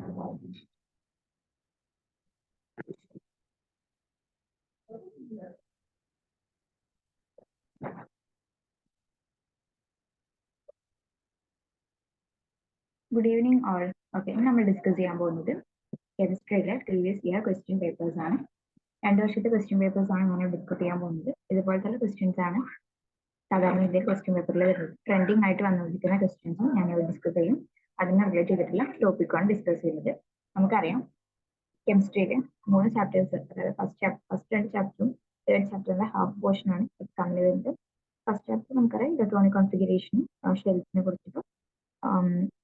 Good evening all. Okay, നമ്മൾ discuss ചെയ്യാൻ പോകുന്നത് കെമിസ്ട്രിയിലെ പ്രീവിയസ് ഇയർ ക്വസ്റ്റ്യൻ പേപ്പേഴ്സ് ആണ്. 2 വർഷത്തെ ക്വസ്റ്റ്യൻ പേപ്പേഴ്സ് ആണ് നമ്മൾ ഡിസ്കസ് ചെയ്യാൻ പോകുന്നത്. ഇതുപോലത്തെ ക്വസ്റ്റ്യൻസ് ആണ് സാധാരണ ഇതിന്റെ ക്വസ്റ്റ്യൻ പേപ്പറിൽ വരുന്നത്. ട്രെൻഡിങ് ആയിട്ട് വന്നുകൊണ്ടിരിക്കുന്ന ക്വസ്റ്റ്യൻസും ഞാൻ ഡിസ്കസ് ചെയ്യും. അതിനെ റിലേറ്റ് ചെയ്തിട്ടുള്ള ടോപ്പിക്കാണ് ഡിസ്കസ് ചെയ്യുന്നത്. നമുക്കറിയാം കെമിസ്ട്രിയിലെ 3 ചാപ്റ്റേഴ്സ്, അതായത് ഫസ്റ്റ് 2 ചാപ്റ്ററും തേർഡ് ചാപ്റ്ററിന്റെ ഹാഫ് പോർഷൻ ആണ് എക്സാമിന് വരുന്നത്. ഫസ്റ്റ് ചാപ്റ്റർ നമുക്കറിയാം ഇലക്ട്രോണിക് കോൺഫിഗറേഷനും ഷെൽസിനെ കുറിച്ചിട്ട്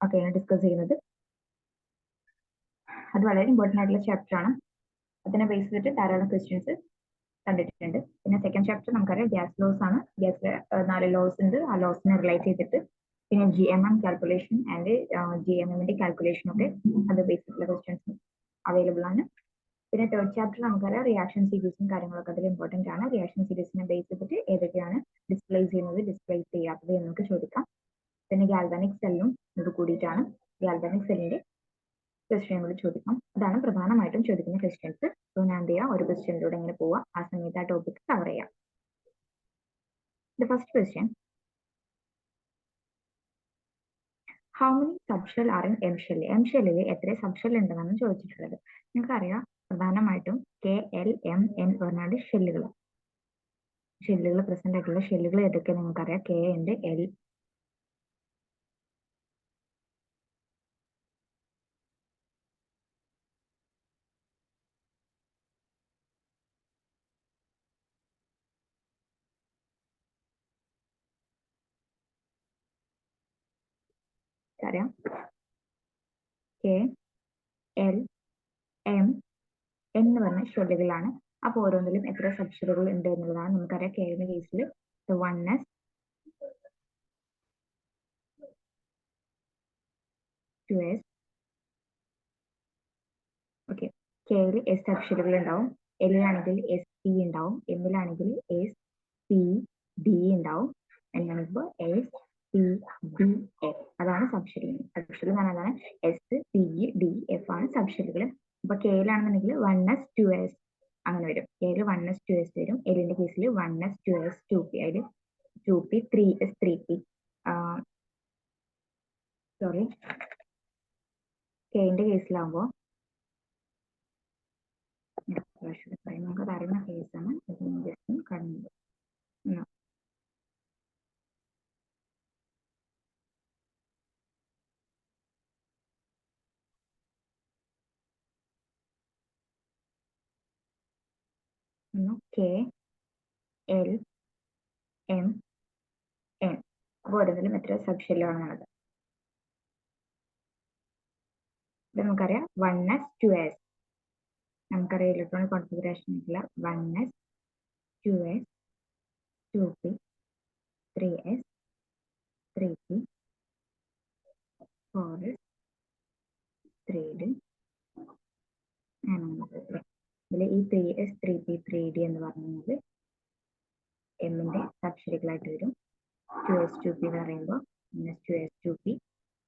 ഒക്കെയാണ് ഡിസ്കസ് ചെയ്യുന്നത്. അത് വളരെ ഇമ്പോർട്ടൻ്റ് ആയിട്ടുള്ള ചാപ്റ്റർ ആണ്. അതിനെ ബേസ് ചെയ്തിട്ട് ധാരാളം ക്വസ്റ്റ്യൻസ് കണ്ടിട്ടുണ്ട്. പിന്നെ സെക്കൻഡ് ചാപ്റ്റർ നമുക്കറിയാം ഗ്യാസ് ലോസ് ആണ്. ഗ്യാസിലെ 4 ലോസ് ഉണ്ട്. ആ ലോസിനെ റിലേറ്റ് ചെയ്തിട്ട് പിന്നെ GMM കാൽക്കുലേഷൻ ആൻഡ് GMMന്റെ കാൽക്കുലേഷൻ ഒക്കെ അത് ബേസ് ചെയ്തിട്ടുള്ള ക്വസ്റ്റ്യൻസ് അവൈലബിൾ ആണ്. പിന്നെ തേർഡ് ചാപ്റ്റർ നമുക്കറിയാം റിയാക്ഷൻ സീരീസും കാര്യങ്ങളൊക്കെ അതിൽ ഇമ്പോർട്ടൻ്റ് ആണ്. റിയാക്ഷൻ സീരീസിനെ ബേസ് ചെയ്തിട്ട് ഏതൊക്കെയാണ് ഡിസ്പ്ലേസ് ചെയ്യുന്നത്, ഡിസ്പ്ലേസ് ചെയ്യാത്തത് എന്ന് നമുക്ക് ചോദിക്കാം. പിന്നെ ഗാൽവാനിക് സെല്ലും ഇത് കൂടിയിട്ടാണ് ഗാൽവാനിക് സെല്ലിന്റെ ക്വസ്റ്റ്യൻ കൂടി ചോദിക്കാം. അതാണ് പ്രധാനമായിട്ടും ചോദിക്കുന്ന ക്വസ്റ്റ്യൻസ്. സോ ഞാൻ എന്ത് ചെയ്യാം, ഒരു ക്വസ്റ്റ്യനിലൂടെ എങ്ങനെ പോവാം, ആ സമയത്ത് ആ ടോപ്പിക് കവർ ചെയ്യാം. The first question, how many subshell are in M ഷെല്ലിൽ? എം ഷെല്ലിൽ എത്ര സബ്ഷെൽ ഉണ്ടെന്നാണ് ചോദിച്ചിട്ടുള്ളത്. നിങ്ങൾക്കറിയാം പ്രധാനമായിട്ടും KLMN പറഞ്ഞാൽ ഷെല്ലുകൾ പ്രസന്റ് ആയിട്ടുള്ള ഷെല്ലുകൾ ഏതൊക്കെ നിങ്ങൾക്കറിയാം. K ഉണ്ട്, L അറിയാം, K L M എന്ന് പറഞ്ഞ ഷെല്ലുകളാണ്. അപ്പൊ ഓരോന്നിലും എത്ര സബ്ഷെല്ലുകൾ ഉണ്ട് എന്നുള്ളതാണ് നമുക്കറിയാം. Kന്റെ കേസിൽ 1s 2s. ഓക്കെ, കെയിൽ S സബ്ഷെല്ലുകൾ ഉണ്ടാവും, Lലാണെങ്കിൽ SP ഉണ്ടാവും, Mലാണെങ്കിൽ SPD ഉണ്ടാവും, എന്നാണിപ്പോ SPDF. അതാണ് സബ്ഷെല്ലുകൾ. സബ്ഷെല്ലുകൾ എന്ന് പറഞ്ഞാൽ SPDF ആണ് സബ്ഷെല്ലുകൾ. അപ്പൊ കെയിലാണെന്നുണ്ടെങ്കിൽ 1s 2s അങ്ങനെ വരും. കെയിൽ 1s 2s വരും. Lന്റെ കേസിൽ 1s 2s 2p, അതിൽ 2p 3s 3p. സോറി, കെന്റെ കേസിലാവുമ്പോ നമുക്ക് അറിയുന്ന കേസാണ്. ജസ്റ്റ് കണ്ടു KLMN. അപ്പൊ ഓരോന്നിലും എത്ര സബ്ഷെല്ലുകളാണുള്ളത്? ഇത് നമുക്കറിയാം 1s 2s. നമുക്കറിയാം electronic configuration 1s 2s 2p 3s 3p 4s 3d ഇതിൽ ഈ 3s 3p 3d എന്ന് പറയുന്നത് എമ്മിന്റെ സബ്ഷെല്ലുകളായിട്ട് വരും. 2s 2p എന്ന് പറയുമ്പോൾ 2s 2p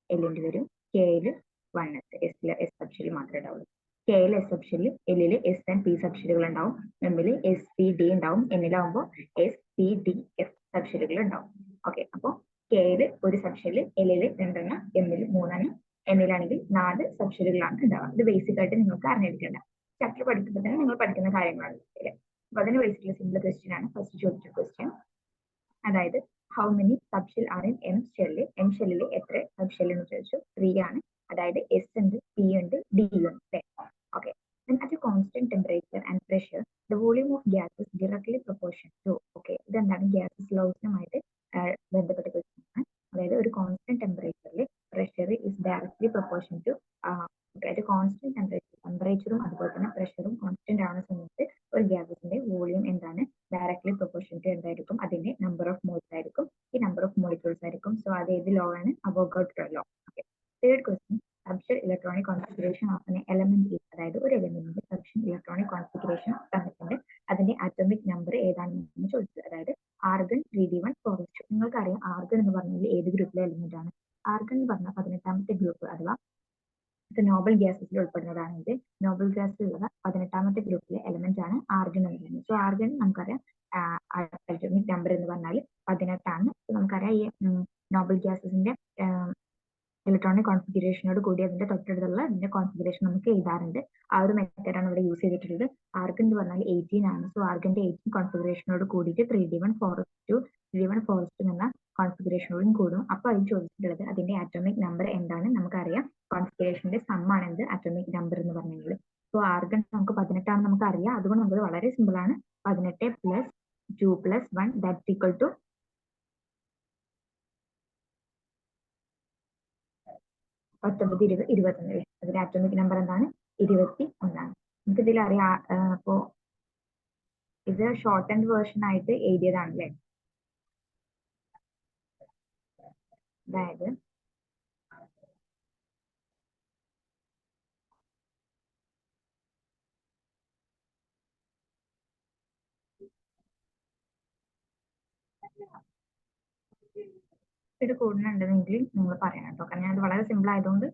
എല്ലിന്റെ വരും. കെയിൽ 1s S സബ്ഷെല്ല് മാത്രമേ ഉണ്ടാവുള്ളൂ. കെയിൽ S സബ്ഷെല്ല്, എല്ലില് S ആൻഡ് P സബ്ഷെല്ലുകൾ ഉണ്ടാവും, എമ്മില് SPD ഉണ്ടാവും, എന്നിലാവുമ്പോൾ SPDF സബ്ഷെല്ലുകൾ ഉണ്ടാവും. ഓക്കെ, അപ്പോൾ കെയില് ഒരു സബ്ഷെല്ല്, എല്ലില് 2 എമ്മില് 3 എന്നിലാണെങ്കിൽ 4 സബ്ഷെല്ലുകളാണ് ഉണ്ടാവുക. ഇത് ബേസിക് ആയിട്ട് നിങ്ങൾക്ക് അറിഞ്ഞിരിക്കേണ്ട ചാപ്റ്റർ പഠിക്കുമ്പോൾ തന്നെ നിങ്ങൾ പഠിക്കുന്ന കാര്യങ്ങളാണ്. അപ്പൊ അതിന് ബേസിക്കുള്ള സിമ്പിൾ ക്വസ്റ്റ്യൻ ആണ് ഫസ്റ്റ് ചോദിച്ച ക്വസ്റ്റ്യൻ. അതായത് how many subshell are in M ഷെല്ലിൽ? എം ഷെല്ലിൽ എത്ര സബ്ഷെൽ എന്ന് ചോദിച്ചു. 3 ആണ്. അതായത് S ഉണ്ട്, P ഉണ്ട്, D ഉണ്ട്. Okay, then at a constant temperature and pressure the volume of gas is directly proportional to. Okay, ഇതെന്താണ്? ഗ്യാസസ് ലോസിനുമായിട്ട് ബന്ധപ്പെട്ട ക്വസ്റ്റ്യൻ ആണ്. അതായത് ഒരു കോൺസ്റ്റന്റ് ടെമ്പറേച്ചറിൽ pressure is directly proportion to. അതായത് കോൺസ്റ്റന്റ് ടെമ്പറേച്ചറും അതുപോലെ തന്നെ പ്രഷറും കോൺസ്റ്റന്റ് ആവുന്ന സമയത്ത് ഒരു ഗ്യാസസിന്റെ വോളിയം എന്താണ്? ഡയറക്ട്ലി പ്രൊപ്പോർഷൻ ടു എന്തായിരിക്കും? അതിന്റെ നമ്പർ ഓഫ് മോൾസ് ആയിരിക്കും, ഈ നമ്പർ ഓഫ് മോളിക്യൂൾസ് ആയിരിക്കും. സോ അത് ഏത് ലോ ആണ്? Avogadro law. Okay, third question, subshell electronic configuration of an element. അതായത് ഒരു എലമെന്റിന്റെ സബ്ഷെൽ ഇലക്ട്രോണിക് കോൺഫിഗറേഷൻ തന്നിട്ടുണ്ട്, അതിന്റെ അറ്റോമിക് നമ്പർ ഏതാണെന്ന് ചോദിച്ചത്. അതായത് ആർഗൺ 3d1 ഫോറസ്റ്റ്. നിങ്ങൾക്കറിയാം ആർഗൺ എന്ന് പറഞ്ഞാൽ ഏത് ഗ്രൂപ്പിലെ എലിമെന്റ് ആണ്? ആർഗൺ എന്ന് പറഞ്ഞാൽ 18ാമത്തെ ഗ്രൂപ്പ് അഥവാ നോബൽ ഗ്യാസസിൽ ഉൾപ്പെടുന്നതാണ് ഇത്. നോബൽ ഗ്യാസിലുള്ള 18ാമത്തെ ഗ്രൂപ്പിലെ എലമെന്റ് ആണ് ആർഗൺ എന്ന് പറയുന്നത്. സോ ആർഗൺ നമുക്കറിയാം അറ്റോമിക് നമ്പർ എന്ന് പറഞ്ഞാൽ 18 നമുക്കറിയാം ഈ നോബൽ ഗ്യാസസിന്റെ ഇലക്ട്രോണിക് കോൺഫിഗറേഷനോട് കൂടി അതിന്റെ തൊട്ടടുത്തുള്ള അതിന്റെ കോൺഫിഗറേഷൻ നമുക്ക് എഴുതാറുണ്ട്. ആ ഒരു മെത്തേഡാണ് ഇവിടെ യൂസ് ചെയ്തിട്ടുള്ളത്. ആർഗൺ എന്ന് പറഞ്ഞാൽ 18 ആണ്. സോ ആർഗന്റെ 18 കോൺഫിഗറേഷനോട് കൂടിയിട്ട് 3d1 4s2 എന്ന കോൺഫിഗറേഷനോടും കൂടും. അപ്പൊ അതിൽ ചോദിച്ചിട്ടുള്ളത് അതിന്റെ ആറ്റോമിക് നമ്പർ എന്താണ് നമുക്കറിയാം. കോൺഫിഗറേഷന്റെ സമ്മാണ് എന്ത് ആറ്റോമിക് നമ്പർ എന്ന് പറഞ്ഞാൽ. സോ ആർഗൺ നമുക്ക് 18 ആണെന്ന് നമുക്ക് അറിയാം. അതുകൊണ്ട് നമുക്ക് വളരെ സിമ്പിൾ ആണ്. 18 + 2 + 1 ദാറ്റ്സ് ഈക്വൽ ടു 19, 20, 21. അതിന്റെ ആറ്റോമിക് നമ്പർ എന്താണ്? 21. നമുക്ക് ഇതിൽ അറിയാം. അപ്പോ ഇത് ഷോർട്ട് ആൻഡ് വേർഷൻ ആയിട്ട് എഴുതിയതാണല്ലേ. അതായത് ഇത് കൂടുന്നുണ്ടെങ്കിൽ നിങ്ങൾ പറയണം കേട്ടോ. കാരണം അത് വളരെ സിമ്പിൾ ആയതുകൊണ്ട്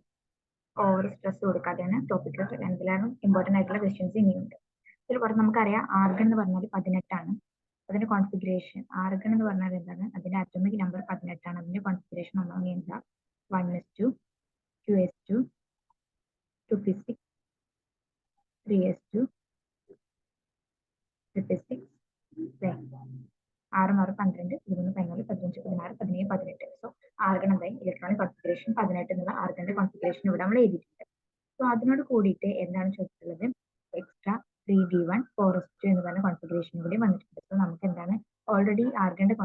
ഓവർ സ്ട്രെസ് കൊടുക്കാതെയാണ് ടോപ്പിക്. എന്തിലാണ് ഇമ്പോർട്ടന്റ് ആയിട്ടുള്ള ക്വസ്റ്റ്യൻസ് ഇനിയുണ്ട്. ഇതിൽ പറഞ്ഞ് നമുക്കറിയാം ആർഗൺ എന്ന് പറഞ്ഞാൽ 18 ആണ്. അതിന്റെ കോൺഫിഗറേഷൻ ആർഗൺ എന്ന് പറഞ്ഞാൽ എന്താണ്? അതിന്റെ ആറ്റോമിക് നമ്പർ 18 ആണ്. അതിന്റെ കോൺഫിഗറേഷൻ ഒന്നാമത് എന്താ? 1s2, 2s2, 2p6, 3s2, 3p6, 6 6 12, 13 14, 15 16, 17, 18. So argon എന്തായി? ഇലക്ട്രോണിക് കോൺഫിഗറേഷൻ 18 എന്നുള്ള ആർഗന്റെ കോൺഫിഗറേഷൻ ഇവിടെ നമ്മൾ എഴുതിയിട്ടുണ്ട്. സോ അതിനോട് കൂടിയിട്ട് എന്താണ് ചോദിച്ചിട്ടുള്ളത്? എക്സ്ട്രാ 3d1 4s2 എന്ന് പറഞ്ഞ കോൺഫിഗറേഷൻ കൂടി വന്നിട്ടുണ്ട്. സോ നമുക്ക് എന്താണ്? ഓൾറെഡി ആർഗന്റെ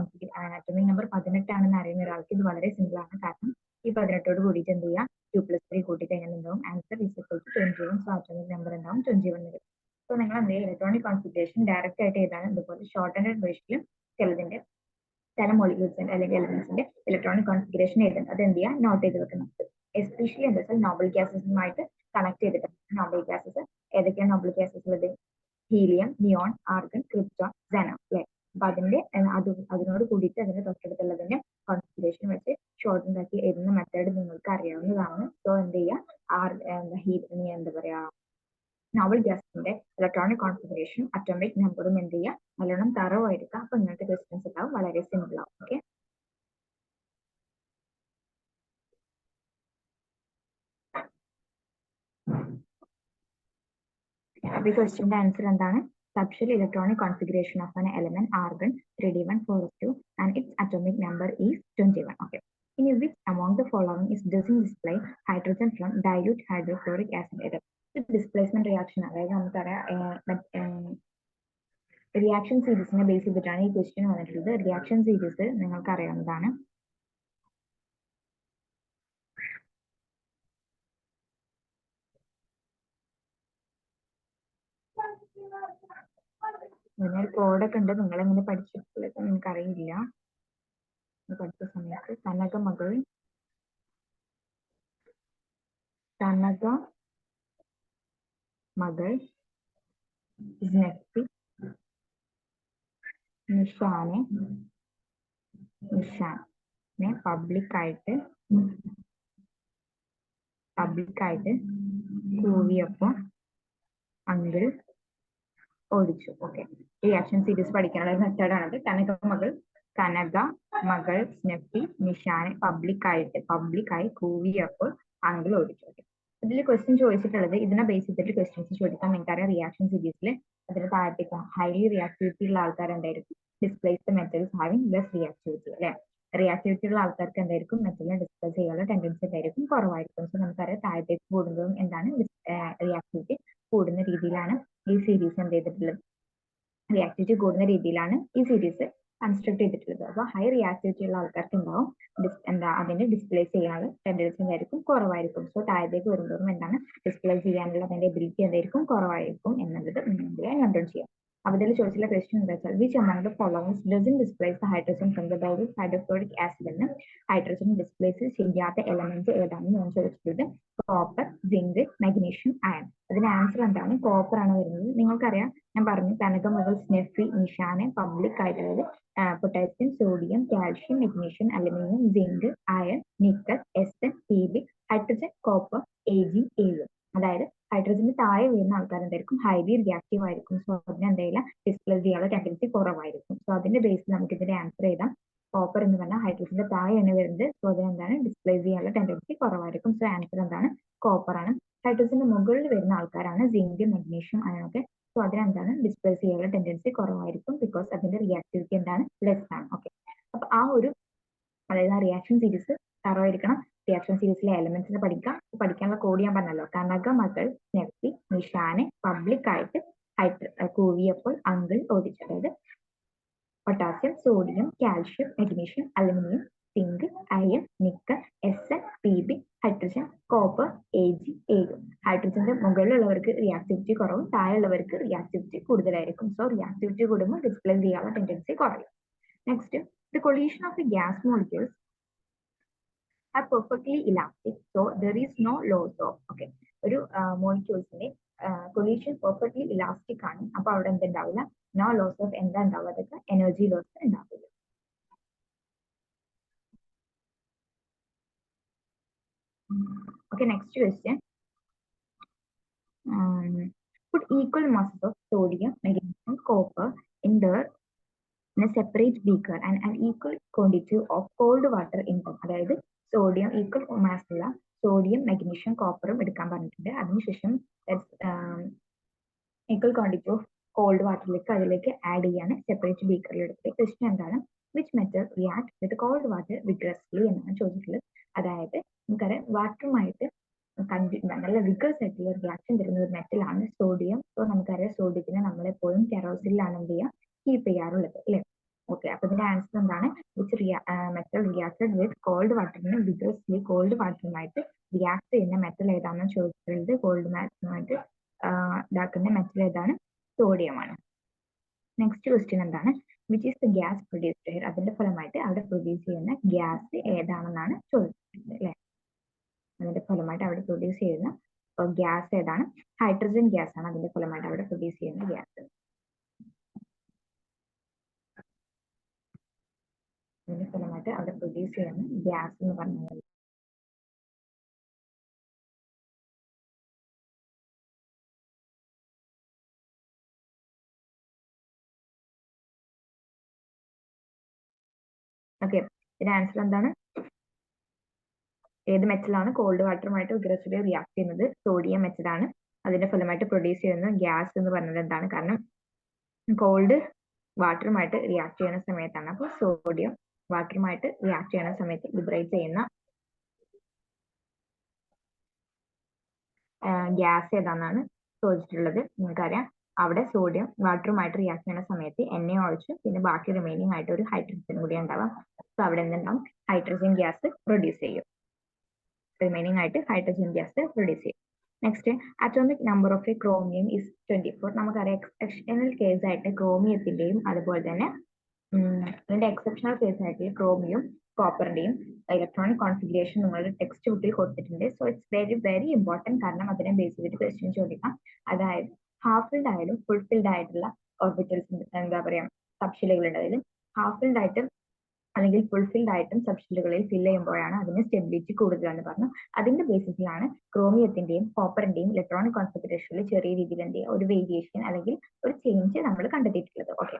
ആറ്റോമിക് നമ്പർ 18 ആണെന്ന് അറിയുന്ന ഒരാൾക്ക് ഇത് വളരെ സിമ്പിൾ ആണ്. കാരണം ഈ 18ഓട് കൂടിയിട്ട് എന്ത് ചെയ്യാം? 2 + 3 കൂട്ടി കഴിഞ്ഞാൽ എന്താവും? Answer is equal to 21. So atomic number എന്താവും? 21 വരും. സോ നിങ്ങൾ എന്ത് ചെയ്യുക? ഇലക്ട്രോണിക് കോൺഫിഗറേഷൻ ഡയറക്റ്റ് ആയിട്ട് എഴുതാനും ഇതുപോലെ ഷോർട്ട് ആൻഡ് വേർഷനിലും ചിലതിന്റെ ചില മോളിക്യൂൾസിന്റെ അല്ലെങ്കിൽ എലിമെന്റ്സിന്റെ ഇലക്ട്രോണിക് കോൺഫിഗറേഷൻ എഴുതുന്നത് അത് എന്ത് ചെയ്യാം? നോട്ട് ചെയ്ത് വെക്കണം. എസ്പെഷ്യലി എന്താ വെച്ചാൽ നോബൽ ഗ്യാസസുമായിട്ട് കണക്ട് ചെയ്തിട്ടുണ്ട്. നോബൽ ഗ്യാസസ് ഏതൊക്കെയാണ് നോബൽ ഗ്യാസസ് ഉള്ളത്? Helium, neon, argon, krypton, xenon അല്ലെ. അപ്പൊ അതിനോട് കൂടിയിട്ട് അതിന്റെ തൊട്ടടുത്തുള്ളതിന്റെ കോൺഫിഗറേഷൻ വെച്ച് ഷോർട്ട് ഉണ്ടാക്കി എഴുതുന്ന മെത്തേഡ് നിങ്ങൾക്ക് അറിയാവുന്നതാണ്. സോ എന്ത് ചെയ്യുക? എന്താ പറയാ, നോബൽ ഗ്യാസിന്റെ ഇലക്ട്രോണിക് കോൺഫിഗറേഷൻ അറ്റോമിക് നമ്പറും എന്ത് ചെയ്യുക? നല്ലോണം തറവ് എടുക്കുക. അപ്പൊ ഇങ്ങനത്തെ ക്വസ്റ്റ്യൻസ് ഉണ്ടാവും. വളരെ സിമ്പിൾ ആവും. ഓക്കെ. അപ്പൊ ഈ ക്വസ്റ്റ്യന്റെ ആൻസർ എന്താണ്? Subshell electronic configuration of an element argon 3d1 4s2 and its atomic number is 21. Okay. In which among the following is doesn't display hydrogen from dilute hydrochloric acid? ഇത് displacement reaction. അതായത് നമുക്കറിയാം reaction സീരീസിനെ base ചെയ്തിട്ടാണ് ഈ question വന്നിട്ടുള്ളത്. Reaction series നിങ്ങൾക്ക് അറിയാവുന്നതാണ്. ഇതിനൊരു കോഡൊക്കെ ഉണ്ട്. നിങ്ങൾ എങ്ങനെ പഠിച്ചിട്ടുള്ളത് നിങ്ങൾക്ക് അറിയില്ല. പഠിച്ച സമയത്ത് കനകമകൾ നിഷാനെ പബ്ലിക്കായിട്ട് കൂവിയപ്പോ അങ്കിൾ ഓടിച്ചു. ഓക്കെ. റിയാക്ഷൻ സീരീസ് പഠിക്കാനുള്ള മെത്തേഡാണത്. കനക മകൾ സ്നെഫി നിഷാനെ പബ്ലിക്കായി കൂവിയപ്പോൾ അങ്കിൾ ഓടിച്ചു. ഓക്കെ. ഇതിൽ ക്വസ്റ്റ്യൻ ചോദിച്ചിട്ടുള്ളത് ഇതിനെ ബേസ് ചെയ്തിട്ട് ക്വസ്റ്റ്യൻസ് ചോദിക്കാൻ നിങ്ങൾക്കറിയാം. റിയാക്ഷൻ സീരീസിൽ അതിന് താഴത്തേക്ക് ഹൈലി റിയാക്ടിവിറ്റി ഉള്ള ആൾക്കാർ എന്തായിരിക്കും? Displace metals having less reactivity അല്ലെ. റിയാക്ടിവിറ്റി ഉള്ള ആൾക്കാർക്ക് എന്തായിരിക്കും? മെറ്റലിനെ ഡിസ്പ്ലേസ് ചെയ്യാനുള്ള ടെൻഡൻസി എന്തായിരിക്കും? കുറവായിരിക്കും. സോ നമുക്കറിയാം താഴത്തേക്ക് കൂടുന്നതും എന്താണ്? റിയാക്ടിവിറ്റി കൂടുന്ന രീതിയിലാണ് ഈ സീരീസ് എന്ത് ചെയ്തിട്ടുള്ളത്? റിയാക്ടിവിറ്റി കൂടുന്ന രീതിയിലാണ് ഈ സീരീസ് കൺസ്ട്രക്ട് ചെയ്തിട്ടുള്ളത്. അപ്പോൾ ഹൈ റിയാക്ടിവിറ്റി ഉള്ള ആൾക്കാർക്ക് ഉണ്ടാവും അതിന്റെ ഡിസ്പ്ലേസ് ചെയ്യാനുള്ള ടെൻഡൻസി എന്തായിരിക്കും? കുറവായിരിക്കും. സോ താഴത്തേക്ക് വരുമ്പോഴും എന്താണ്? ഡിസ്പ്ലേസ് ചെയ്യാനുള്ള അതിന്റെ എബിലിറ്റി എന്തായിരിക്കും? കുറവായിരിക്കും എന്നുള്ളത് നോട്ട് ഡൗൺ ചെയ്യാം. അപ്പൊ ഇതിൽ ചോദിച്ചുള്ള ക്വസ്റ്റ്യൻ എന്താ വെച്ചാൽ which among the following doesn't displace the hydrogen from the dilute hydrochloric acid എന്ന് ഹൈഡ്രജൻ ഡിസ്പ്ലേസ് ചെയ്യാത്ത എലമെന്റ് ഏതാണെന്ന് ഞാൻ ചോദിച്ചിട്ടുള്ളത്. Copper, zinc, magnesium, iron. അതിന്റെ ആൻസർ എന്താണ്? കോപ്പർ ആണ് വരുന്നത്. നിങ്ങൾക്കറിയാം, ഞാൻ പറഞ്ഞു കനകമകൾ സ്നെഫി നിഷാനെ പബ്ലിക് ആയിട്ടുള്ളത് potassium, sodium, calcium, magnesium, aluminium, zinc, iron, nickel, S, പീബിക്, ഹൈഡ്രജൻ, കോപ്പർ, AG, എന്തായിരിക്കും, ഹൈലി റിയാക്റ്റീവ് ആയിരിക്കും. സോ അതിന് എന്തെയില്ല, ഡിസ്പ്ലേസ് ചെയ്യാനുള്ള ടെൻഡൻസി കുറവായിരിക്കും. സോ അതിന്റെ ബേസിൽ നമുക്ക് ഇതിന്റെ ആൻസർ എഴുതാം. കോപ്പർ എന്ന് പറഞ്ഞാൽ ഹൈഡ്രജന്റെ താഴെയാണ് വരുന്നത്. സോ അതിനെന്താണ്, ഡിസ്പ്ലേസ് ചെയ്യാനുള്ള ടെൻഡൻസി കുറവായിരിക്കും. സോ ആൻസർ എന്താണ്, കോപ്പർ ആണ്. ഹൈഡ്രജന്റെ മുകളിൽ വരുന്ന ആൾക്കാരാണ് സിങ്ക്, മഗ്നീഷ്യം, അയണൊക്കെ. സോ അതിനെന്താണ്, ഡിസ്പ്ലേസ് ചെയ്യാനുള്ള ടെൻഡൻസി കുറവായിരിക്കും. ബിക്കോസ് അതിന്റെ റിയാക്ടിവിറ്റി എന്താണ്, ലെസ് ആണ്. ഓക്കെ, അപ്പൊ ആ ഒരു, അതായത് ആ റിയാക്ഷൻ സീരീസ് തറവായിരിക്കണം. റിയാക്ഷൻ സീരീസിലെ എലമെന്റ്സിനെ പഠിക്കാനുള്ള കോഡ് ഞാൻ പറഞ്ഞല്ലോ. കനക മകൾ നെഫ്റ്റി നിഷാനെ പബ്ലിക് ആയിട്ട് കൂവിയപ്പോൾ അങ്കിൾ ഓടിച്ചു. അതായത് potassium, sodium, calcium, magnesium, aluminium, zinc, iron, nickel, S, Pb, hydrogen, copper, Ag, Ag. ഹൈഡ്രജന്റെ മുകളിലുള്ളവർക്ക് റിയാക്ടിവിറ്റി കുറവും താഴെയുള്ളവർക്ക് റിയാക്ടിവിറ്റി കൂടുതലായിരിക്കും. സോ റിയാക്ടിവിറ്റി കൂടുമ്പോൾ ഡിസ്പ്ലേ ചെയ്യാനുള്ള ടെൻഡൻസി കുറയും. Next, the collision of the gas molecules are perfectly elastic, so there is no loss of. Okay, ഒരു മോളിക്യൂൾസിന്റെ collision perfectly elastic ആണ്. അപ്പൊ അവിടെ എന്തുണ്ടാവില്ല, നോ ലോസ് ഓഫ് എന്താ ഉണ്ടാവുക, അതൊക്കെ എനർജി ലോസ് ഉണ്ടാവില്ല. Okay, next question. Put equal masses of sodium, magnesium, copper in a separate beaker and an equal quantity of cold water in them. അതായത് sodium equal mass ഉള്ള sodium, magnesium, കോപ്പറും എടുക്കാൻ പറഞ്ഞിട്ടുണ്ട്. അതിനുശേഷം ഈക്വൽ ക്വാണ്ടിറ്റി ഓഫ് കോൾഡ് വാട്ടറിലേക്ക് അതിലേക്ക് add ചെയ്യാണ് separate ബീക്കറിൽ എടുത്ത്. ക്വസ്റ്റ്യൻ എന്താണ്, which metal react with cold water vigorously എന്നാണ് ചോദിച്ചിട്ടുള്ളത്. അതായത് നമുക്കറിയാം വാട്ടറുമായിട്ട് നല്ല വിഗേഴ്സ് ആയിട്ടുള്ള റിയാക്ഷൻ തരുന്ന ഒരു മെറ്റലാണ് സോഡിയം. സോ നമുക്കറിയാം സോഡിയത്തിനെ നമ്മളെപ്പോഴും കെറോസിനിലാണ് എന്ത് ചെയ്യുക, കീപ്പ് ചെയ്യാറുള്ളത് അല്ലെ. ഓക്കെ, അപ്പൊ ഇതിന്റെ ആൻസർ എന്താണ്, which metal reacted with cold വാട്ടറിന് വിഗേഴ്സ്ലി കോൾഡ് വാട്ടറുമായിട്ട് റിയാക്ട് ചെയ്യുന്ന മെറ്റൽ ഏതാണെന്ന് ചോദിച്ചിട്ടുള്ളത്. കോൾഡ് വാട്ടറുമായിട്ട് ഇതാക്കുന്ന മെറ്റൽ ഏതാണ്, സോഡിയമാണ്. നെക്സ്റ്റ് ക്വസ്റ്റ്യൻ എന്താണ്, which is the gas produced here. അതിന്റെ ഫലമായിട്ട് അവിടെ പ്രൊഡ്യൂസ് ചെയ്യുന്ന ഗ്യാസ് ഏതാണെന്നാണ് ചോദിച്ചിട്ടുള്ളത് അല്ലെ. അതിന്റെ ഫലമായിട്ട് അവിടെ പ്രൊഡ്യൂസ് ചെയ്യുന്ന ഗ്യാസ് ഏതാണ്, ഹൈഡ്രജൻ ഗ്യാസ് ആണ് അതിന്റെ ഫലമായിട്ട് അവിടെ പ്രൊഡ്യൂസ് ചെയ്യുന്ന ഗ്യാസ്. അതിന്റെ ഫലമായിട്ട് അവിടെ പ്രൊഡ്യൂസ് ചെയ്യുന്ന ഗ്യാസ് എന്ന് പറഞ്ഞാൽ ഓക്കെ, ഇതിന്റെ ആൻസർ എന്താണ്, ഏത് മെറ്റലാണ് കോൾഡ് വാട്ടറുമായിട്ട് വിഗ്രസ്ലി റിയാക്ട് ചെയ്യുന്നത്, സോഡിയം മെറ്റലാണ്. അതിന്റെ ഫലമായിട്ട് പ്രൊഡ്യൂസ് ചെയ്യുന്ന ഗ്യാസ് എന്ന് പറഞ്ഞത് എന്താണ്, കാരണം കോൾഡ് വാട്ടറുമായിട്ട് റിയാക്ട് ചെയ്യുന്ന സമയത്താണ്. അപ്പോൾ സോഡിയം വാട്ടറുമായിട്ട് റിയാക്ട് ചെയ്യുന്ന സമയത്ത് ലിബറേറ്റ് ചെയ്യുന്ന ഗ്യാസ് ഏതാണെന്നാണ് ചോദിച്ചിട്ടുള്ളത്. നിങ്ങൾക്കറിയാം അവിടെ സോഡിയം വാട്ടറുമായിട്ട് റിയാക്ട് ചെയ്യുന്ന സമയത്ത് എണ്ണ ഒഴിച്ച് പിന്നെ ബാക്കി റിമൈനിങ് ആയിട്ട് ഒരു ഹൈഡ്രജൻ കൂടി ഉണ്ടാവാം. സോ അവിടെ എന്തുണ്ടാവും, ഹൈഡ്രജൻ ഗ്യാസ് പ്രൊഡ്യൂസ് ചെയ്യും. റിമൈനിങ് ആയിട്ട് ഹൈഡ്രജൻ ഗ്യാസ് പ്രൊഡ്യൂസ് ചെയ്യും. Next, atomic number of A chromium is 24. നമുക്കറിയാം എക്സെപ്ഷണൽ കേസ് ആയിട്ട് ക്രോമിയത്തിന്റെയും അതുപോലെ തന്നെ അതിന്റെ എക്സെപ്ഷണൽ കേസ് ആയിട്ട് ക്രോമിയം കോപ്പറിന്റെയും ഇലക്ട്രോണിക് കോൺഫിഗറേഷൻ നിങ്ങളുടെ ടെക്സ്റ്റ് ബുക്കിൽ കൊടുത്തിട്ടുണ്ട്. So it's very very important, കാരണം അതിനെ ബേസ് ചെയ്തിട്ട് ക്വസ്റ്റ്യൻ ചോദിക്കാം. അതായത് ഹാഫ് ഫിൽഡ് ആയാലും ഫുൾ ഫിൽഡ് ആയിട്ടുള്ള ഓർബിറ്റൽസ് എന്താ പറയാ സബ്ഷെല്ലുകൾ ഉണ്ട്. അതായത് ഹാഫ് ഫിൽഡ് ആയിട്ട് അല്ലെങ്കിൽ ഫുൾഫിൽഡ് ആയിട്ടും സബ്ഷെല്ലുകളിൽ ഫിൽ ചെയ്യുമ്പോഴാണ് അതിന് സ്റ്റെബിലിറ്റി കൂടുതലാണെന്ന് പറഞ്ഞു. അതിന്റെ ബേസിസിലാണ് ക്രോമിയത്തിന്റെയും കോപ്പറിന്റെയും ഇലക്ട്രോണിക് കോൺഫിഗറേഷനിൽ ചെറിയ രീതിയിൽ എന്ത് ചെയ്യുക, ഒരു വേരിയേഷൻ അല്ലെങ്കിൽ ഒരു ചേഞ്ച് നമ്മൾ കണ്ടെത്തിയിട്ടുള്ളത്. Okay,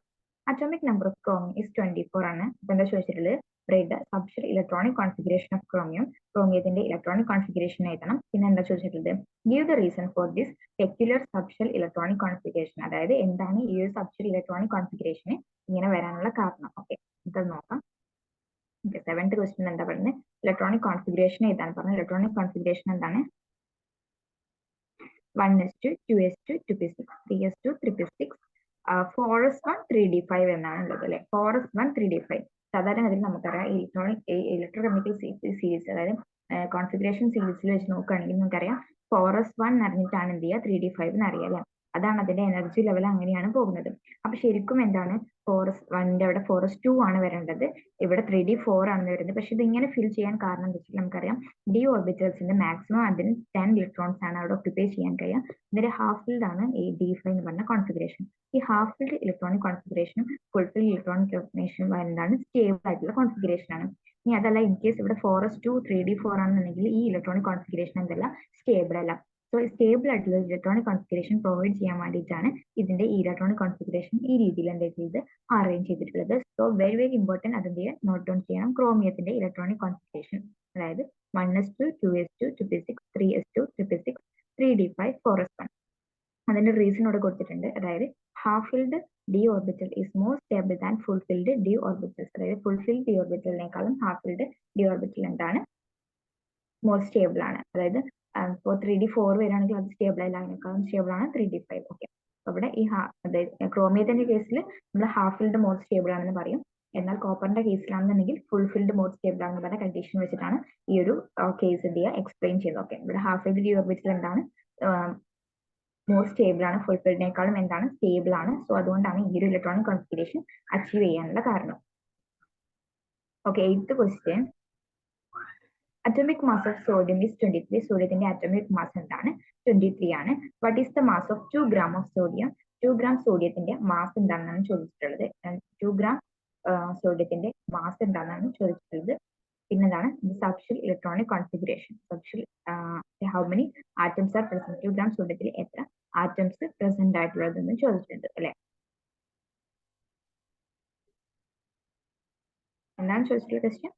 atomic number of chromium is 24 ആണ്. ഇപ്പൊ എന്താ ചോദിച്ചിട്ടുള്ളത്, break the subshell electronic configuration of chromium. ക്രോമിയത്തിന്റെ ഇലക്ട്രോണിക് കോൺഫിഗറേഷൻ എഴുതണം. പിന്നെ എന്താ ചോദിച്ചിട്ടുള്ളത്, give the reason for this peculiar subshell electronic configuration. അതായത് എന്താണ് ഈ ഒരു സബ്ഷെൽ ഇലക്ട്രോണിക് കോൺഫിഗറേഷന് ഇങ്ങനെ വരാനുള്ള കാരണം. ഓക്കെ, നമുക്ക് നോക്കാം. സെവൻത് ക്വസ്റ്റ്യൻ എന്താ പറയുന്നത്, ഇലക്ട്രോണിക് കോൺഫിഗറേഷൻ ഏതാണ് പറഞ്ഞത്. ഇലക്ട്രോണിക് കോൺഫിഗറേഷൻ എന്താണ്, 1s2 2s2 2p6 3s2 3p6 4s1 3d5 എന്നാണ് ഉള്ളത് അല്ലെ. 4s1 3d5 സാധാരണ അതിൽ നമുക്കറിയാം ഇലക്ട്രോകെമിക്കൽ സീരീസ്, അതായത് കോൺഫിഗറേഷൻ സീരീസിൽ വെച്ച് നോക്കുകയാണെങ്കിൽ നമുക്കറിയാം 4s1 അറിഞ്ഞിട്ടാണ് എന്ത് ചെയ്യുക 3d5 എന്ന് അറിയാം അല്ലെ. അതാണ് അതിന്റെ എനർജി ലെവൽ, അങ്ങനെയാണ് പോകുന്നത്. അപ്പൊ ശരിക്കും എന്താണ് 4s1ന്റെ അവിടെ 4s2 ആണ് വരേണ്ടത്, ഇവിടെ 3d4 ആണ് വരുന്നത്. പക്ഷെ ഇത് ഇങ്ങനെ ഫിൽ ചെയ്യാൻ കാരണം എന്താ വെച്ചാൽ നമുക്കറിയാം ഡി ഓർബിറ്റൽസിന്റെ മാക്സിമം അതിന് 10 ഇലക്ട്രോൺസ് ആണ് അവിടെ ഒക്യുപ്പൈ ചെയ്യാൻ കഴിയുക. ഇതിന്റെ ഹാഫ് ഫിൽഡ് ആണ് ഈ d5 എന്ന് പറഞ്ഞ കോൺഫിഗറേഷൻ. ഈ ഹാഫ് ഫിൽഡ് ഇലക്ട്രോണിക് കോൺഫിഗറേഷനും ഫുൾ ഫിൽഡ് ഇലക്ട്രോണിക് കോൺഫിഗറേഷനും എന്താണ്, സ്റ്റേബിൾ ആയിട്ടുള്ള കോൺഫിഗറേഷൻ ആണ്. ഇനി അതല്ല ഇൻ കേസ് ഇവിടെ 4s2 3d4 ആണെന്നുണ്ടെങ്കിൽ ഈ ഇലക്ട്രോണിക് കോൺഫിഗറേഷൻ എന്തല്ല, സ്റ്റേബിൾ അല്ല. സോ സ്റ്റേബിൾ ആയിട്ടുള്ള ഇലക്ട്രോണിക് കോൺഫിഗറേഷൻ പ്രൊവൈഡ് ചെയ്യാൻ വേണ്ടിയിട്ടാണ് ഇതിന്റെ ഈ ഇലക്ട്രോണിക് കോൺഫിഗറേഷൻ ഈ രീതിയിൽ എന്താ ചെയ്ത് അറേഞ്ച് ചെയ്തിട്ടുള്ളത്. സോ വെരി വെരി ഇമ്പോർട്ടൻറ്റ് അതിന്റെ നോട്ട് ഡൗൺ ചെയ്യണം. ക്രോമിയത്തിന്റെ ഇലക്ട്രോണിക് കോൺഫിഗറേഷൻ അതായത് 1s2 2s2 2p6 3s2 3p6 3d5 4s1. അതിന്റെ റീസൺ ഇവിടെ കൊടുത്തിട്ടുണ്ട്. അതായത് half filled D orbital is more stable than full filled D orbitals. അതായത് ഫുൾ ഫിൽഡ് ഡി ഓർബിറ്റലിനേക്കാളും half filled D orbital എന്താണ് more stable ആണ്. അതായത് ഇപ്പോൾ 3d4 വരികയാണെങ്കിൽ അത് സ്റ്റേബിൾ ആയില്ല, അതിനേക്കാളും സ്റ്റേബിൾ ആണ് 3d5. ഓക്കെ, അവിടെ ഈ ക്രോമിയത്തിന്റെ കേസിൽ നമ്മൾ ഹാഫ് ഫിൽഡ് മോർ സ്റ്റേബിൾ ആണെന്ന് പറയും. എന്നാൽ കോപ്പറിന്റെ കേസിലാണെന്നുണ്ടെങ്കിൽ ഫുൾ ഫിൽഡ് മോർ സ്റ്റേബിൾ ആണെന്ന് പറഞ്ഞ കണ്ടീഷൻ വെച്ചിട്ടാണ് ഈ ഒരു കേസ് എന്ത് ചെയ്യുക എക്സ്പ്ലെയിൻ ചെയ്തത്. ഓക്കെ, ഇവിടെ ഹാഫ് ഫിൽഡ് ഡി ഓർബിറ്റൽ എന്താണ് മോർ സ്റ്റേബിൾ ആണ്, ഫുൾ ഫിൽഡിനേക്കാളും എന്താണ് സ്റ്റേബിൾ ആണ്. സോ അതുകൊണ്ടാണ് ഈ ഒരു ഇലക്ട്രോണിക് കോൺഫിഗറേഷൻ അച്ചീവ് ചെയ്യാനുള്ള കാരണം. Okay, 8th question. Atomic mass of sodium is 23. സോഡിയത്തിന്റെ atomic mass എന്താണ്? 23 ആണ്. What is the mass of 2 gram of sodium? 2 gram സോഡിയത്തിന്റെ മാസ് എന്താണെന്നാണ് ചോദിച്ചിട്ടുള്ളത്. 2 gram സോഡിയത്തിന്റെ മാസ് എന്താണെന്നാണ് ചോദിച്ചിട്ടുള്ളത്. പിന്നെന്താണ് subshell electronic configuration. Subshell how many atoms are present? 2 gram സോഡിയത്തിൽ എത്ര ആറ്റംസ് പ്രസന്റ് ആയിട്ടുള്ളതെന്ന് ചോദിച്ചിട്ടുണ്ട് അല്ലെ? എന്താണ് ചോദിച്ചിട്ടുള്ള question?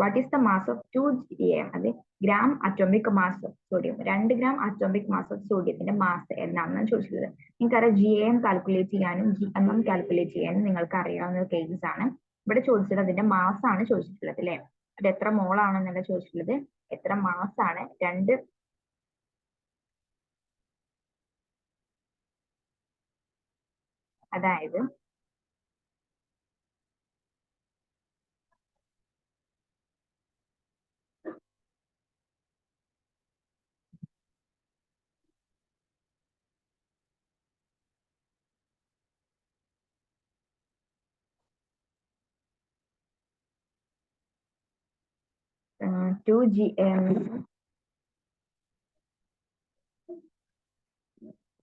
What is the mass of 2 GAM? അതെ, gram atomic mass of sodium. 2 gram atomic mass of സോഡിയത്തിന്റെ മാസ് എന്നാണെന്നാണ് ചോദിച്ചിട്ടുള്ളത്. നിങ്ങൾക്കറിയാം GAM കാൽക്കുലേറ്റ് ചെയ്യാനും GMM കാൽക്കുലേറ്റ് ചെയ്യാനും നിങ്ങൾക്ക് അറിയാവുന്ന കേസസ് ആണ്. ഇവിടെ ചോദിച്ചത് അതിന്റെ മാസ് ആണ് ചോദിച്ചിട്ടുള്ളത് അല്ലെ? അത് എത്ര മോൾ ആണെന്നല്ല ചോദിച്ചിട്ടുള്ളത്, എത്ര മാസ് ആണ്. അതായത്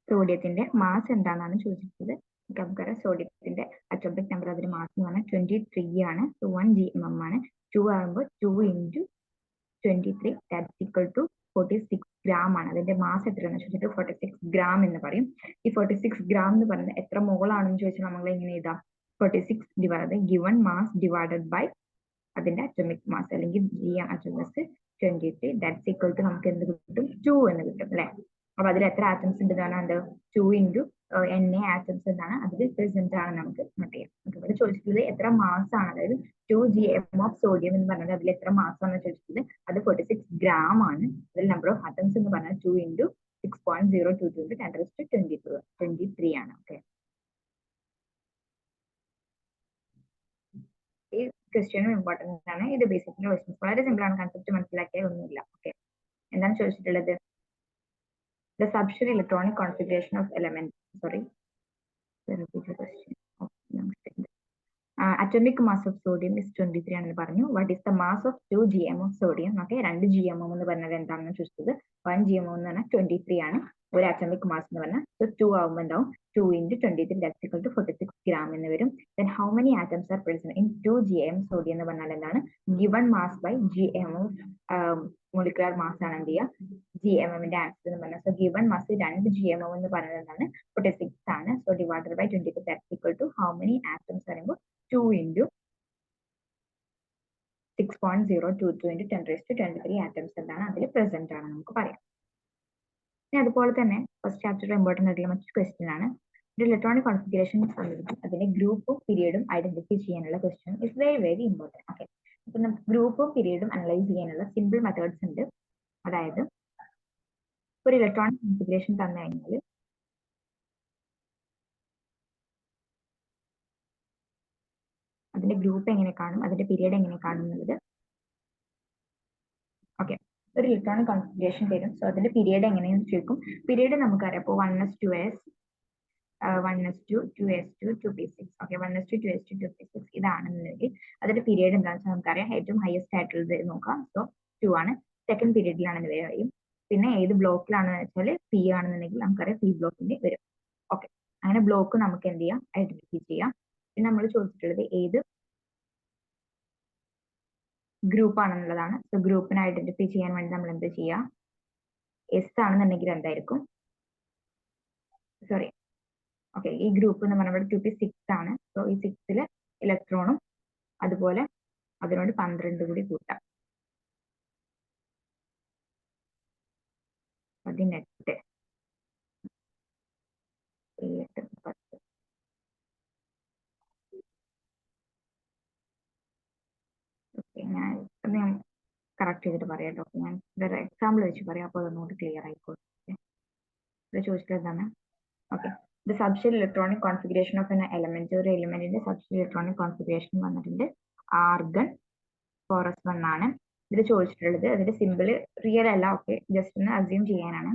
സോഡിയത്തിന്റെ മാസ് എന്താണെന്നാണ് ചോദിച്ചിട്ടുള്ളത്. നമുക്കറിയാം സോഡിയത്തിന്റെ അറ്റോമിക് നമ്പർ അതിന്റെ മാസ് എന്ന് പറഞ്ഞാൽ 23 ആണ്. 1 GMM ആണ്. 2 ആകുമ്പോൾ 2 into 23 that's equal to 46 gram ആണ്. അതിന്റെ മാസ് എത്രയാണെന്ന് ചോദിച്ചിട്ട് 46 gram എന്ന് പറയും. ഈ 46 gram എന്ന് പറയുന്നത് എത്ര മോൾ ആണെന്ന് ചോദിച്ചാൽ നമ്മൾ എങ്ങനെ എഴുതാം? 46 divide given mass divided by അതിന്റെ അറ്റോമിക് മാസ് അല്ലെങ്കിൽ GM atoms 23 that's equal to നമുക്ക് എന്ത് കിട്ടും? 2 എന്ന് കിട്ടും അല്ലെ? അപ്പൊ അതിൽ എത്ര ആറ്റംസ് ഉണ്ട് എന്നാണ് 2 into Na ആറ്റംസ് എന്നാണ് അതിൽ പ്രസന്റ് ആണ് നമുക്ക് നോട്ട് ചെയ്യാം. ഇവിടെ ചോദിച്ചിട്ടുള്ളത് എത്ര മാസ് ആണ്, അതായത് 2 GM of sodium എന്ന് പറഞ്ഞാൽ അതിൽ എത്ര മാസ് ആണ് ചോദിച്ചിട്ടുള്ളത്. അത് 46 gram ആണ്. അതിൽ നമ്പർ ഓഫ് ആറ്റംസ് എന്ന് പറഞ്ഞാൽ 2 into 6.022 into 10⁻23 ആണ്. ഓക്കെ, ഈ ക്വസ്റ്റ്യനും ഇമ്പോർട്ടൻറ്റ് ആണ്. ഇത് ബേസിക് ക്വസ്റ്റ്യൻസ് വളരെ സിമ്പിൾ ആണ്, കൺസെപ്റ്റ് മനസ്സിലാക്കിയാൽ ഒന്നുമില്ല. ഓക്കെ, എന്താണ് ചോദിച്ചിട്ടുള്ളത്? The subshell electronic configuration of element. Sorry, repeat the question. Atomic mass of sodium is 23 ആണെന്ന് പറഞ്ഞു. What is the mass of 2 GM of sodium? Okay, 2 GMM എന്ന് പറഞ്ഞാൽ എന്താണെന്ന് ചോദിച്ചത്. 1 GMM എന്ന് പറഞ്ഞാൽ 23 ആണ്. ഒരു അറ്റോമിക് മാസ് എന്ന് പറഞ്ഞാൽ 2 ആവുമ്പോൾ എന്താവും? 2 into 23 that's equal to 46 gram എന്ന് വരും. Then how many atoms are present in 2 GM sodium എന്ന് പറഞ്ഞാൽ എന്താണ്? Given mass by GM molecular mass ആണ് എന്ത് ചെയ്യുക? GMM ന്റെ ആൻസർ എന്ന് പറഞ്ഞാൽ. സോ ഗിവൺ മാസ് 2 GMM എന്ന് പറയുന്നത് എന്താണ്? 46 ആണ്. So divided by 23 that's equal to how many atoms പറയുമ്പോൾ 2 into 6.022 into 10⁻23 ആറ്റംസ് എന്താണ് അതിൽ പ്രസന്റ് ആണ് നമുക്ക് പറയാം. ഇനി അതുപോലെ തന്നെ ഫസ്റ്റ് ചാപ്റ്റർ ഇമ്പോർട്ടൻ്റ് ആയിട്ടുള്ള മറ്റൊരു ക്വസ്റ്റ്യൻ ആണ്. ഒരു ഇലക്ട്രോണിക് കോൺഫിഗറേഷൻ സംബന്ധിച്ച് അതിന്റെ ഗ്രൂപ്പും പീരീഡും ഐഡന്റിഫൈ ചെയ്യാനുള്ള question is very very important. Okay, അപ്പൊ നമുക്ക് ഗ്രൂപ്പും പീരീഡും അനലൈസ് ചെയ്യാനുള്ള സിമ്പിൾ മെത്തേഡ്സ് ഉണ്ട്. അതായത് ഒരു ഇലക്ട്രോണിക് കോൺഫിഗറേഷൻ തന്നു കഴിഞ്ഞാൽ അതിന്റെ ഗ്രൂപ്പ് എങ്ങനെ കാണും, അതിന്റെ പീരീഡ് എങ്ങനെ കാണും എന്നുള്ളത്. ഓക്കെ, ഒരു ഇലക്ട്രോണിക് കോൺഫിഗറേഷൻ തരും. സോ അതിന്റെ പീരീഡ് എങ്ങനെയെന്ന് ചോദിക്കും. പീരീഡ് നമുക്കറിയാം. അപ്പോൾ 1s2s 1s2 2s2 2p6. Okay, 1s2 2s2 2p6 ഇതാണെന്നുണ്ടെങ്കിൽ അതിന്റെ പീരീഡ് എന്താണെന്ന് വെച്ചാൽ നമുക്കറിയാം. ഏറ്റവും ഹയസ്റ്റ് ആയിട്ടുള്ളത് നോക്കാം. സോ 2 ആണ്. സെക്കൻഡ് പീരീഡിലാണെന്ന് വരും. പിന്നെ ഏത് ബ്ലോക്കിലാണെന്ന് വെച്ചാൽ പി ആണെന്നുണ്ടെങ്കിൽ നമുക്കറിയാം പി ബ്ലോക്കിന്റെ വരും. ഓക്കെ, അങ്ങനെ ബ്ലോക്ക് നമുക്ക് എന്ത് ചെയ്യാം? ഐഡന്റിഫൈ ചെയ്യാം. പിന്നെ നമ്മൾ ചോദിച്ചിട്ടുള്ളത് ഏത് ഗ്രൂപ്പ് ആണെന്നുള്ളതാണ്. സോ ഗ്രൂപ്പിനെ ഐഡന്റിഫൈ ചെയ്യാൻ വേണ്ടി നമ്മൾ എന്ത് ചെയ്യാം? എസ് ആണെന്നുണ്ടെങ്കിൽ എന്തായിരിക്കും, സോറി ഓക്കെ, ഈ ഗ്രൂപ്പ് എന്ന് പറഞ്ഞാൽ ഗ്രൂപ്പ് 6 ആണ്. സോ ഈ 6 ഇലക്ട്രോണും അതുപോലെ അതിനോട് 12 കൂടി കൂട്ടാം. 18 7 10. ഓക്കെ, ഞാൻ കറക്റ്റ് ചെയ്തിട്ട് പറയാം കേട്ടോ. ഞാൻ വേറെ എക്സാമ്പിൾ വെച്ച് പറയാം, അപ്പോൾ അതൊന്നുകൂടി ക്ലിയർ ആയിക്കോട്ടെ. ഇവിടെ ചോദിച്ചത് എന്താണ്? Okay, the subshell electronic configuration of N element, ഒരു എലിമെന്റിന്റെ സബ്ഷെൽ ഇലക്ട്രോണിക് കോൺഫിഗറേഷൻ വന്നിട്ടുണ്ട് ആർഗൺ 4s1 ആണ്. ഇതിൽ ചോദിച്ചിട്ടുള്ളത് അതിന്റെ സിമ്പിൾ റിയൽ അല്ല, ഓക്കെ, ജസ്റ്റ് ഒന്ന് അസ്യൂം ചെയ്യാനാണ്.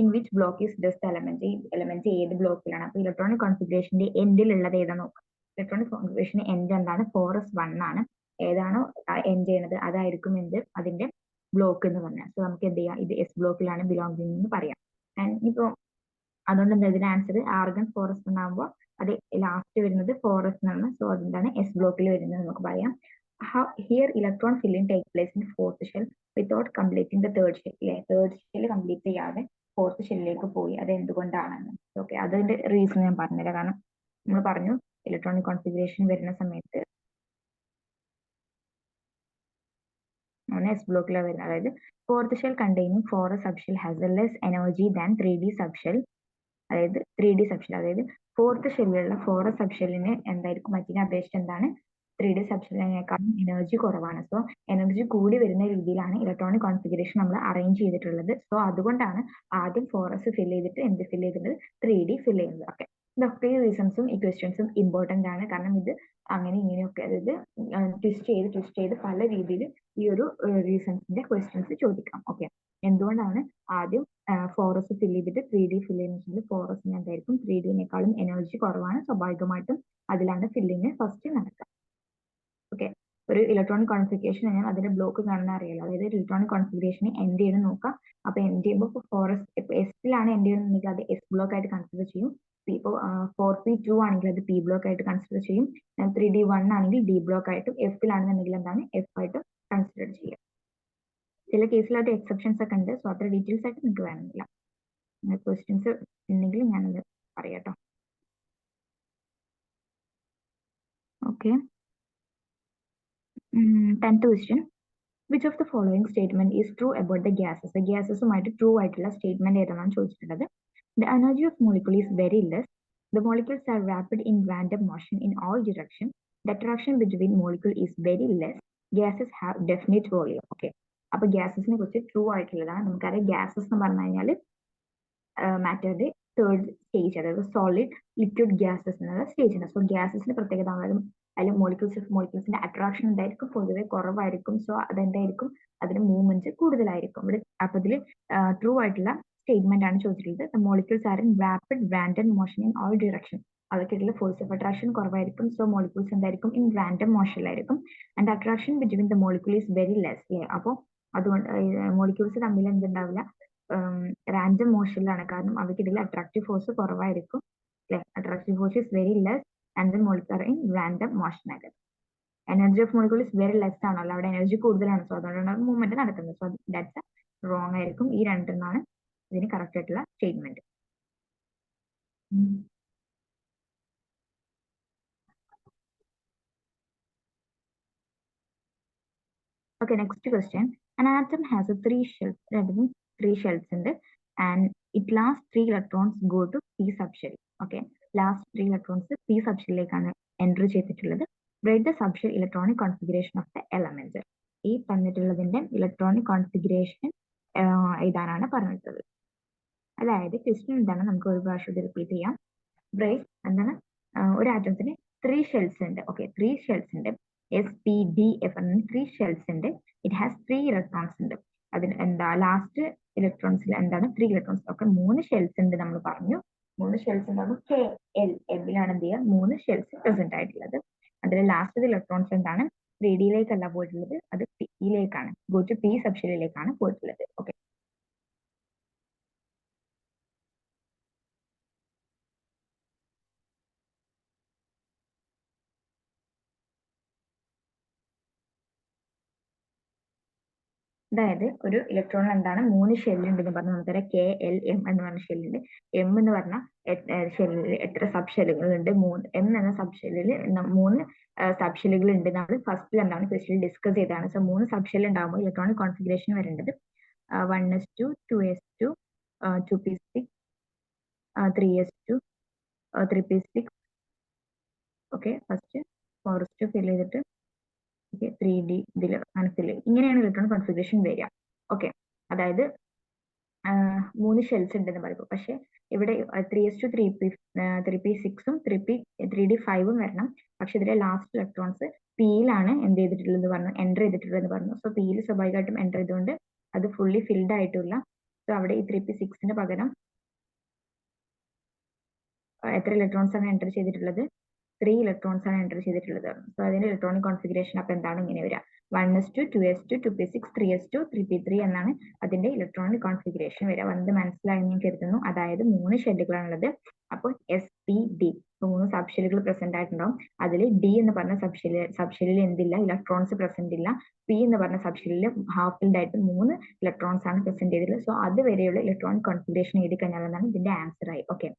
In which block is does the element, ഈ എലമെന്റ് ഏത് ബ്ലോക്കിലാണ്? അപ്പൊ ഇലക്ട്രോണിക് കോൺഫിഗറേഷന്റെ എൻഡിലുള്ളത് ഏതാ നോക്കാം. ഇലക്ട്രോണിക് കോൺഫിഗറേഷൻ എൻഡ് എന്താണ്? 4s1 ആണ്. ഏതാണോ എൻഡ് ചെയ്യുന്നത് അതായിരിക്കും എന്ത് അതിന്റെ ബ്ലോക്ക് എന്ന് പറഞ്ഞാൽ. സോ നമുക്ക് എന്ത് ചെയ്യാം, ഇത് എസ് ബ്ലോക്കിലാണ് ബിലോങ് എന്ന് പറയാം. ആൻഡ് ഇപ്പൊ അതുകൊണ്ട് എന്താ ഇതിന്റെ ആൻസർ ആർഗൺ 4s1 ആകുമ്പോൾ അത് ലാസ്റ്റ് വരുന്നത് 4s ആണ്. സോ അതെന്താണ് എസ് ബ്ലോക്കിൽ വരുന്നത് നമുക്ക് പറയാം. Here electron filling take place in fourth shell without completing the third shell. അല്ലെ, തേർഡ് ഷെൽ കംപ്ലീറ്റ് ചെയ്യാതെ ഫോർത്ത് ഷെല്ലിലേക്ക് പോയി, അത് എന്തുകൊണ്ടാണെന്ന്. ഓക്കെ, അതിന്റെ റീസൺ ഞാൻ പറഞ്ഞുതരാം. കാരണം നമ്മൾ പറഞ്ഞു ഇലക്ട്രോണിക് കോൺഫിഗറേഷൻ വരുന്ന സമയത്ത് എസ് ബ്ലോക്കിലാണ് വരുന്നത്. അതായത് fourth shell containing 4s subshell has less energy than 3D subshell. അതായത് 3D സബ്ഷെൽ, അതായത് ഫോർത്ത് ഷെല്ലിലുള്ള 4s സബ്ഷെല്ലിന് എന്തായിരിക്കും മറ്റിനെ അപേക്ഷിച്ച് എന്താണ് 3D സബ്ഷെല്ലിനേക്കാളും എനർജി കുറവാണ്. സോ എനർജി കൂടി വരുന്ന രീതിയിലാണ് ഇലക്ട്രോണിക് കോൺഫിഗറേഷൻ നമ്മൾ അറേഞ്ച് ചെയ്തിട്ടുള്ളത്. സോ അതുകൊണ്ടാണ് ആദ്യം 4s ഫിൽ ചെയ്തിട്ട് എന്ത് ഫിൽ ചെയ്തിട്ടുള്ളത് 3D ഫിൽ ചെയ്യുന്നത്. ഓക്കെ, ഇതൊക്കെ ഈ റീസൺസും ഈ ക്വസ്റ്റ്യൻസും ഇമ്പോർട്ടന്റ് ആണ്. കാരണം ഇത് അങ്ങനെ ഇങ്ങനെയൊക്കെ, അതായത് ട്വിസ്റ്റ് ചെയ്ത് പല രീതിയിൽ ഈ ഒരു റീസൺസിന്റെ ക്വസ്റ്റ്യൻസ് ചോദിക്കാം. ഓക്കെ, എന്തുകൊണ്ടാണ് ആദ്യം 4s ഫിൽ ചെയ്തിട്ട് 3D ഫിൽ ചെയ്യുന്നത്? 4s എന്തായിരിക്കും 3Dനേക്കാളും എനർജി കുറവാണ്, സ്വാഭാവികമായിട്ടും അതിലാണ് ഫില്ലിങ് ഫസ്റ്റ് നടക്കുക. ഓക്കെ, ഒരു ഇലക്ട്രോണിക് കോൺഫിഗറേഷൻ കഴിഞ്ഞാൽ അതിന്റെ ബ്ലോക്ക് കാണുന്ന അറിയാലോ. അതായത് ഇലക്ട്രോണിക് കോൺഫിഗറേഷനെ എൻഡ് ചെയ്ത് നോക്കാം. അപ്പൊ എൻഡ് ചെയ്യുമ്പോൾ 4s എസിലാണ് എൻഡ് ചെയ്യുന്നുണ്ടെങ്കിൽ അത് എസ് ബ്ലോക്ക് ആയിട്ട് കൺസിഡർ ചെയ്യും. ഇപ്പോൾ 4p2 ആണെങ്കിൽ അത് പി ബ്ലോക്ക് ആയിട്ട് കൺസിഡർ ചെയ്യും. 3D1 ആണെങ്കിൽ ഡി ബ്ലോക്ക് ആയിട്ടും, എഫിലാണെന്നുണ്ടെങ്കിൽ എന്താണ് എഫ് ആയിട്ട് കൺസിഡർ ചെയ്യും. ചില കേസിലായിട്ട് എക്സെപ്ഷൻസ് ഒക്കെ ഉണ്ട്. സോ അത്ര ഡീറ്റെയിൽസ് ആയിട്ട് നിങ്ങൾക്ക് വേണമെന്നില്ല. ക്വസ്റ്റ്യൻസ് ഉണ്ടെങ്കിൽ ഞാനത് പറയാട്ടോ. Okay, 10th question. Which of the following statement is true about the gases? The gasesുമായിട്ട് ട്രൂ ആയിട്ടുള്ള സ്റ്റേറ്റ്മെന്റ് ഏതാണെന്ന് ചോദിച്ചിട്ടുള്ളത്. The energy of molecule is very less. The molecules are rapid in random motion in all directions. The attraction between molecule is very less. Gases have definite volume. Okay, അപ്പൊ ഗ്യാസസിനെ കുറിച്ച് true ആയിട്ടുള്ളതാണ്. നമുക്കറിയാം gases എന്ന് പറഞ്ഞു കഴിഞ്ഞാൽ മാറ്ററുടെ third stage, അതായത് solid liquid gases എന്നുള്ള stage ഉണ്ട്. സോ ഗ്യാസസിന്റെ പ്രത്യേകത അതിൽ മോളിക്യൂൾസിന്റെ അട്രാക്ഷൻ എന്തായിരിക്കും, പൊതുവെ കുറവായിരിക്കും. സോ അതെന്തായിരിക്കും, അതിന് മൂവ്മെന്റ് കൂടുതലായിരിക്കും. ഇവിടെ അപ്പൊ ഇതിൽ ട്രൂ ആയിട്ടുള്ള സ്റ്റേറ്റ്മെന്റ് ആണ് ചോദിച്ചിട്ടുള്ളത്. The molecules are in rapid random motion in all direction. അവർക്കിടയിൽ ഫോഴ്സ് ഓഫ് അട്രാക്ഷൻ കുറവായിരിക്കും. സോ മോളിക്യൂൾസ് എന്തായിരിക്കും ഇൻ റാൻഡം മോഷനിലായിരിക്കും. And attraction between the molecule is very less. അപ്പോൾ അതുകൊണ്ട് മോളിക്യൂൾസ് തമ്മിൽ എന്തുണ്ടാവില്ല, റാൻഡം മോഷനിലാണ്. കാരണം അവയ്ക്കിടയിൽ അട്രാക്റ്റീവ് ഫോഴ്സ് കുറവായിരിക്കും. അല്ലെ, attractive force is very less and then molecule in random motion ആകും. Energy of molecule is very less ആണല്ലോ, അവിടെ എനർജി കൂടുതലാണ്. സോ അതുകൊണ്ടാണ് മൂവ്മെന്റ് നടക്കുന്നത്. സോ ദാറ്റ്സ് റോങ് ആയിരിക്കും. ഈ രണ്ടെണ്ണമാണ് ഇതിന് കറക്റ്റ് ആയിട്ടുള്ള statement. Okay, next question. An atom has a three shells, that means three shells in it, and it last three electrons go to p subshell. Okay, last three electrons p subshell-ലേക്കാണ് entry ചെയ്തിട്ടുള്ളത്. Write the subshell electronic configuration of the element. ഈ പറഞ്ഞിട്ടുള്ളതിന്റെ electronic configuration എഴുതാനാണ് പറഞ്ഞിട്ടുള്ളത്. അതായത് question എന്താണ്, നമുക്ക് ഒരു പ്രാവശ്യം റിപ്പീറ്റ് ചെയ്യാം. ബ്രേക്ക് എന്താണ്, ഒരു ആറ്റത്തിന് 3 ഷെൽസ് ഉണ്ട്. ഓക്കെ, 3 ഷെൽസ് ഉണ്ട്. SPDF എന്ന 3 ഷെൽസ് ഉണ്ട്. ഇറ്റ് ഹാസ് 3 ഇലക്ട്രോൺസ് ഉണ്ട്. അതിന് എന്താ ലാസ്റ്റ് ഇലക്ട്രോൺസിൽ എന്താണ് 3 ഇലക്ട്രോൺസ്. ഒക്കെ 3 ഷെൽസ് ഉണ്ട് നമ്മൾ പറഞ്ഞു. 3 ഷെൽസ് ഉണ്ടാകുമ്പോൾ KL എബിലാണ് എന്ത് ചെയ്യുക 3 ഷെൽസ് പ്രസന്റ് ആയിട്ടുള്ളത്. അതിൽ ലാസ്റ്റ് ഇലക്ട്രോൺസ് എന്താണ് 3Dയിലേക്കല്ല പോയിട്ടുള്ളത്, അത് പിയിലേക്കാണ്, ഗോ ടു പി സബ്ഷെല്ലിലേക്കാണ് പോയിട്ടുള്ളത്. ഓക്കെ, അതായത് ഒരു ഇലക്ട്രോണിൽ എന്താണ് 3 ഷെല്ലുണ്ട് എന്ന് പറഞ്ഞാൽ നമുക്കറിയാം KLM എന്ന് പറഞ്ഞ ഷെല്ലുണ്ട്. M എന്ന് പറഞ്ഞ ഷെല്ലിൽ എത്ര സബ് ഷെല്ലുകൾ ഉണ്ട്? M എന്ന സബ് ഷെല്ലിൽ 3 സബ് ഷെല്ലുകൾ ഉണ്ട്. നമ്മൾ ഫസ്റ്റിൽ എന്താണ് ക്വസ്റ്റ്യൻ ഡിസ്കസ് ചെയ്തതാണ്. സോ 3 സബ് ഷെൽ ഉണ്ടാകുമ്പോൾ ഇലക്ട്രോണിക് കോൺഫിഗറേഷൻ വരേണ്ടത് 1s2, 2s2, 2p6, 3s2, 3p6. Okay, first 4s2 ഫിൽ ചെയ്തിട്ട് 3D ഇതിൽ അങ്ങനെ ഫിൽ ചെയ്യും. ഇങ്ങനെയാണ് ഇലക്ട്രോണിക് കോൺഫിഗറേഷൻ വരിക. ഓക്കെ, അതായത് 3 ഷെൽസ് ഉണ്ടെന്ന് പറയുമ്പോൾ, പക്ഷെ ഇവിടെ 3s2, 3p6ഉം 3d5ഉം വരണം. പക്ഷെ ഇതിലെ ലാസ്റ്റ് ഇലക്ട്രോൺസ് പിയിലാണ് എന്ത് ചെയ്തിട്ടുള്ളത് പറഞ്ഞു, എൻ്റർ ചെയ്തിട്ടുള്ളത് പറഞ്ഞു. സോ പിയിൽ സ്വാഭാവികമായിട്ടും എൻ്റർ ചെയ്തുകൊണ്ട് അത് ഫുള്ളി ഫിൽഡ് ആയിട്ടില്ല. സോ അവിടെ ഈ 3p6ന് പകരം എത്ര ഇലക്ട്രോൺസ് ആണ് എൻ്റർ ചെയ്തിട്ടുള്ളത്? 3 ഇലക്ട്രോൺസ് ആണ് എൻ്റർ ചെയ്തിട്ടുള്ളത്. സോ അതിന്റെ ഇലക്ട്രോണിക് കോൺഫിഗറേഷൻ അപ്പൊ എന്താണ് ഇങ്ങനെ വരിക? 1s2, 2s2, 2p6, 3s2, 3p3 എന്നാണ് അതിന്റെ ഇലക്ട്രോണിക് കോൺഫിഗറേഷൻ വരിക. വന്നത് മനസ്സിലായെന്ന് ഞാൻ കരുതുന്നു. അതായത് 3 ഷെല്ലുകളാണുള്ളത്. അപ്പോൾ sp d 3 സബ് ഷെല്ലുകൾ പ്രസന്റ് ആയിട്ടുണ്ടാവും. അതിൽ d എന്ന് പറഞ്ഞ സബ് ഷെല്ലിൽ എന്തില്ല? ഇലക്ട്രോൺസ് പ്രസന്റ് ഇല്ല. p എന്ന് പറഞ്ഞ സബ് ഷെല്ലിൽ ഹാഫ് ഫിൽഡ് ആയിട്ട് 3 ഇലക്ട്രോൺസ് ആണ് പ്രസന്റ് ചെയ്തിട്ടുള്ളത്. സോ അതുവരെയുള്ള ഇലക്ട്രോണിക് കോൺഫിഗറേഷൻ എഴുതി കഴിഞ്ഞാൽ എന്നാണ് ഇതിന്റെ ആൻസർ ആയി. ഓക്കെ,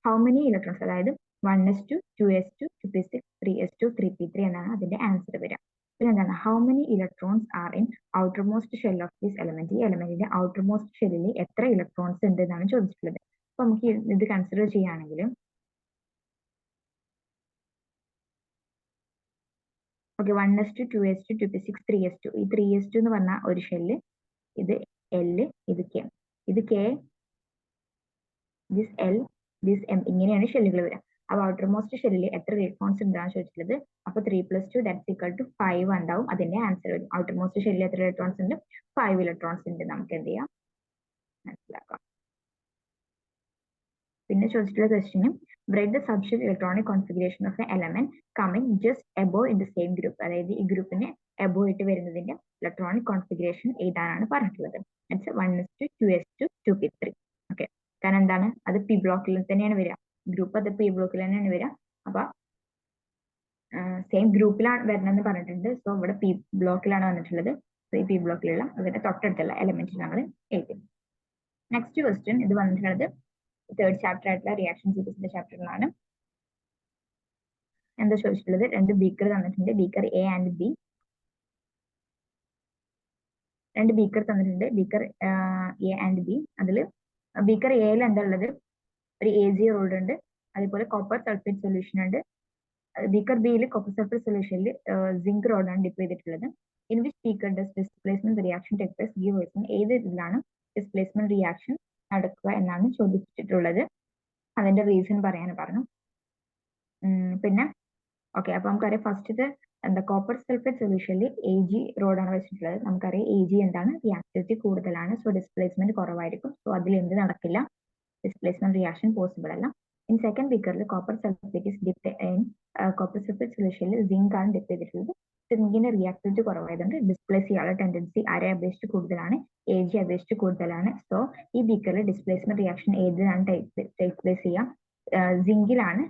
ഹൗ മെനി ഇലക്ട്രോൺസ്, അതായത് 1s2, 2s2, 2p6, 3s2, 3p3 എന്നാണ് അതിന്റെ ആൻസർ വരിക. പിന്നെ എന്താണ്? How many electrons are in outer most shell of this element. ഈ എലമെന്റിന്റെ ഔട്ടർ മോസ്റ്റ് ഷെല്ലിൽ എത്ര ഇലക്ട്രോൺസ് ഉണ്ട് എന്നാണ് ചോദിച്ചിട്ടുള്ളത്. അപ്പൊ നമുക്ക് ഇത് കൺസിഡർ ചെയ്യുകയാണെങ്കിൽ, okay, 1s2, 2s2, 2p6, 3s2. ഈ 3s2 എന്ന് പറഞ്ഞ ഒരു ഷെല്ല്, ഇത് L, ഇത് K, ഇത് K, this L, this M, ഇങ്ങനെയാണ് ഷെല്ലുകൾ വരിക. അപ്പൊ ഔട്ടർ മോസ്റ്റ് ഷെല്ലിൽ എത്ര ഇലക്ട്രോൺസ് ഉണ്ടാവും ചോദിച്ചിട്ടുള്ളത്. അപ്പൊ 3+2 ദാറ്റ്സ് ഈക്വൽ ടു 5 ഉണ്ടാവും. അതിന്റെ ആൻസർ വരും. ഔട്ടർ മോസ്റ്റ് ഷെല്ലിൽ എത്ര ഇലക്ട്രോൺസ് ഉണ്ട്? 5 ഇലക്ട്രോൺസ് ഉണ്ട്. നമുക്ക് എന്ത് ചെയ്യാം? മനസ്സിലാക്കാം. പിന്നെ ചോദിച്ചിട്ടുള്ള ക്വസ്റ്റ്യനും break the subshell electronic configuration of a element coming just above in the same group. അതായത് ഈ ഗ്രൂപ്പിന് എബോ ഇട്ട് വരുന്നതിന്റെ ഇലക്ട്രോണിക് കോൺഫിഗറേഷൻ എഴുതാനാണ് പറഞ്ഞിട്ടുള്ളത്. 1s2, 2s2, 2p3. ഓക്കെ, കാരണം എന്താണ്? അത് പി ബ്ലോക്കിൽ തന്നെയാണ് വരിക. ഗ്രൂപ്പ് അത് പി ബ്ലോക്കിൽ തന്നെയാണ് വരിക. അപ്പൊ സെയിം ഗ്രൂപ്പിലാണ് വരണമെന്ന് പറഞ്ഞിട്ടുണ്ട്. സോ ഇവിടെ പി ബ്ലോക്കിലാണ് വന്നിട്ടുള്ളത്. സോ ഈ പി ബ്ലോക്കിലുള്ള അതിന്റെ തൊട്ടടുത്തുള്ള എലമെന്റ് നമ്മൾ എഴുതി. നെക്സ്റ്റ് ക്വസ്റ്റ്യൻ ഇത് വന്നിട്ടുള്ളത് തേർഡ് ചാപ്റ്റർ ആയിട്ടുള്ള റിയാക്ഷൻ സീരീസിന്റെ ചാപ്റ്ററിലാണ്. എന്താ ചോദിച്ചിട്ടുള്ളത്? 2 ബീക്കർ തന്നിട്ടുണ്ട്, beaker A and B. 2 beaker തന്നിട്ടുണ്ട്, ബീക്കർ എ ആൻഡ് ബി. അതിൽ ബീക്കർ എയിൽ എന്താ ഉള്ളത്? ഒരു AG റോഡ് ഉണ്ട്, അതുപോലെ കോപ്പർ സൾഫേറ്റ് സൊല്യൂഷൻ ഉണ്ട്. ബീക്കർ ബിയിൽ കോപ്പർ സൾഫേറ്റ് സൊല്യൂഷനിൽ സിങ്ക് റോഡാണ് ഡിപ്പ് ചെയ്തിട്ടുള്ളത്. In which beaker does displacement reaction take place give version. ഏത് ഇതിലാണ് ഡിസ്പ്ലേസ്മെന്റ് റിയാക്ഷൻ നടക്കുക എന്നാണ് ചോദിച്ചിട്ടുള്ളത്. അതിന്റെ റീസൺ പറയാൻ പറഞ്ഞു. പിന്നെ ഓക്കെ, അപ്പൊ നമുക്കറിയാം ഫസ്റ്റത്തെ എന്താ കോപ്പർ സൾഫേറ്റ് സൊല്യൂഷനിൽ AG റോഡാണ് വെച്ചിട്ടുള്ളത്. നമുക്കറിയാം AG എന്താണ്? റിയാക്ടിവിറ്റി കൂടുതലാണ്. സോ ഡിസ്പ്ലേസ്മെന്റ് കുറവായിരിക്കും. സോ അതിൽ എന്ത് നടക്കില്ല? ഡിസ്പ്ലേസ്മെന്റ് റിയാക്ഷൻ പോസിബിൾ അല്ല. ഇൻ സെക്കൻഡ് ബീക്കറിൽ copper sulphate is dip in copper sulphate സൊല്യൂഷനിൽ സിങ്ക് ആണ് ഡിപ്പ് ചെയ്തിട്ടുള്ളത്. സിങ്കിന്റെ റിയാക്ടിവിറ്റി കുറവായതുകൊണ്ട് ഡിസ്പ്ലേസ് ചെയ്യാനുള്ള ടെൻഡൻസി ആരെ അപേക്ഷിച്ച് കൂടുതലാണ്? AG അപേക്ഷിച്ച് കൂടുതലാണ്. സോ ഈ ബീക്കറിൽ ഡിസ്പ്ലേസ്മെന്റ് റിയാക്ഷൻ ഏതിലാണ് ടേക്ക് പ്ലേസ് ചെയ്യാം? സിങ്കിലാണ്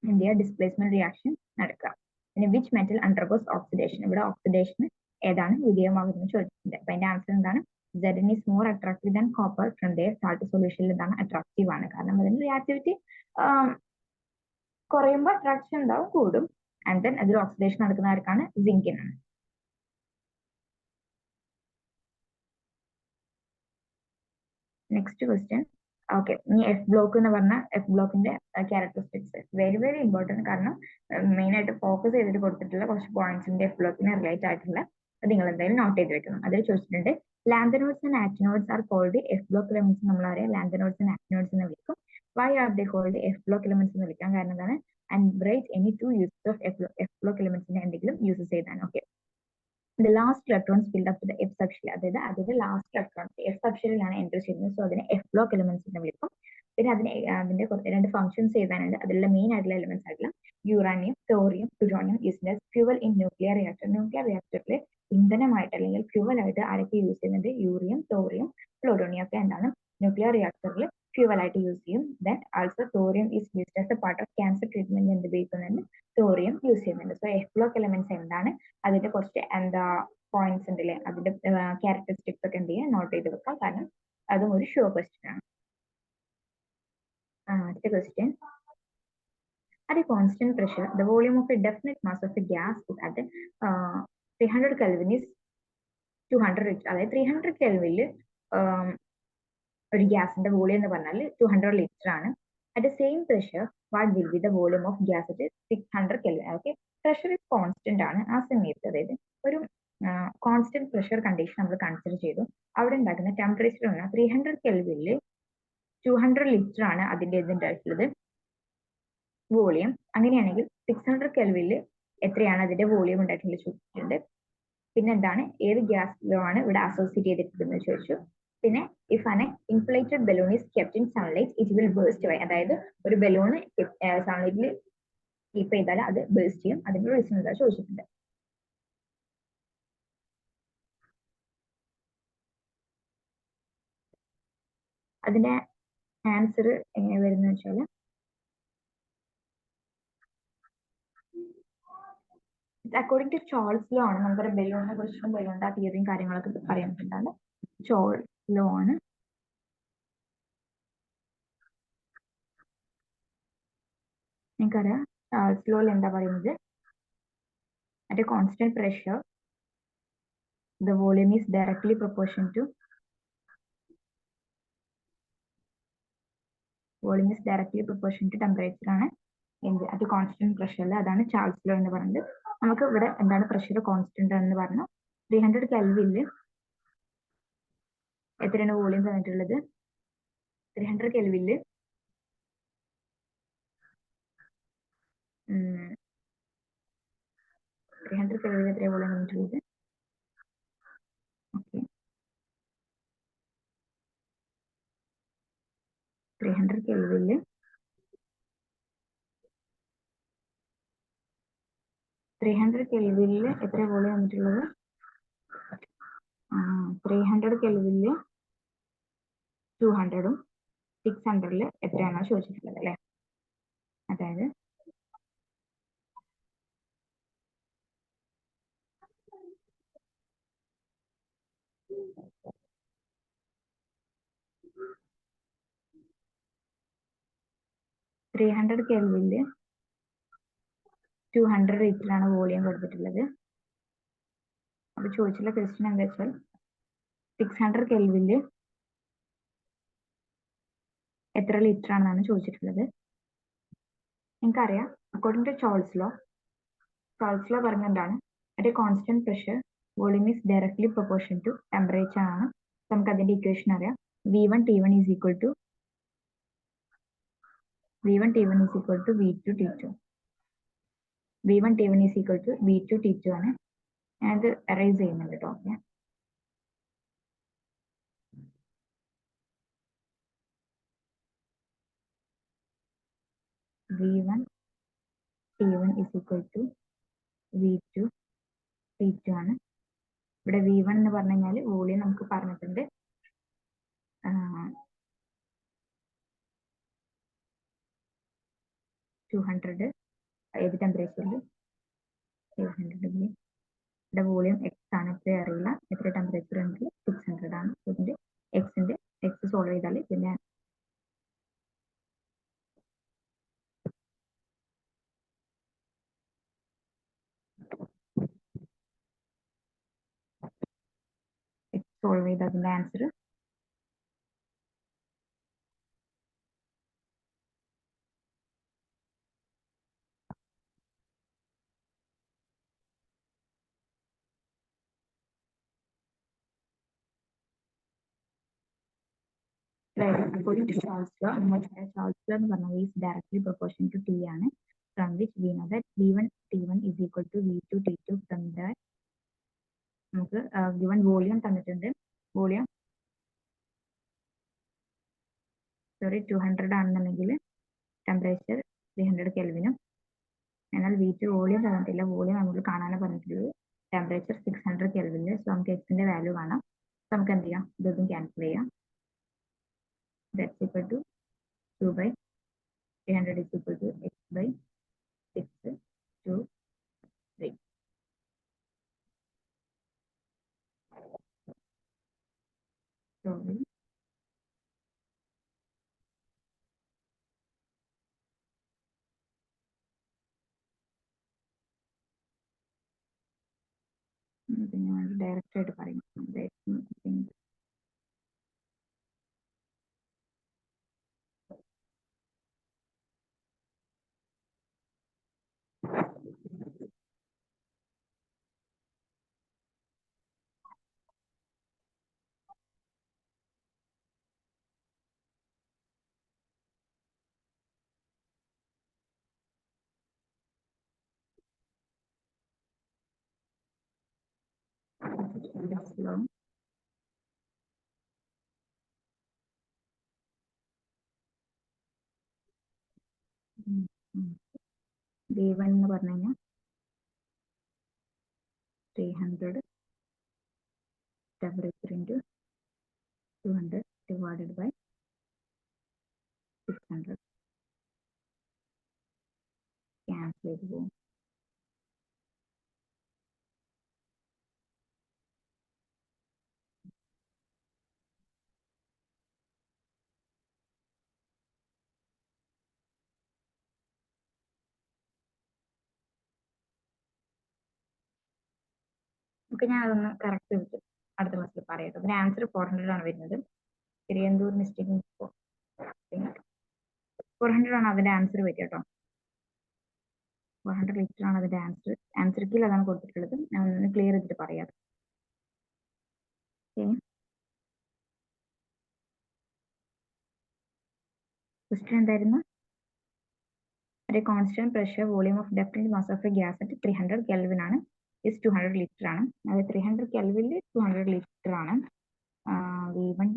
എന്ത് ചെയ്യുക? ഡിസ്പ്ലേസ്മെന്റ് റിയാക്ഷൻ നടക്കുക. പിന്നെ വിച്ച് മെറ്റൽ അണ്ടർഗോസ് ഓക്സിഡേഷൻ. ഇവിടെ ഓക്സിഡേഷൻ ഏതാണ് വിധേയമാകുന്നത് ചോദിച്ചിട്ടുണ്ട്. അപ്പൊ അതിന്റെ ആൻസർ എന്താണ്? Zn is more attractive than copper from their salt solution എന്താണ്? അട്രാക്റ്റീവ് ആണ്. കാരണം അതിന്റെ റിയാക്ടിവിറ്റി കുറയുമ്പോൾ അട്രാക്ഷൻ ഉണ്ടാവും, കൂടും. ആൻഡ് ദെൻ അതിൽ ഓക്സിഡേഷൻ നടക്കുന്ന ആർക്കാണ്? സിങ്കിനാണ്. Next question. ഓക്കെ, ഇനി F ബ്ലോക്ക് എന്ന് പറഞ്ഞ F ബ്ലോക്കിന്റെ ക്യാരക്ടറിസ്റ്റിക്സ് വെരി വെരി ഇമ്പോർട്ടന്റ്. കാരണം മെയിൻ ആയിട്ട് ഫോക്കസ് ചെയ്തിട്ട് കൊടുത്തിട്ടുള്ള കുറച്ച് പോയിന്റ്സിന്റെ F ബ്ലോക്കിന് റിലേറ്റ് ആയിട്ടുള്ള നിങ്ങൾ എന്തായാലും നോട്ട് ചെയ്ത് വെക്കണം. അതിൽ ചോദിച്ചിട്ടുണ്ട് lanthanoids and actinoids are called F block elements. നമ്മൾ അറിയാം ലാന്തനോഡ്സ് ആൻഡ് ആക്ടിനോഡ്സ് എന്ന് വിളിക്കും. Why are they called F block elements എന്ന് വിളിക്കാൻ കാരണം എന്താണ്? And bright any 2 uses of F ബ്ലോക്ക് എലമെന്റ്സിന്റെ എന്തെങ്കിലും യൂസസ് ചെയ്താണ്. Okay, the last electrons filled up to the F subshell. അതായത് അതിന്റെ ലാസ്റ്റ് ഇലക്ട്രോൺസ് F സബ്ഷെല്ലിലാണ് എൻ്റർ ചെയ്യുന്നത്. സോ അതിനെ F ബ്ലോക്ക് എലമെന്റ്സ് എന്ന് വിളിക്കും. പിന്നെ അതിന്റെ രണ്ട് ഫംഗ്ഷൻസ് ചെയ്താനുണ്ട്. അതിലുള്ള മെയിൻ ആയിട്ടുള്ള എലമെന്റ്സ് ആയിട്ടുള്ള uranium, thorium, plutonium use fuel in nuclear reactor. Nuclear റിയാക്ടറിൽ ഇന്ധനമായിട്ട് അല്ലെങ്കിൽ ഫ്യൂവൽ ആയിട്ട് ആരൊക്കെ യൂസ് ചെയ്യുന്നത്? യൂറിയം, തോറിയം, പ്ലൂട്ടോണിയം ഒക്കെ എന്താണ് ന്യൂക്ലിയർ റിയാക്ടറിൽ ഫ്യൂവൽ ആയിട്ട് യൂസ് ചെയ്യും. Then also thorium is used as A part of cancer treatment എന്ത് ഉപയോഗിക്കുന്നുണ്ട്? തോറിയം യൂസ് ചെയ്യുന്നുണ്ട്. സോ F ബ്ലോക്ക് എലമെന്റ്സ് എന്താണ്? അതിന്റെ കുറച്ച് എന്താ പോയിന്റ്സ് ഉണ്ട് അല്ലേ, അതിന്റെ ക്യാരക്ടറിസ്റ്റിക്സ് ഒക്കെ എന്ത് ചെയ്യുക, നോട്ട് ചെയ്ത് വെക്കാം, കാരണം അതും ഒരു ഷുവർ ക്വസ്റ്റ്യൻ ആണ്. അടുത്ത question, at a constant pressure the volume of a definite mass of a gas is at 300 Kelvin is 200 litre. അതായത് 300 കെൽവിനിൽ ഒരു ഗ്യാസിന്റെ വോളിയം എന്ന് പറഞ്ഞാൽ 200 ലിറ്റർ ആണ്. At the same pressure what will be the volume of gas at 600 kelvin. Okay, pressure is constant ആണ് ആ സമയത്ത്. അതായത് ഒരു കോൺസ്റ്റന്റ് പ്രഷർ കണ്ടീഷൻ നമ്മൾ കൺസിഡർ ചെയ്തു. അവിടെ ഉണ്ടാക്കുന്ന ടെമ്പറേച്ചർ 300 കെൽവിനിൽ 200 ലിറ്റർ ആണ് അതിന്റെ എന്തായിട്ടുള്ളത് വോളിയം. അങ്ങനെയാണെങ്കിൽ 600 കെൽവിനിൽ എത്രയാണ് അതിന്റെ വോളിയം ഉണ്ടായിട്ടുള്ളത് ചോദിച്ചിട്ടുണ്ട്. പിന്നെ എന്താണ്, ഏത് ഗ്യാസിലോ ആണ് ഇവിടെ അസോസിയേറ്റ് ചെയ്തിട്ടുണ്ടെന്ന് ചോദിച്ചു. പിന്നെ if an inflated balloon is kept in sunlight it will burst by. അതായത് ഒരു ബലൂൺ സൺലൈറ്റിൽ കീപ്പ് ചെയ്താൽ അത് ബേസ്റ്റ് ചെയ്യും. അതിന്റെ റീസൺ എന്താ ചോദിച്ചിട്ടുണ്ട്. അതിന്റെ ആൻസർ എങ്ങനെ വരുന്നത് വെച്ചാൽ, അക്കോർഡിംഗ് ടു ചോൾസ് ലോ ആണ്. നമുക്കൊരു ബലൂണിനെ കുറിച്ചും ബലൂണിന്റെ തിയറിയും കാര്യങ്ങളൊക്കെ പറയാൻ പറ്റുന്നുണ്ട്. ചോൾസ് ലോ ആണ്. നിങ്ങൾക്കറിയാം ചോൾസ് ലോയിൽ എന്താ പറയുന്നത്, at a constant pressure the volume is directly proportional to temperature ആണ് എന്ത്, at a constant pressure. അതാണ് ചാൾസ് ലോ എന്ന് പറയുന്നത്. നമുക്ക് ഇവിടെ എന്താണ് പ്രഷർ കോൺസ്റ്റന്റ് എന്ന് പറഞ്ഞു. 300 കെൽവിനിൽ എത്രയാണ് വോളിയം തന്നിട്ടുള്ളത്, 300 കെൽവിനിൽ 300 കെൽവിനിൽ എത്ര വോളിയം തന്നിട്ടുള്ളത്. ഓക്കെ, 300 കെൽവിനിൽ 300 കെൽവിനിൽ എത്ര വോളിയം തന്നിട്ടുള്ളത്, 300 കെൽവിനിൽ 200ഉം 600ൽ എത്രയാണോ ചോദിച്ചിട്ടുള്ളത് അല്ലെ. അതായത് ത്രീ കെൽവിനിൽ 200 ലിറ്റർ ആണ് വോളിയം കൊടുത്തിട്ടുള്ളത്. അപ്പൊ ചോദിച്ചുള്ള ക്വസ്റ്റ്യൻ എന്താ വെച്ചാൽ 600 കെൽവിനിൽ എത്ര ലിറ്റർ ആണെന്നാണ് ചോദിച്ചിട്ടുള്ളത്. നിങ്ങൾക്കറിയാം അക്കോർഡിംഗ് ടു ചോൾസ് ലോ പറഞ്ഞ എന്താണ്, at a constant pressure volume is directly proportion to temperature ആണ്. നമുക്ക് അതിന്റെ ഇക്വേഷൻ അറിയാം. V1 T1 is equal to V1 T1 is equal to V2 T2. V1 T1 is equal to V2 T2 ആണ്. ഞാനത് arrange ചെയ്യുന്നുണ്ട് കേട്ടോ. Okay, V1 T1 is equal to V2 T2 ആണ്. ഇവിടെ V1 എന്ന് പറഞ്ഞു കഴിഞ്ഞാൽ വോളിയം നമുക്ക് പറഞ്ഞിട്ടുണ്ട് 200. ഏത് ടെമ്പറേച്ചറിൽ 800 ഡിഗ്രി. ഇവിടെ വോളിയം എക്സ് ആണ്, എത്ര അറിയില്ല. എത്ര ടെമ്പറേച്ചർ ഉണ്ടെങ്കിൽ 600 ആണ്. ഇതിന്റെ എക്സ് സോൾവ് ചെയ്താൽ പിന്നെ സോൾവ് ചെയ്ത് അതിന്റെ answer according to Charles law, Charles law എന്ന് പറഞ്ഞാൽ is directly proportional to T ആണ്. From which we know that V1 T1 is equal to V2 T2. From that നമുക്ക് given വോളിയം തന്നിട്ടുണ്ട്. Volume 200 ആണെന്നുണ്ടെങ്കിൽ ടെമ്പറേച്ചർ 300 കെൽവിനും. എന്നാൽ V2 volume തന്നിട്ടില്ല. Volume നമുക്ക് കാണാനാണ് പറഞ്ഞിട്ടുള്ളത്. ടെമ്പറേച്ചർ 600 കെൽവിനിൽ. സോ നമുക്ക് എക്സിന്റെ വാല്യൂ കാണാം. നമുക്ക് എന്ത് ചെയ്യാം, ഇതൊന്നും ക്യാൻസൽ ചെയ്യാം. That's equal to 2 by 300 is equal to x by 6, 2, 3. Sorry, ഞാൻ ഡയറക്റ്റ് ആയിട്ട് പറയും. slow. V1 എന്ന് പറഞ്ഞു കഴിഞ്ഞാൽ 300 temperature into 200 divided by 600. Cancel ചെയ്ത് പോകും. ഓക്കെ, ഞാൻ അതൊന്ന് കറക്റ്റ് ചെയ്തിട്ട് അടുത്ത ക്ലാസ്സിൽ പറയാം. അതിന് ആൻസർ 400 ആണ് വരുന്നത്. തിരുവനന്തപുരം മിസ്റ്റേക്കിംഗ് 400 ആണ് അതിന്റെ ആൻസർ വരിക കേട്ടോ. 400 ലിറ്റർ ആണ് അതിന്റെ ആൻസർ. ആൻസർ കീയിൽ അതാണ് കൊടുത്തിട്ടുള്ളത്. ഞാൻ ഒന്ന് ക്ലിയർ ചെയ്തിട്ട് പറയാം. ക്വസ്റ്റ്യൻ എന്തായിരുന്നു? ഒരു constant pressure volume of definite mass of A gas at 300 kelvin ആണ്. ഇസ് 200 ലിറ്റർ ആണ്. അത് 300 കെൽവിനിൽ 200 ലിറ്റർ ആണ്. V1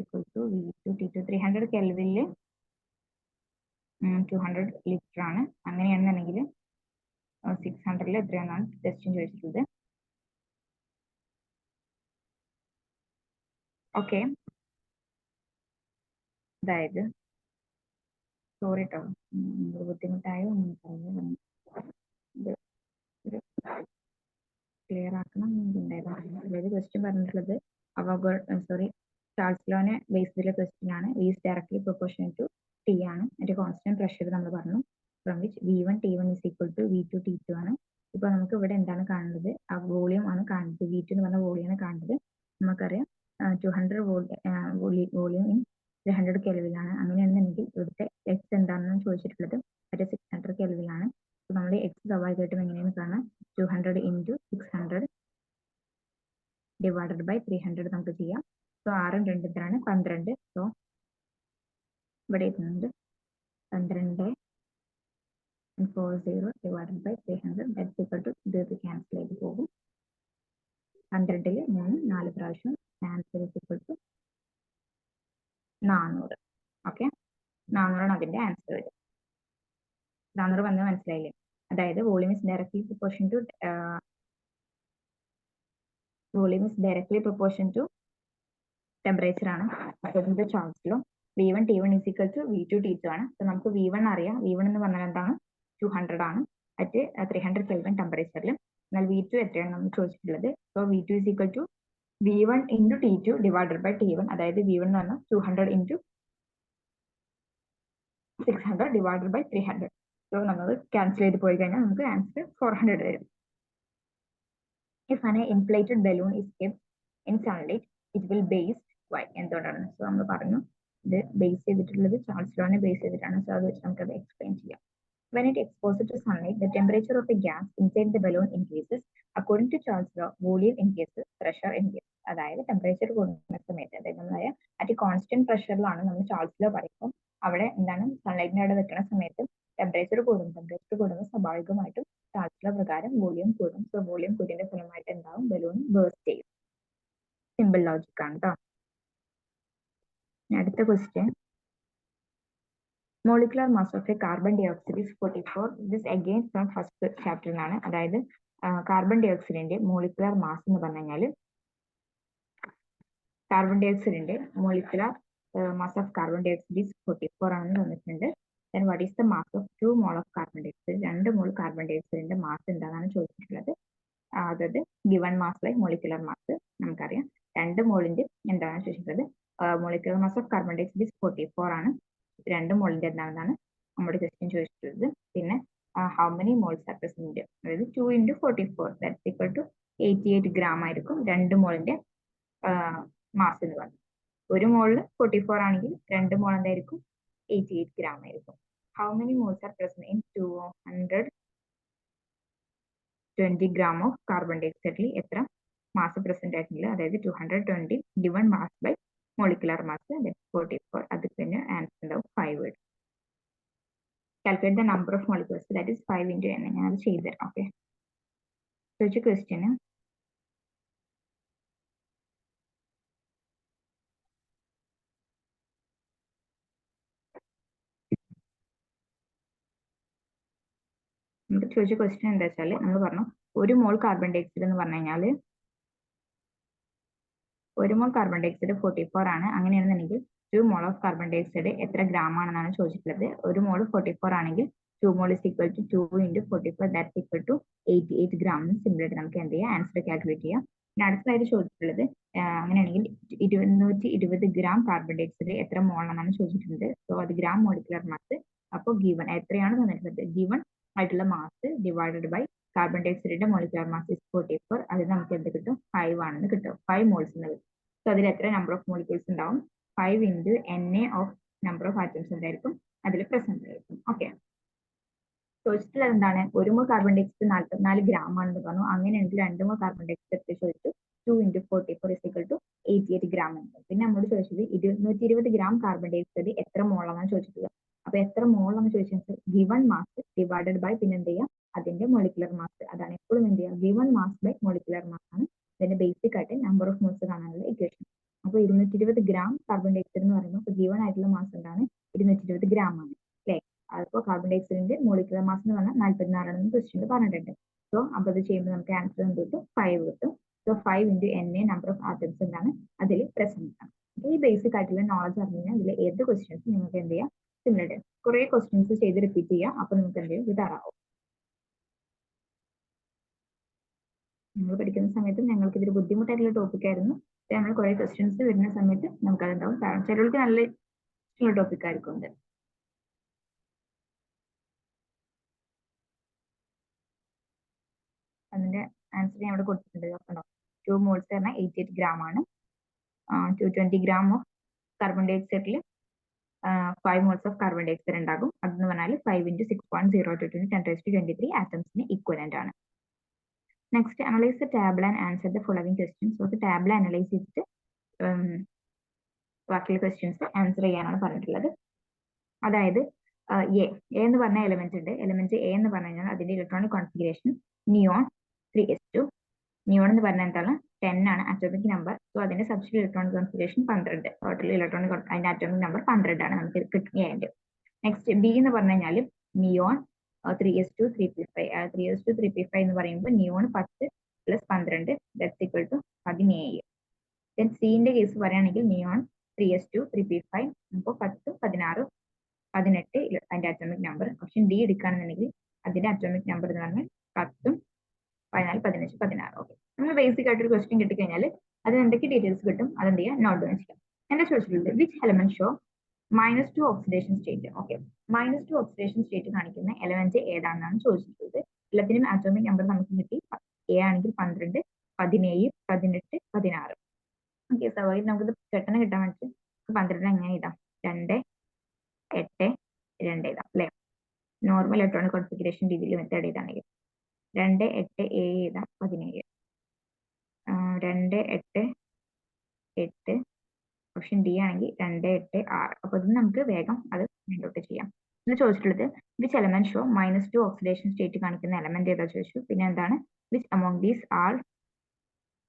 equal to V2 T2. 300 കെൽവിനിൽ 200 litre ആണ്. അങ്ങനെയാണെന്നുണ്ടെങ്കിൽ 600 എത്രയാണെന്നാണ് ക്വസ്റ്റ്യൻ ചോദിച്ചിട്ടുള്ളത്. ഓക്കെ, അതായത് സോറി കേട്ടോ, ബുദ്ധിമുട്ടായോ ക്ലിയർ ആക്കണം എന്നുണ്ടായിരുന്നു. അതായത് ക്വസ്റ്റ്യൻ പറഞ്ഞിട്ടുള്ളത് ചാൾസ് ലോനെ ബേസ് ചെയ്തിട്ടുള്ള ക്വസ്റ്റ്യൻ ആണ്. V is directly proportional to T ആണ്. അതിന്റെ കോൺസ്റ്റന്റ് പ്രഷർ നമ്മൾ പറഞ്ഞു. From which V1 T1 is equal to V2 T2 ആണ്. ഇപ്പൊ നമുക്ക് ഇവിടെ എന്താണ് കാണുന്നത്? ആ വോളിയം ആണ് കാണുന്നത്. V2 എന്ന് പറഞ്ഞ വോളിയം ആണ് കാണുന്നത്. നമുക്കറിയാം 200 വോളിയം ഇൻ 300 കെൽവിനാണ്. അങ്ങനെയാണെന്നുണ്ടെങ്കിൽ ഇവിടുത്തെ എക്സ് എന്താണെന്ന് ചോദിച്ചിട്ടുള്ളത് അത് 600 കെൽവിനാണ്. അപ്പൊ നമ്മൾ എക്സ് സ്വാഭാവികമായിട്ടും എങ്ങനെയാണ് കാണാം? 200 into 600 ഡിവൈഡഡ് ബൈ 300 നമുക്ക് ചെയ്യാം. സോ 6 2 എത്രയാണ്? 12. സോ ഇവിടെ എത്തുന്നുണ്ട് 12.40 divided by 300 that's equal to ഇത് ക്യാൻസൽ ചെയ്ത് പോകും. 12 4 പ്രാവശ്യം answer is equal to 400. Okay, 400 അതിന്റെ ആൻസർ വരും. 400 വന്ന് മനസ്സിലായില്ലേ? അതായത് volume is directly proportion to temperature ആണ്. അതിന്റെ Charles law. V1 T1 is equal to V2 T2 ആണ്. അപ്പൊ നമുക്ക് V1 അറിയാം. V1 എന്ന് പറഞ്ഞാൽ എന്താണ്? 200 ആണ് അറ്റ് 300 കെൽവിൻ ടെമ്പറേച്ചറിൽ. എന്നാൽ V2 എത്രയാണ് നമ്മൾ ചോദിച്ചിട്ടുള്ളത്? So V2 is equal to V1 into T2 divided by T1. അതായത് V1 എന്ന് പറഞ്ഞാൽ 200 into 600 divided by 300. സോ നമ്മൾ ക്യാൻസൽ ചെയ്ത് പോയി കഴിഞ്ഞാൽ നമുക്ക് ആൻസർ 400 വരും. If an inflated balloon is kept in sunlight, it will burst. Why? എന്തുകൊണ്ടാണ്? സോ നമ്മൾ പറഞ്ഞു ഇത് ബേസ് ചെയ്തിട്ടുള്ളത് ചാൾസ് ലോനെ ബേസ് ചെയ്തിട്ടാണ്. സോ അത് വെച്ച് നമുക്കത് എക്സ്പ്ലെയിൻ ചെയ്യാം. When it exposed to sunlight, the temperature of a gas inside the balloon increases. According to Charles law, volume increases, pressure increases. അതായത് ടെമ്പറേച്ചർ കൂടുന്ന സമയത്ത്, അതായത് നമ്മളെ അറ്റ് കോൺസ്റ്റന്റ് പ്രഷറിലാണ് നമ്മൾ ചാൾസ് ലോ പറയുമ്പോൾ അവിടെ എന്താണ് സൺലൈറ്റിന്റെ അവിടെ വെക്കുന്ന സമയത്ത് ടെമ്പറേച്ചർ കൂടുമ്പോൾ സ്വാഭാവികമായിട്ടും ചാൾസ് ലോ പ്രകാരം വോളിയം കൂടും. സോ വോളിയം കൂടിന്റെ ഫലമായിട്ട് എന്താവും? ബലൂൺ ബേസ്റ്റ് ചെയ്യും. സിമ്പിൾ ലോജിക് ആണ് കേട്ടോ. അടുത്ത question, molecular mass of a carbon dioxide is 44. This again from first chapter ആണ്. അതായത് കാർബൺ ഡൈ ഓക്സൈഡിന്റെ മോളിക്കുലർ മാസ് എന്ന് പറഞ്ഞു കഴിഞ്ഞാൽ കാർബൺ ഡൈ ഓക്സൈഡിന്റെ molecular mass of carbon dioxide is 44 ആണെന്ന് തന്നിട്ടുണ്ട്. Then what is the mass of 2 mol of carbon dioxide? 2 mole carbon ഡൈ ഓക്സൈഡിന്റെ മാസ് എന്താണെന്നാണ് ചോദിച്ചിട്ടുള്ളത്. അതായത് given mass by molecular mass നമുക്കറിയാം. 2 മോളിന്റെ എന്താണ് ചോദിച്ചിട്ടുള്ളത് molecular mass of carbon dioxide 44 ആണ്. 2 മോളിന്റെ എന്താണെന്നാണ് നമ്മുടെ ക്വസ്റ്റ്യൻ ചോദിച്ചിട്ടുള്ളത്. പിന്നെ how many moles are present, അതായത് 2 × 44 ദാറ്റ്സ് ഈക്വൽ ടു 88 ഗ്രാം ആയിരിക്കും 2 മോളിന്റെ മാസ് എന്ന് പറയുന്നത്. 1 മോളിൽ 44 ആണെങ്കിൽ 2 മോൾ എന്തായിരിക്കും 88 ഗ്രാം ആയിരിക്കും. How many moles are present in 220 gram of carbon ഡൈ ഓക്സൈഡിൽ എത്ര മാസ് പ്രസന്റ് ആയിട്ടില്ല, അതായത് 220 given mass by molecular mass 44. അത് പിന്നെ ആൻസർ ഉണ്ടാവും 5. Calculate the number of molecules that is 5 × n. ഞാൻ അത് ചെയ്തു തരാം. ഓക്കെ, ചോദിച്ച ക്വസ്റ്റ്യന് നമുക്ക് ചോദിച്ച ക്വസ്റ്റ്യൻ എന്താ വെച്ചാൽ നമ്മൾ പറഞ്ഞു 1 മോൾ കാർബൺ ഡൈ ഓക്സൈഡ് എന്ന് പറഞ്ഞു കഴിഞ്ഞാൽ 1 മോൾ കാർബൺ ഡൈ ഓക്സൈഡ് 44 ആണ്. അങ്ങനെയാണെന്നുണ്ടെങ്കിൽ 2 മോൾ ഓഫ് കാർബൺ ഡൈ ഓക്സൈഡ് എത്ര ഗ്രാം ആണെന്നാണ് ചോദിച്ചിട്ടുള്ളത്. 1 മോൾ 44 ആണെങ്കിൽ 2 മോൾ is equal to 2 × 44 that's equal to 88 gram. Simple ആയിട്ട് നമുക്ക് എന്ത് ചെയ്യാം, ആൻസർ കാൽക്കുലേറ്റ് ചെയ്യാം. പിന്നെ അടുത്തതായിട്ട് ചോദിച്ചിട്ടുള്ളത് അങ്ങനെയാണെങ്കിൽ 220 ഗ്രാം കാർബൺ ഡൈ ഓക്സൈഡ് എത്ര മോൾ ആണെന്നാണ് ചോദിച്ചിട്ടുണ്ട്. സോ അത് ഗ്രാം മോളിക്കുലർ മാസ്. അപ്പോൾ ഗിവൺ എത്രയാണ് തന്നിട്ടുള്ളത്, ഗിവൺ ആയിട്ടുള്ള മാസ് ഡിവൈഡഡ് ബൈ കാർബൺ ഡൈ ഓക്സൈഡിന്റെ മോളിക്കുലർ മാസ് 44. അത് നമുക്ക് എന്ത് കിട്ടും, 5 ആണെന്ന് കിട്ടും, 5 മോൾസ് എന്ന് കിട്ടും. സോ അതിൽ എത്ര നമ്പർ ഓഫ് മോളിക്യൂൾസ് ഉണ്ടാവും, 5 × Na of number of atoms എന്തായിരിക്കും അതിൽ പ്രസന്റ് ആയിരിക്കും. ഓക്കെ, ചോദിച്ചിട്ടുള്ളത് എന്താണ്, 1 മോൾ കാർബൺ ഡൈ ഓക്സൈഡ് 44 ഗ്രാം ആണെന്ന് പറഞ്ഞു. അങ്ങനെയാണെങ്കിൽ 2 മോൾ കാർബൺ ഡൈ ഓക്സൈഡ് ചോദിച്ചു 2 × 44 is equal to 88 ഗ്രാം ഉണ്ട്. പിന്നെ നമ്മോട് ചോദിച്ചത് 220 ഗ്രാം കാർബൺ ഡൈ ഓക്സൈഡ് എത്ര മോളാണെന്ന് ചോദിച്ചിട്ടുള്ളത്. അപ്പൊ എത്ര മോളാണെന്ന് ചോദിച്ചാൽ ഗിവൺ മാസ് ഡിവൈഡഡ് ബൈ പിന്നെ എന്ത് ചെയ്യാം അതിന്റെ മോളിക്കുലർ മാസ്. അതാണ് എപ്പോഴും എന്ത് ചെയ്യുക, given mass by molecular mass ആണ് ഇതിന്റെ ബേസിക് ആയിട്ട് നമ്പർ ഓഫ് മോൾസ് കാണാനുള്ള ഇക്വേഷൻ. അപ്പൊ 220 ഗ്രാം കാർബൺ ഡൈ ഓക്സൈഡ് എന്ന് പറയുമ്പോൾ ഗിവൺ ആയിട്ടുള്ള മാസ് എന്താണ് 220 ഗ്രാം ആണ് അല്ലെ. അതിപ്പോ കാർബൺ ഡൈ ഓക്സൈഡിന്റെ മോളിക്കുലർ മാസ് എന്ന് പറഞ്ഞാൽ 44 ആണെന്ന് ക്വസ്റ്റ്യനിൽ പറഞ്ഞിട്ടുണ്ട്. സോ അപ്പൊ അത് ചെയ്യുമ്പോൾ നമുക്ക് ആൻസർ എന്ത് കിട്ടും, 5 കിട്ടും. So 5 × Na number of atoms എന്താണ് അതിൽ പ്രസന്റ് ആണ്. ഈ ബേസിക് ആയിട്ടുള്ള നോളജ് അറിഞ്ഞു കഴിഞ്ഞാൽ ഇതിൽ ഏത് ക്വസ്റ്റ്യൻസ് നിങ്ങൾക്ക് എന്ത് ചെയ്യാം, സിമിലർ കുറെ ക്വസ്റ്റ്യൻസ് ചെയ്ത് റിപ്പീറ്റ് ചെയ്യാം. അപ്പൊ നിങ്ങൾക്ക് എന്ത് ചെയ്യും, ഇതാറാവും. നമ്മൾ പഠിക്കുന്ന സമയത്ത് ഞങ്ങൾക്ക് ഇതൊരു ബുദ്ധിമുട്ടായിട്ടുള്ള ടോപ്പിക് ആയിരുന്നു. നമ്മൾ കുറെ ക്വസ്റ്റ്യൻസ് വരുന്ന സമയത്ത് നമുക്ക് അതുണ്ടാവും. കാരണം ചിലർക്ക് നല്ല ഇഷ്ടമുള്ള ടോപ്പിക് ആയിരിക്കും ഇത്. അതിന്റെ ആൻസർ ഞാൻ ഇവിടെ കൊടുത്തിട്ടുണ്ട്. 2 മോൾസ് പറഞ്ഞാൽ 88 ഗ്രാം ആണ്. 220 ഗ്രാം ഓഫ് കാർബൺ ഡൈ ഓക്സൈഡിൽ 5 moles of carbon dioxide ഉണ്ടാകും. അതെന്ന് പറഞ്ഞാൽ 5 × 6.022 10⁻23 ആറ്റംസിന് ഇക്വലന്റ് ആണ്. Next analyse the table and answer the following questions. നമുക്ക് ടേബിൾ അനലൈസ് ചെയ്തിട്ട് ബാക്കിയുള്ള ക്വസ്റ്റ്യൻസ് ആൻസർ ചെയ്യാനാണ് പറഞ്ഞിട്ടുള്ളത്. അതായത് എ എന്ന് പറഞ്ഞ എലമെന്റ് ഉണ്ട്. എലമെന്റ് എ എന്ന് പറഞ്ഞു കഴിഞ്ഞാൽ അതിന്റെ electronic configuration neon 3s2. Neon എന്ന് പറഞ്ഞാൽ എന്താണ് 10 ആണ് അറ്റോമിക് നമ്പർ. സോ അതിന്റെ substitute electronic configuration 12. Total electronic അതിന്റെ അറ്റോമിക് നമ്പർ 12 ആണ് നമുക്ക് കിട്ടുന്നത്. നെക്സ്റ്റ് ബി എന്ന് പറഞ്ഞു കഴിഞ്ഞാൽ neon 3s2 3p5. 3s2 3p5 എന്ന് പറയുമ്പോൾ neon 10 + 12 that's equal to 17. Then സിന്റെ കേസ് പറയുകയാണെങ്കിൽ നിയോൺ 3s2 3p5 അപ്പോൾ 10 16 18 അതിന്റെ അറ്റോമിക് നമ്പർ. ഓപ്ഷൻ ഡി എടുക്കുകയാണെന്നുണ്ടെങ്കിൽ അതിന്റെ അറ്റോമിക് നമ്പർ എന്ന് പറഞ്ഞാൽ 10 14 15 16. ഓക്കെ, നമ്മൾ ബേസിക് ആയിട്ടൊരു ക്വസ്റ്റ്യൻ കിട്ടിക്കഴിഞ്ഞാൽ അതിന് എന്തൊക്കെ ഡീറ്റെയിൽസ് കിട്ടും അതെന്ത് ചെയ്യാം, നോട്ട് ഡൗൺ ചെയ്യാം. എന്താ ചോദിച്ചിട്ടുള്ളത്, which element show -2 oxidation state. Okay, -2 oxidation state കാണിക്കുന്ന എലമെന്റ് ഏതാണെന്നാണ് ചോദിച്ചിട്ടുള്ളത്. എല്ലാത്തിനും ആറ്റോമിക് നമ്പർ നമുക്ക് കിട്ടി. എ ആണെങ്കിൽ 12 17 18 16. ഓക്കെ, സ്വാഭാവികം നമുക്കിത് പെട്ടെന്ന് കിട്ടാൻ വേണ്ടിട്ട് 12 എങ്ങനെ ഇടാം, 2 8 2 ഇടാം അല്ലെ. നോർമൽ ഇലക്ട്രോണിക് കോൺഫിഗറേഷൻ രീതിയിൽ മെത്തേഡ് ഇതാണെങ്കിൽ 2 8 7 ഇടാം 17 2 8 8. ഓപ്ഷൻ ഡി ആണെങ്കിൽ 2 8 6. അപ്പൊ ഇത് നമുക്ക് വേഗം അത് ഫൈൻഡ് ഔട്ട് ചെയ്യാം. ഇത് ചോദിച്ചിട്ടുള്ളത് which element show -2 oxidation state കാണിക്കുന്ന എലമെന്റ് ഏതാ ചോദിച്ചു. പിന്നെ എന്താണ് which among these R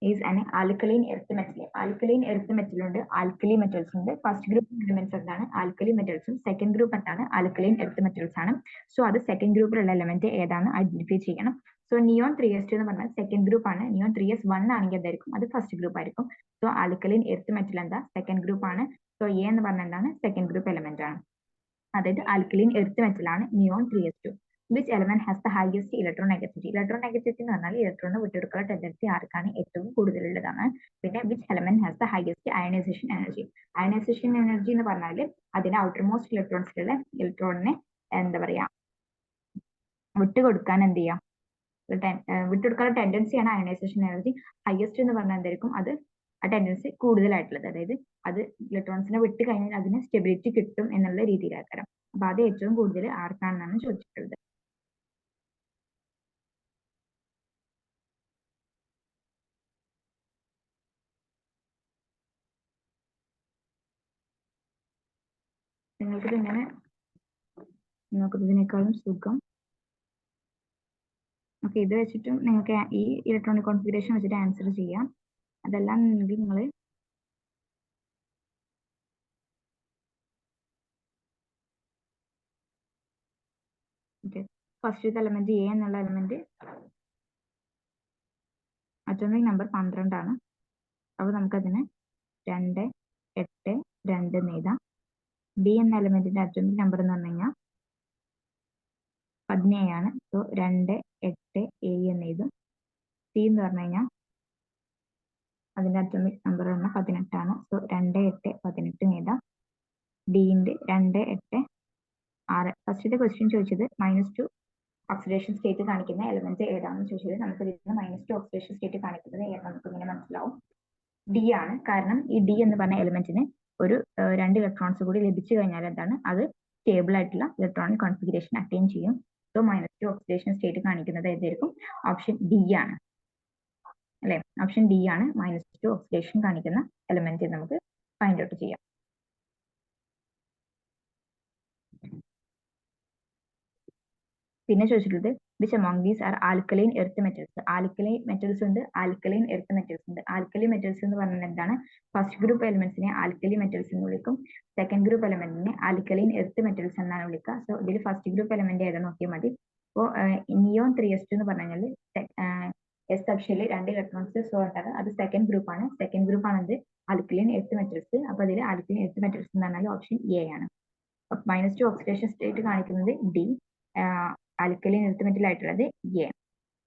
is an alkaline earth metal. Alkaline earth metal ഉണ്ട്, ആൽക്കലി മെറ്റൽസ് ഉണ്ട്. ഫസ്റ്റ് ഗ്രൂപ്പ് എലമെന്റ്സ് എന്താണ് ആൽക്കലി മെറ്റൽസും, സെക്കൻഡ് ഗ്രൂപ്പ് എന്താണ് ആൽക്കലൈൻ എർത്ത് മെറ്റൽസ് ആണ്. സോ അത് സെക്കൻഡ് ഗ്രൂപ്പിലുള്ള എലമെന്റ് ഏതാണ് ഐഡന്റിഫൈ ചെയ്യണം. സോ നിയോൺ 3s2 എന്ന് പറഞ്ഞാൽ സെക്കൻഡ് ഗ്രൂപ്പ് ആണ്. നിയോൺ 3s1 ആണെങ്കിൽ എന്തായിരിക്കും, അത് ഫസ്റ്റ് ഗ്രൂപ്പ് ആയിരിക്കും. സോ ആൽക്കലൈൻ എർത്ത് മെറ്റൽ എന്താ സെക്കൻഡ് ഗ്രൂപ്പ് ആണ്. സോ എ എന്ന് പറഞ്ഞാൽ എന്താണ് സെക്കൻഡ് ഗ്രൂപ്പ് എലമെന്റ് ആണ്. അതായത് ആൽക്കലൈൻ എർത്ത് മെറ്റൽ ആണ് neon 3s2. Which element has the highest electronegativity. Electronegativity എന്ന് പറഞ്ഞാൽ ഇലക്ട്രോണിന് വിട്ടെടുക്കാനുള്ള ടെൻഡൻസി ആർക്കാണ് ഏറ്റവും കൂടുതലുള്ളതാണ്. പിന്നെ which element has the highest ionisation energy. Ionisation energy എന്ന് പറഞ്ഞാൽ അതിന്റെ ഔട്ടർ മോസ്റ്റ് ഇലക്ട്രോൺസിലുള്ള ഇലക്ട്രോണിനെ എന്താ പറയാ വിട്ടുകൊടുക്കാൻ എന്ത് ചെയ്യാം, വിട്ടുകൊടുക്കാനുള്ള ടെൻഡൻസിയാണ് അയണൈസേഷൻ എനർജി. ഹയസ്റ്റ് എന്ന് പറഞ്ഞാൽ എന്തായിരിക്കും, അത് ആ ടെൻഡൻസി കൂടുതലായിട്ടുള്ളത്, അതായത് അത് ഇലക്ട്രോൺസിനെ വിട്ട് കഴിഞ്ഞാൽ അതിന് സ്റ്റെബിലിറ്റി കിട്ടും എന്നുള്ള രീതിയിലാക്കാം. അപ്പൊ അത് ഏറ്റവും കൂടുതൽ ആർക്കാണെന്നാണ് ചോദിച്ചിട്ടുള്ളത്. നിങ്ങൾക്ക് ഇങ്ങനെ നോക്കുന്നതിനേക്കാളും സുഖം ഓക്കെ ഇത് വെച്ചിട്ടും നിങ്ങൾക്ക് ഈ ഇലക്ട്രോണിക് കോൺഫിഗറേഷൻ വെച്ചിട്ട് ആൻസർ ചെയ്യാം. അതെല്ലാം നിങ്ങൾ ഫസ്റ്റ് എലമെന്റ് എ എന്നുള്ള എലമെന്റ് അറ്റോമിക് നമ്പർ 12 ആണ്. അപ്പോൾ നമുക്കതിന് 2, 8, 2 എന്ന് എഴുതാം. ബി എന്ന എലമെന്റിന്റെ അറ്റോമിക് നമ്പർ എന്ന് പറഞ്ഞു കഴിഞ്ഞാൽ 17 ആണ്. സോ 2, 8, 7 എന്ന് എഴുതും. സി എന്ന് പറഞ്ഞു കഴിഞ്ഞാൽ അതിന്റെ അറ്റോമിക് നമ്പർ പറഞ്ഞാൽ 18 ആണ്. സോ 2, 8, 18 എന്ന് എഴുതാം. ഡിന്റെ 2, 8, 6. ഫസ്റ്റത്തെ ക്വസ്റ്റ്യൻ ചോദിച്ചത് -2 ഓക്സിഡേഷൻ സ്റ്റേറ്റ് കാണിക്കുന്ന എലമെന്റ് ഏതാണെന്ന് ചോദിച്ചത്. നമുക്ക് ഇതിന് -2 ഓക്സിഡേഷൻ സ്റ്റേറ്റ് കാണിക്കുന്നത് നമുക്ക് ഇങ്ങനെ മനസ്സിലാവും, ഡി ആണ്. കാരണം ഈ ഡി എന്ന് പറഞ്ഞ എലമെന്റിന് ഒരു 2 ഇലക്ട്രോൺസ് കൂടി ലഭിച്ചു കഴിഞ്ഞാൽ എന്താണ്, അത് സ്റ്റേബിൾ ആയിട്ടുള്ള ഇലക്ട്രോണിക് കോൺഫിഗറേഷൻ അറ്റൈൻ ചെയ്യും. സോ -2 ഓക്സിഡേഷൻ സ്റ്റേറ്റ് കാണിക്കുന്നത് ഏതായിരിക്കും, ഓപ്ഷൻ ഡി ആണ് അല്ലെ. ഓപ്ഷൻ ഡി ആണ് -2 ഓക്സിഡേഷൻ കാണിക്കുന്ന എലമെന്റ് നമുക്ക് ഫൈൻഡ് ഔട്ട് ചെയ്യാം. പിന്നെ ചോദിച്ചിട്ടുള്ളത് which among these are alkaline earth metals. Alkaline metals ഉണ്ട്, ആൽക്കലൈൻ എർത്ത് മെറ്റൽസ് ഉണ്ട്. ആൽക്കലി മെറ്റൽസ് എന്ന് പറഞ്ഞാൽ എന്താണ്, ഫസ്റ്റ് ഗ്രൂപ്പ് എലിമെന്റ്സിനെ ആൽക്കലി മെറ്റൽസ് എന്ന് വിളിക്കും. സെക്കൻഡ് ഗ്രൂപ്പ് എലിമെന്റിനെ ആൽക്കലൈൻ എർത്ത് മെറ്റൽസ് എന്നാണ് വിളിക്കുക. സോ ഇതിൽ ഫസ്റ്റ് ഗ്രൂപ്പ് എലിമെന്റ് ഏതാ നോക്കിയാൽ മതി. അപ്പോൾ നിയോൺ 3s2 എന്ന് പറഞ്ഞാൽ എസ് കക്ഷിയിൽ 2 ഇലക്ട്രോൺസ് സോ ഉണ്ടാകും, അത് സെക്കൻഡ് ഗ്രൂപ്പ് ആണ്. സെക്കൻഡ് ഗ്രൂപ്പ് ആണത് ആൽക്കലൈൻ എർത്ത് മെറ്റൽസ്. അപ്പൊ അതിൽ ആൽക്കലൈൻ എർത്ത് മെറ്റൽസ് എന്ന് പറഞ്ഞാൽ ഓപ്ഷൻ എ ആണ്. -2 ഓക്സിഡേഷൻ സ്റ്റേറ്റ് കാണിക്കുന്നത് ഡി, ആൽക്കലൈൻ എർത്ത് മെറ്റൽ ആയിട്ടുള്ളത് എ.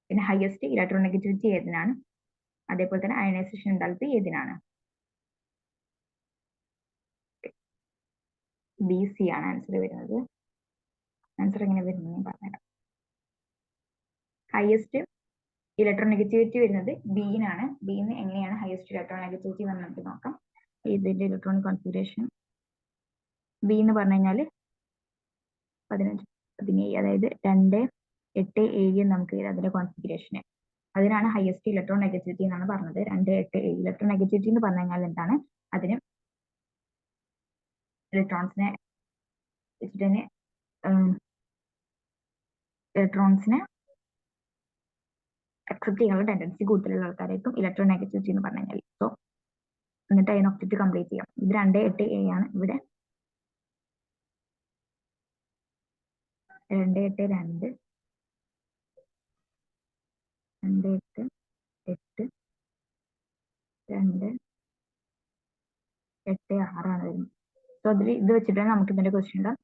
പിന്നെ ഹയസ്റ്റ് ഇലക്ട്രോനെഗറ്റിവിറ്റി ഏതിനാണ്, അതേപോലെ തന്നെ അയണൈസേഷൻ എൻതാൽപ്പി ഏതിനാണ്, ബി സി ആണ് ആൻസർ വരുന്നത്. ആൻസർ എങ്ങനെ വരുന്നത് ഞാൻ പറഞ്ഞുതരാം. ഹയസ്റ്റ് ഇലക്ട്രോനെഗറ്റിവിറ്റി വരുന്നത് ബിയിനാണ്. ബിന്ന് എങ്ങനെയാണ് ഹയസ്റ്റ് ഇലക്ട്രോനെഗറ്റിവിറ്റി എന്ന് നമുക്ക് നോക്കാം. ഇതിന്റെ ഇലക്ട്രോണിക് കോൺഫിഗറേഷൻ ബി എന്ന് പറഞ്ഞു കഴിഞ്ഞാൽ 15, 17, അതായത് 2, 8, 7 നമുക്ക് അതിന്റെ കോൺഫിഗറേഷന്, അതിനാണ് ഹയസ്റ്റ് ഇലക്ട്രോനെഗറ്റിവിറ്റി എന്നാണ് പറഞ്ഞത്. 2, 8, 7 ഇലക്ട്രോനെഗറ്റിവിറ്റി എന്ന് പറഞ്ഞു കഴിഞ്ഞാൽ എന്താണ്, അതിന് ഇലക്ട്രോൺസിനെ അക്സെപ്റ്റ് ചെയ്യാനുള്ള ടെൻഡൻസി കൂടുതലുള്ള ആൾക്കാരായിരിക്കും ഇലക്ട്രോനെഗറ്റിവിറ്റി എന്ന് പറഞ്ഞു കഴിഞ്ഞാൽ. സോ എന്നിട്ട് അതിന് ഒബ്ജക്റ്റ് കംപ്ലീറ്റ് ചെയ്യാം. ഇത് 2, 8, 7 ആണ്. ഇവിടെ 2, 8, 2, 2, 8, 8, 2, 8, 6 ആണ് വരുന്നത്. സോ അതിൽ ഇത് വെച്ചിട്ടാണ് നമുക്ക് ഇതിന്റെ ക്വസ്റ്റ്യൻ ഉണ്ടാകും.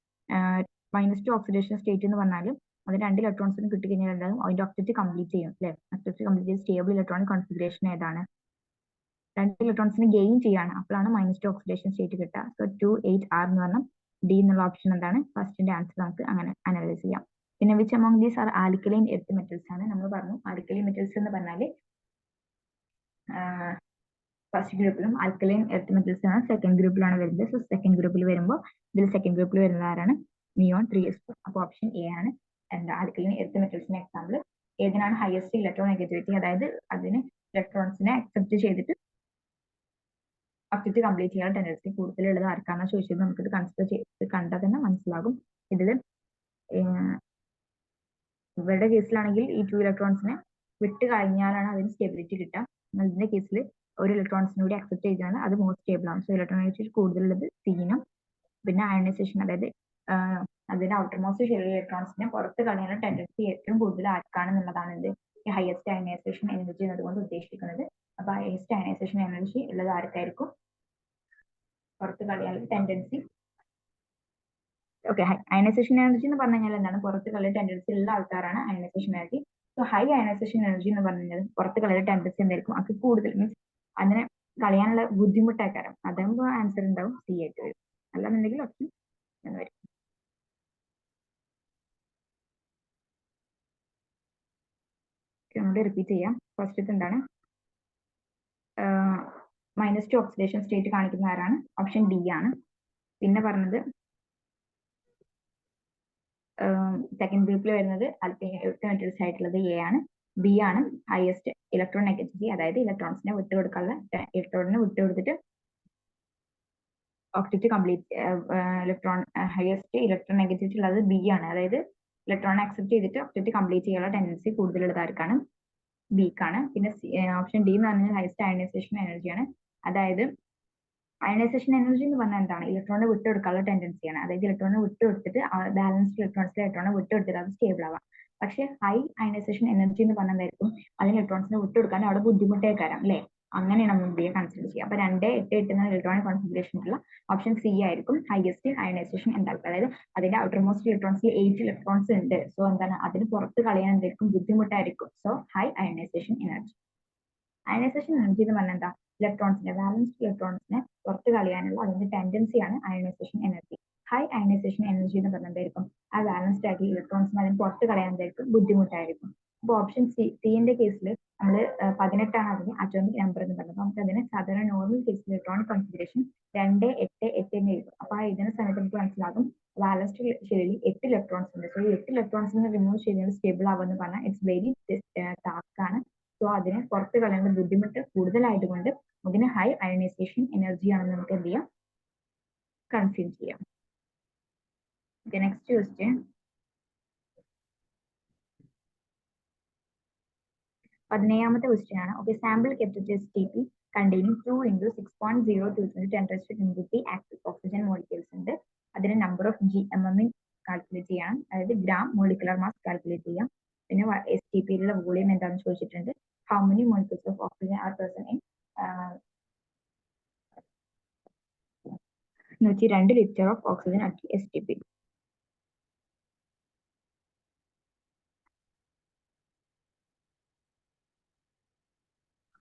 -2 ഓക്സിഡേഷൻ സ്റ്റേറ്റ് എന്ന് പറഞ്ഞാലും അത് 2 ഇലക്ട്രോൺസിന് കിട്ടിക്കഴിഞ്ഞാൽ എന്താകും, അതിന്റെ ഒബ്ജക്റ്റ് കംപ്ലീറ്റ് ചെയ്യും അല്ലെ. ഒബ്ജക്റ്റ് കംപ്ലീറ്റ് ചെയ്ത് സ്റ്റേബിൾ ഇലക്ട്രോണിക് കോൺഫിഗറേഷൻ ഏതാണ്, 2 ഇലക്ട്രോൺസിന് ഗെയിൻ ചെയ്യാണ്, അപ്പോഴാണ് -2 ഓക്സിഡേഷൻ സ്റ്റേറ്റ് കിട്ടുക. സോ 2, 8, 6 എന്ന് പറഞ്ഞാൽ ഡി എന്നുള്ള ഓപ്ഷൻ എന്താണ്, ഫസ്റ്റിന്റെ ആൻസർ നമുക്ക് അങ്ങനെ അനലൈസ് ചെയ്യാം. പിന്നെ which among these are alkaline earth metals ആണ്. നമ്മൾ പറഞ്ഞു ആൽക്കലൈൻ മെറ്റൽസ് എന്ന് പറഞ്ഞാൽ ഫസ്റ്റ് ഗ്രൂപ്പിലും ആൽക്കലൈൻ എർത്ത് മെറ്റൽസ് ആണ് സെക്കൻഡ് ഗ്രൂപ്പിലാണ് വരുന്നത്. സോ സെക്കൻഡ് ഗ്രൂപ്പിൽ വരുമ്പോൾ ഇതിൽ സെക്കൻഡ് ഗ്രൂപ്പിൽ വരുന്നത് ആരാണ്, നിയോൺ 3s2. അപ്പോൾ ഓപ്ഷൻ എ ആണ് എന്താ ആൽക്കലൈൻ എർത്ത് മെറ്റൽസിന്റെ എക്സാമ്പിൾ. ഏതിനാണ് ഹയസ്റ്റ് ഇലക്ട്രോനെഗറ്റിവിറ്റി, അതായത് അതിന് ഇലക്ട്രോൺസിനെ അക്സെപ്റ്റ് ചെയ്തിട്ട് ഒബ്ജക്റ്റ് കംപ്ലീറ്റ് ചെയ്യാൻ ടെൻഡൻസി കൂടുതലുള്ളത് ആർക്കാണെന്ന് ചോദിച്ചത്. നമുക്കിത് കൺസിഡർ ചെയ്ത് കണ്ടാൽ തന്നെ മനസ്സിലാകും. ഇതിൽ ഇവരുടെ കേസിലാണെങ്കിൽ ഈ 2 ഇലക്ട്രോൺസിനെ വിട്ട് കഴിഞ്ഞാലാണ് അതിന് സ്റ്റെബിലിറ്റി കിട്ടുക. ഇതിന്റെ കേസിൽ ഒരു ഇലക്ട്രോൺസിനെ കൂടി അക്സെപ്റ്റ് ചെയ്താണ് അത് മോർ സ്റ്റേബിൾ ആണ്. സോ ഇലക്ട്രോനെഗറ്റിവിറ്റി കൂടുതലുള്ളത് സീനും. പിന്നെ അയണൈസേഷൻ, അതായത് അതിന്റെ ഔട്ടർ മോസ്റ്റ് ചെറിയ ഇലക്ട്രോൺസിനെ പുറത്ത് കളയാനുള്ള ടെൻഡൻസി ഏറ്റവും കൂടുതൽ ആർക്കാണെന്നുള്ളതാണ് ഇത് ഹയസ്റ്റ് അയണൈസേഷൻ എനർജി എന്നതുകൊണ്ട് ഉദ്ദേശിക്കുന്നത്. അപ്പൊ ഹയസ്റ്റ് അയണൈസേഷൻ എനർജി ഉള്ളത് ആർക്കായിരിക്കും, പുറത്ത് കളയാനുള്ള ടെൻഡൻസി ഓക്കെ, അയണൈസേഷൻ എനർജി എന്ന് പറഞ്ഞു കഴിഞ്ഞാൽ എന്താണ്, പുറത്ത് കളയാൻ ടെൻഡൻസി ഉള്ള ആൾക്കാരാണ് ionisation energy. So high ionisation energy എന്ന് പറഞ്ഞു കഴിഞ്ഞാൽ പുറത്ത് കളയാൻ ടെൻഡൻസി എന്തായിരിക്കും, അത് കൂടുതൽ മീൻസ് അതിനെ കളയാനുള്ള ബുദ്ധിമുട്ടായിക്കാരം. അതാകുമ്പോൾ ആൻസർ ഉണ്ടാവും സി ആയിട്ട് വരും. അല്ലാന്നുണ്ടെങ്കിൽ ഓപ്ഷൻ എന്ന് വരും. റിപ്പീറ്റ് ചെയ്യാം. ഫസ്റ്റ് എന്താണ്, -2 ഓക്സിഡേഷൻ സ്റ്റേറ്റ് കാണിക്കുന്ന ആരാണ്, ഓപ്ഷൻ ഡി ആണ്. പിന്നെ പറഞ്ഞത് സെക്കൻഡ് ഗ്രൂപ്പിൽ വരുന്നത് മെറ്റൽസ് ആയിട്ടുള്ളത് എ ആണ്. ബി ആണ് ഹയസ്റ്റ് ഇലക്ട്രോൺ നെഗറ്റിവിറ്റി, അതായത് ഇലക്ട്രോൺസിനെ വിട്ടുകൊടുക്കാനുള്ള, ഇലക്ട്രോണിനെ വിട്ടുകൊടുത്തിട്ട് octet complete electron highest electronegativity ഉള്ളത് ബി ആണ്. അതായത് ഇലക്ട്രോൺ അക്സെപ്റ്റ് ചെയ്തിട്ട് ഒക്ടറ്റ് കംപ്ലീറ്റ് ചെയ്യാനുള്ള ടെൻഡൻസി കൂടുതലുള്ളത് ആർക്കാണ്, ബിക്കാണ്. പിന്നെ ഓപ്ഷൻ ഡി എന്ന് പറഞ്ഞാൽ ഹയസ്റ്റ് അയണൈസേഷൻ എനർജിയാണ്. അതായത് അയണൈസേഷൻ എനർജി എന്ന് പറഞ്ഞാൽ എന്താണ്, ഇലക്ട്രോണിനെ വിട്ടുകൊടുക്കാനുള്ള ടെൻഡൻസിയാണ്. അതായത് ഇലക്ട്രോണിനെ വിട്ടുകൊടുത്തിട്ട് ബാലൻസ്ഡ് ഇലക്ട്രോൺസിലെ ഇലക്ട്രോണിനെ വിട്ടുകൊടുത്തിട്ട് അത് സ്റ്റേബിൾ ആവാം. പക്ഷെ ഹൈ അയണൈസേഷൻ എനർജി എന്ന് പറഞ്ഞാൽ എന്തായിരിക്കും, അതിന് ഇലക്ട്രോൺസിനെ വിട്ടുകൊടുക്കാൻ അവിടെ ബുദ്ധിമുട്ടേക്കാരം അല്ലെ. അങ്ങനെയാണ് നമ്മൾ ബിയെ കൺസിഡർ ചെയ്യുക. അപ്പൊ 2, 8, 8 എന്ന ഇലക്ട്രോണിക് കോൺഫിഗറേഷനുള്ള ഓപ്ഷൻ സി ആയിരിക്കും ഹൈയസ്റ്റ് അയണൈസേഷൻ എന്തായിരിക്കും. അതായത് അതിന്റെ ഔട്ടർ മോസ്റ്റ് ഇലക്ട്രോൺസിൽ 8 ഇലക്ട്രോൺസ് ഉണ്ട്. സോ എന്താണ്, അതിന് പുറത്ത് കളയാൻ എന്തായിരിക്കും, ബുദ്ധിമുട്ടായിരിക്കും. So high ionisation energy. Ionisation energy എന്ന് പറഞ്ഞാൽ എന്താ, ഇലക്ട്രോൺസിനെ ബാലൻസ്ഡ് ഇലക്ട്രോൺസിനെ പുറത്ത് കളയാനുള്ള അതിന്റെ ടെൻഡൻസിയാണ് ionization energy. High ionisation energy എന്ന് പറഞ്ഞാൽ എന്തായിരിക്കും, ആ ബാലൻസ്ഡ് ആയിട്ടുള്ള ഇലക്ട്രോൺസിനെ അതിന് പുറത്ത് കളയാൻ എന്തായിരിക്കും, ബുദ്ധിമുട്ടായിരിക്കും. അപ്പൊ ഓപ്ഷൻ സിന്റെ കേസിൽ നമ്മൾ 18 ആണ് അതിന് അറ്റോമിക് നമ്പർ എന്ന് പറയുന്നത്. നമുക്ക് അതിന് സാധാരണ നോർമൽ കേസിൽ ഇലക്ട്രോണിക് കോൺഫിഗറേഷൻ 2, 8, 8 എന്ന് എഴുതും. അപ്പൊ ആ എഴുതുന്ന സമയത്ത് നമുക്ക് മനസ്സിലാകും ബാലൻസ്ഡ് ഷെല്ലിൽ 8 ഇലക്ട്രോൺസ് ഉണ്ട്. സോ ഈ 8 ഇലക്ട്രോൺസിനെ റിമൂവ് ചെയ്യുന്നത് സ്റ്റേബിൾ ആവുമെന്ന് പറഞ്ഞാൽ ഇറ്റ്സ് വെരി ടാസ്ക് ആണ്. സോ അതിനെ പുറത്ത് കളയേണ്ട ബുദ്ധിമുട്ട് കൂടുതലായതുകൊണ്ട് അതിന് ഹൈ അയണൈസേഷൻ എനർജി ആണെന്ന് നമുക്ക് എന്ത് ചെയ്യാം, കൺസിഡർ ചെയ്യാം. നെക്സ്റ്റ് ക്വസ്റ്റ്യൻ, 17ാമത്തെ ക്വസ്റ്റ്യൻ ആണ്. Okay, sample kept STP containing 2 × 6.02 × 10⁻³ active oxygen molecules ഉണ്ട്. അതിന്റെ നമ്പർ ഓഫ് GMM കാൽക്കുലേറ്റ് ചെയ്യണം, അതായത് ഗ്രാം മോളിക്കുലർ മാസ് കാൽക്കുലേറ്റ് ചെയ്യാം. പിന്നെ STPയിലുള്ള വോളിയം എന്താണെന്ന് ചോദിച്ചിട്ടുണ്ട്. How many molecules of oxygen R present in 102 litre of oxygen at STP.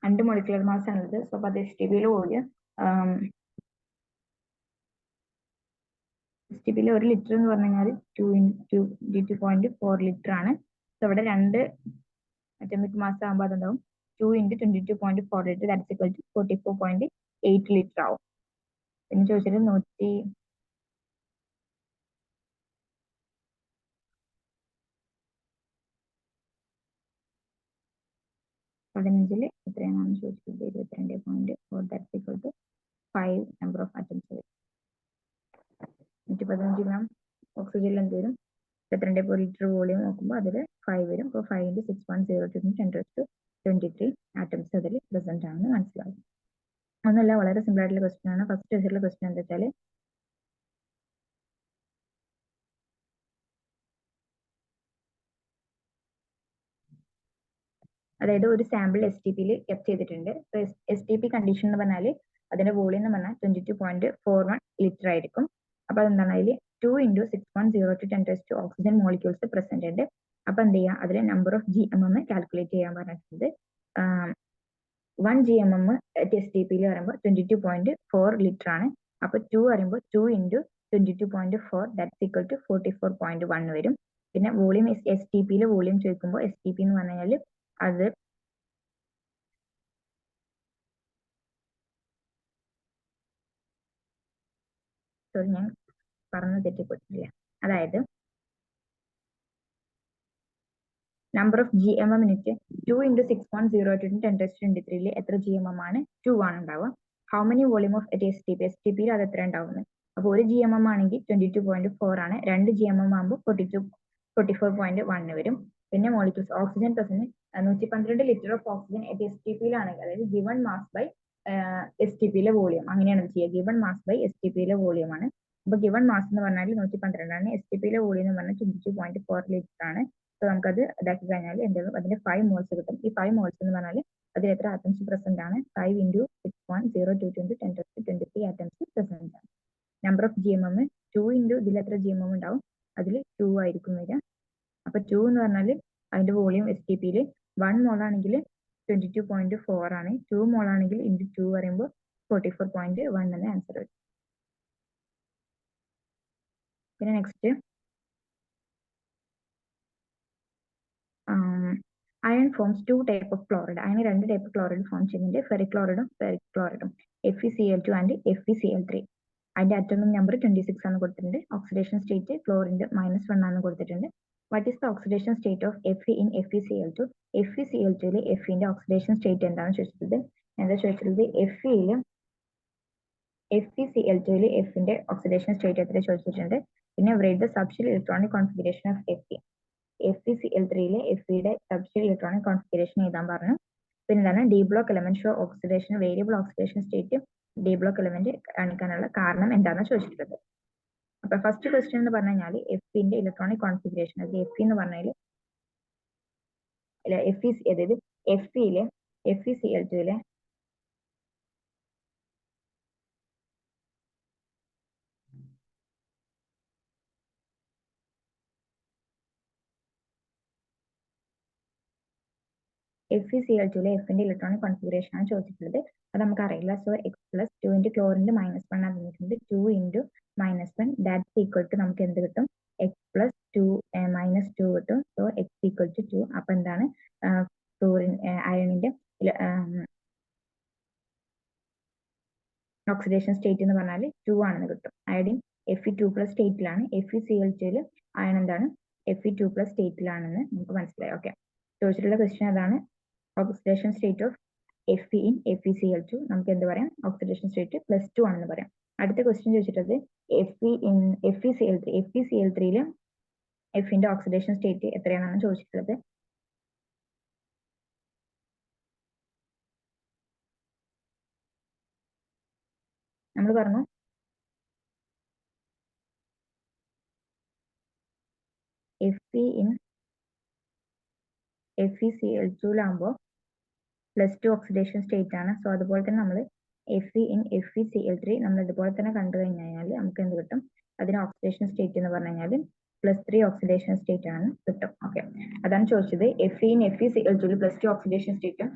രണ്ട് മോളിക്കുലർ മാസ് ആണുള്ളത്. സോ അത് STPയിലെ വോളിയം STPയിലെ 1 ലിറ്റർ എന്ന് പറഞ്ഞു കഴിഞ്ഞാൽ 2 × 22.4 ലിറ്റർ ആണ്. സോ ഇവിടെ 2 അറ്റോമിക് മാസ് ആകുമ്പോൾ അതുണ്ടാവും 2 × 22.4 litre, that's equal to 44.8 litre ആവും. പിന്നെ ചോദിച്ചത് 115 എത്രയാണെന്ന് ചോദിച്ചത് 22.4, that's equal to 5 number of atoms വരും. 115 ഗ്രാം ഓക്സിജനിൽ എന്ത് വരും, 22 ലിറ്റർ വോളിയം നോക്കുമ്പോൾ അതിൽ 5 വരും. അപ്പോൾ 5 × 6.02 × 10⁻23 ആറ്റംസ് അതിൽ പ്രസന്റ് ആണെന്ന് മനസ്സിലാവും. ഒന്നല്ല, വളരെ സിമ്പിൾ ആയിട്ടുള്ള ക്വസ്റ്റ്യൻ ആണ്. ഫസ്റ്റ് വെച്ചിട്ടുള്ള ക്വസ്റ്റ്യൻ എന്താ വെച്ചാൽ അതായത് ഒരു സാമ്പിൾ STPയിൽ കെപ്റ്റ് ചെയ്തിട്ടുണ്ട്. STP കണ്ടീഷൻ എന്ന് പറഞ്ഞാൽ അതിന്റെ വോളിയം എന്ന് പറഞ്ഞാൽ 22.41 ലിറ്റർ ആയിരിക്കും. അപ്പൊ അതെന്താണ്, അതിൽ 2 × 6.02 × ഓക്സിജൻ മോളിക്യൂൾസ് പ്രസന്റ് ഉണ്ട്. അപ്പൊ എന്ത് ചെയ്യാം, അതിലെ നമ്പർ ഓഫ് GMM കാൽക്കുലേറ്റ് ചെയ്യാൻ പറഞ്ഞിട്ടുണ്ട്. 1 GMM STPയിൽ പറയുമ്പോൾ 22.4 ലിറ്റർ ആണ്. അപ്പൊ 2 പറയുമ്പോൾ 2 × 22.4, ദാറ്റ്സ് ഈക്വൽ ടു 44.1 വരും. പിന്നെ വോളിയം STPയിലെ വോളിയം ചോദിക്കുമ്പോൾ STP എന്ന് പറഞ്ഞു കഴിഞ്ഞാൽ അത് സോറി ഞാൻ പറഞ്ഞു തെറ്റിപ്പോയിട്ടില്ല. അതായത് നമ്പർ ഓഫ് GMM യൂണിറ്റ് 2 × 6.02 × 10⁻23 എത്ര GMM ആണ്, 2 ആണ് ഉണ്ടാവുക. ഹൗ മെനി വോളിയം ഓഫ് STPയിൽ അത് എത്ര ഉണ്ടാവുന്നത്. അപ്പോൾ 1 GMM ആണെങ്കിൽ 22.4 ആണ്, 2 GMM ആകുമ്പോൾ 44.1 വരും. പിന്നെ molecules oxygen present 112 litre of oxygen STPയിലാണെങ്കിൽ, അതായത് ഗിവൺ മാസ് ബൈ STPയിലെ വോളിയം, അങ്ങനെയാണ് ചെയ്യുക. ഗിവൺ മാസ് ബൈ STPയിലെ വോളിയം ആണ്. അപ്പൊ ഗിവൺ മാസ് എന്ന് പറഞ്ഞാൽ 112 ആണ്, STPയിലെ വോളിയം എന്ന് പറഞ്ഞാൽ 22.4 ലിറ്റർ ആണ്. സോ നമുക്കത് ഇതാക്കി കഴിഞ്ഞാൽ എന്തായാലും അതിന്റെ 5 മോൾസ് കിട്ടും. ഈ 5 മോൾസ് എന്ന് പറഞ്ഞാൽ അതിൽ എത്ര ആറ്റംസ് പ്രസന്റ് ആണ്, 5 × 6.02 × 10⁻23 ആറ്റംസ് പ്രസന്റ് ആണ്. നമ്പർ ഓഫ് GMM 2 ഇൻറ്റു ഇതിൽ എത്ര GMM ഉണ്ടാവും, അതിൽ 2 ആയിരിക്കും വരിക. അപ്പൊ 2 എന്ന് പറഞ്ഞാൽ അതിന്റെ വോളിയം STPയിൽ 1 മോൾ ആണെങ്കിൽ 22.4 ആണ്. 2 മോൾ ആണെങ്കിൽ ഇൻറ്റു 2 പറയുമ്പോൾ 44.1 എന്ന ആൻസർ വരും. പിന്നെ next iron forms 2 type of chloride. Iron 2 type chloride form ചെയ്യുന്നുണ്ട്, ഫെറിക് ക്ലോറൈഡും ഫെറിക് ക്ലോറൈഡും. FeCl2 and FeCl3. അതിന്റെ അറ്റോമിക് നമ്പർ 26 ആണ് കൊടുത്തിട്ടുണ്ട്. ഓക്സിഡേഷൻ സ്റ്റേറ്റ് ക്ലോറിന്റെ -1 ആണ് കൊടുത്തിട്ടുണ്ട്. What is the oxidation state of Fe in FeCl2? FeCl2 Feന്റെ ഓക്സിഡേഷൻ സ്റ്റേറ്റ് എന്താണ് ചോദിച്ചിട്ടുള്ളത്? എന്താ ചോദിച്ചിട്ടുള്ളത്? FeCl2 Fന്റെ ഓക്സിഡേഷൻ സ്റ്റേറ്റ് എത്ര ചോദിച്ചിട്ടുണ്ട്. പിന്നെ write the subshell electronic configuration of Fe. FeCl3 Feയുടെ സബ്ഷെൽ ഇലക്ട്രോണിക് കോൺഫിഗറേഷൻ എഴുതാൻ പറഞ്ഞു. പിന്നെ എന്താണ് d block element show oxidation variable oxidation state d block element കാണിക്കാനുള്ള കാരണം എന്താണെന്ന് ചോദിച്ചിട്ടുള്ളത്. അപ്പൊ ഫസ്റ്റ് ക്വസ്റ്റ്യൻ എന്ന് പറഞ്ഞു കഴിഞ്ഞാൽ Feന്റെ ഇലക്ട്രോണിക് കോൺഫിഗറേഷൻ, അത് Fe എന്ന് പറഞ്ഞാൽ അതായത് Feയിലെ FeCl2 FeCl2 Fന്റെ ഇലക്ട്രോണിക് കോൺഫിഗറേഷൻ ആണ് ചോദിച്ചിട്ടുള്ളത്. അത് നമുക്ക് അറിയില്ല. സോ എക്സ് പ്ലസ് 2 ഇൻറ്റു ക്ലോറിന്റെ -1 ആണ് തന്നിട്ടുണ്ട്. 2 ഇൻറ്റു -1 ദാറ്റ്സ് ഈക്വൽ ടു നമുക്ക് എന്ത് കിട്ടും? എക്സ് പ്ലസ് 2 -2 കിട്ടും. So X equal to 2. അപ്പൊ എന്താണ് ക്ലോറിൻ അയണിന്റെ ഓക്സിഡേഷൻ സ്റ്റേറ്റ് എന്ന് പറഞ്ഞാൽ 2 ആണെന്ന് കിട്ടും. Iodine Fe2+ സ്റ്റേറ്റിലാണ്. FeCl2 അയൺ എന്താണ് Fe2+ സ്റ്റേറ്റിലാണെന്ന് നമുക്ക് മനസ്സിലായി. ഓക്കെ, ചോദിച്ചിട്ടുള്ള ക്വസ്റ്റ്യൻ അതാണ്. Oxidation state of Fe in FeCl2 നമുക്ക് എന്ത് പറയാം? ഓക്സിഡേഷൻ സ്റ്റേറ്റ് +2 ആണെന്ന് പറയാം. അടുത്ത ക്വസ്റ്റ്യൻ ചോദിച്ചിട്ടത് FeCl3 Fന്റെ ഓക്സിഡേഷൻ സ്റ്റേറ്റ് എത്രയാണെന്ന് ചോദിച്ചിട്ടുള്ളത്. നമ്മൾ പറഞ്ഞു Fe in FeCl2 +2 oxidation state ആണ്. സോ അതുപോലെ തന്നെ നമ്മൾ Fe in FeCl3 നമ്മൾ ഇതുപോലെ തന്നെ കണ്ടു കഴിഞ്ഞാൽ നമുക്ക് എന്ത് കിട്ടും? അതിന് ഓക്സിഡേഷൻ സ്റ്റേറ്റ് എന്ന് പറഞ്ഞു കഴിഞ്ഞാൽ +3 ഓക്സിഡേഷൻ സ്റ്റേറ്റ് ആണ് കിട്ടും. ഓക്കെ, അതാണ് ചോദിച്ചത്. Fe in FeCl2 +2 ഓക്സിഡേഷൻ സ്റ്റേറ്റും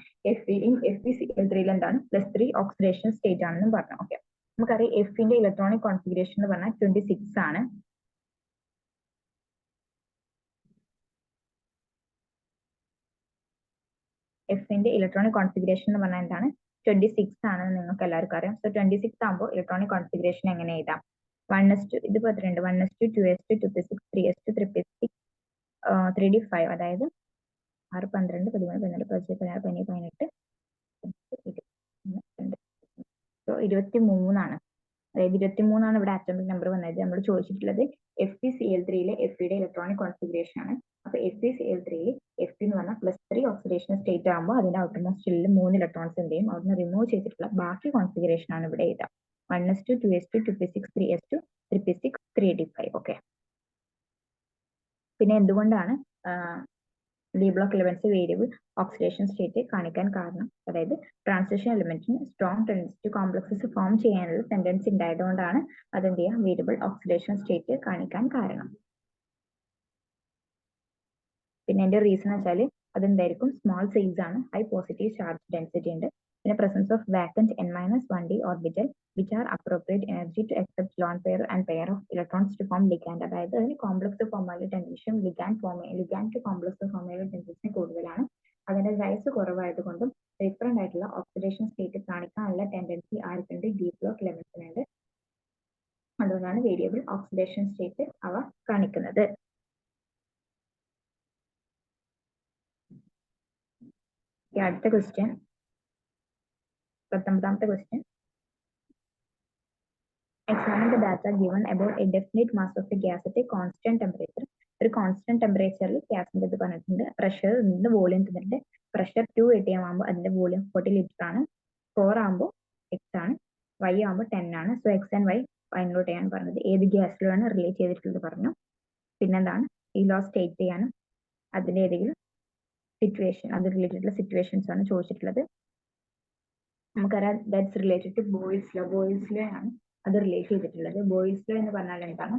Fe in FeCl3 എന്താണ് +3 ഓക്സിഡേഷൻ സ്റ്റേറ്റ് ആണെന്നും പറഞ്ഞു. ഓക്കെ, നമുക്കറിയാം Fന്റെ ഇലക്ട്രോണിക് കോൺഫിഗറേഷൻ എന്ന് പറഞ്ഞാൽ 26 ആണ്. Fന്റെ ഇലക്ട്രോണിക് കോൺഫിഗറേഷൻ എന്ന് പറഞ്ഞാൽ എന്താണ് 26 ആണെന്ന് നിങ്ങൾക്ക് എല്ലാവർക്കും അറിയാം. സോ 26 ആകുമ്പോൾ ഇലക്ട്രോണിക് കോൺഫിഗറേഷൻ എങ്ങനെ എഴുതാം? 1s2 ഇത് പറഞ്ഞിട്ടുണ്ട്. 1s2 2s2 2p6 3s2 3p6 3d5 അതായത് 6 12 13 14 16 17 18 സോ 23 ആണ്. അതായത് 23 ആണ് ഇവിടെ ആറ്റോമിക് നമ്പർ വന്നത്. നമ്മൾ ചോദിച്ചിട്ടുള്ളത് FeCl3 Feയുടെ ഇലക്ട്രോണിക് കോൺഫിഗറേഷൻ ആണ്. അപ്പൊ FeCl3 Fe എന്ന് പറഞ്ഞാൽ +3 ഓക്സിഡേഷൻ സ്റ്റേറ്റ് ആകുമ്പോൾ അതിന്റെ ഔട്ടർമോസ്റ്റ് ഷെല്ലിൽ 3 ഇലക്ട്രോൺസ് എന്ത് ചെയ്യും? അവിടുന്ന് റിമൂവ് ചെയ്തിട്ടുള്ള ബാക്കി കോൺഫിഗറേഷൻ ആണ് ഇവിടെ എഴുതാം. 1s2 2s2 2p6 3s2 3p6 3d5. Okay, പിന്നെ എന്തുകൊണ്ടാണ് d block elements variable oxidation state കാണിക്കാൻ കാരണം? അതായത് ട്രാൻസിഷൻ എലമെന്റിന് സ്ട്രോങ് ടെൻഡൻസി കോംപ്ലക്സസ് ഫോം ചെയ്യാനുള്ള ടെൻഡൻസി ഉണ്ടായതുകൊണ്ടാണ് അതെന്ത് ചെയ്യാം? വേരിയബിൾ ഓക്സിഡേഷൻ സ്റ്റേറ്റ് കാണിക്കാൻ കാരണം. പിന്നെ അതിന്റെ റീസൺ വെച്ചാൽ അതെന്തായിരിക്കും? സ്മോൾ സൈസ് ആണ്, ഹൈ പോസിറ്റീവ് ചാർജ് ഡെൻസിറ്റി ഉണ്ട്. പിന്നെ presence of vacant n-1d orbital which are appropriate energy to accept lone pair and pair of electrons to form ligand. അതായത് അതിന് കോംപ്ലക്സ് ഫോം ആയുള്ള ടെൻഡൻസിയും ലിഗാൻഡ് ടു കോംപ്ലക്സ് ഫോം ആയുള്ള tendency കൂടുതലാണ്. അതിന്റെ size കുറവായതുകൊണ്ടും ഡിഫറെന്റ് ആയിട്ടുള്ള ഓക്സിഡേഷൻ സ്റ്റേറ്റ് കാണിക്കാനുള്ള ടെൻഡൻസി ആർക്കുണ്ട്? ഡി ബ്ലോക്ക് എലമെന്റ്സിനുണ്ട്. അതുകൊണ്ടാണ് വേരിയബിൾ ഓക്സിഡേഷൻ സ്റ്റേറ്റ് അവ കാണിക്കുന്നത്. അടുത്ത ക്വസ്റ്റ്യൻ 19ാമത്തെ question. Examine the data given about a definite mass of the gas at a constant temperature. ഒരു കോൺസ്റ്റന്റ് ടെമ്പറേച്ചറിൽ ഗ്യാസിന്റെ ഇത് പറഞ്ഞിട്ടുണ്ട്. പ്രഷർ നിന്ന് വോളിയം തന്നിട്ടുണ്ട്. പ്രഷർ 2 atm ആകുമ്പോൾ അതിന്റെ വോളിയം 40 ലിറ്റർ ആണ്. 4 ആകുമ്പോൾ എക്സ് ആണ്. y ആകുമ്പോൾ 10 ആണ്. So X and Y find out ചെയ്യാൻ പറഞ്ഞത്. ഏത് ഗ്യാസിലാണ് റിലേറ്റ് ചെയ്തിട്ടുള്ളത് പറഞ്ഞു. പിന്നെന്താണ് ഈ ലോ സ്റ്റേറ്റ് ചെയ്യാനും അതിന്റെ ഏതെങ്കിലും സിറ്റുവേഷൻ അത് റിലേറ്റഡ് സിറ്റുവേഷൻസ് ആണ് ചോദിച്ചിട്ടുള്ളത്. നമുക്കറിയാം that's related to Boyle's law. Boyle's law ആണ് അത് റിലേറ്റ് ചെയ്തിട്ടുള്ളത്. ബോയിൽസ് ലോ എന്ന് പറഞ്ഞാൽ എന്താണ്?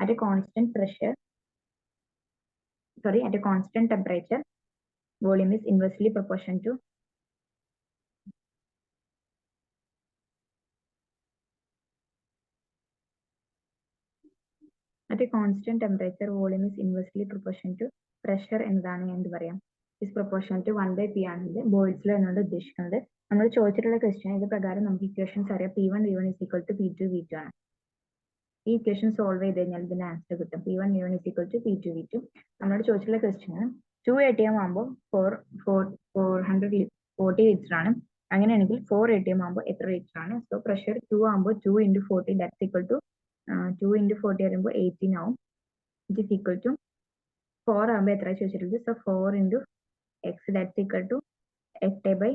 at a constant temperature, volume is inversely proportional to pressure എന്നതാണ് എന്ത് പറയാം? is proportional to 1/p ആണെങ്കിൽ ബോയിൽസ് ലോ എന്നാണ് ഉദ്ദേശിക്കുന്നത്. നമ്മൾ ചോദിച്ചിട്ടുള്ള ക്വസ്റ്റ്യൻ ഇത് പ്രകാരം നമുക്ക് ഇക്വേഷൻസ് അറിയാം. P1 V1 is equal to P2 V2 ആണ്. ഈ ഇക്വേഷൻ സോൾവ് ചെയ്ത് കഴിഞ്ഞാൽ ഇതിന്റെ ആൻസർ കിട്ടും. P1 V1 is equal to P2 V2. നമ്മളോട് ചോദിച്ചിട്ടുള്ള ക്വസ്റ്റ്യൻ 2 ATM ആകുമ്പോൾ 440 ലിറ്റർ ആണ്. അങ്ങനെയാണെങ്കിൽ 4 ATM ആകുമ്പോൾ എത്ര ലിറ്റർ ആണ്? സോ പ്രഷർ 2 ആകുമ്പോൾ 2 × 40 ദാറ്റ്സ് ഈക്വൽ ടു 2 × 40 പറയുമ്പോൾ 18 ആവും. ഇറ്റ് ഈസ് ഈക്വൽ ടു 4 ആകുമ്പോൾ എത്ര ചോദിച്ചിട്ടുള്ളത്? So 4 × x that's equal to 8/8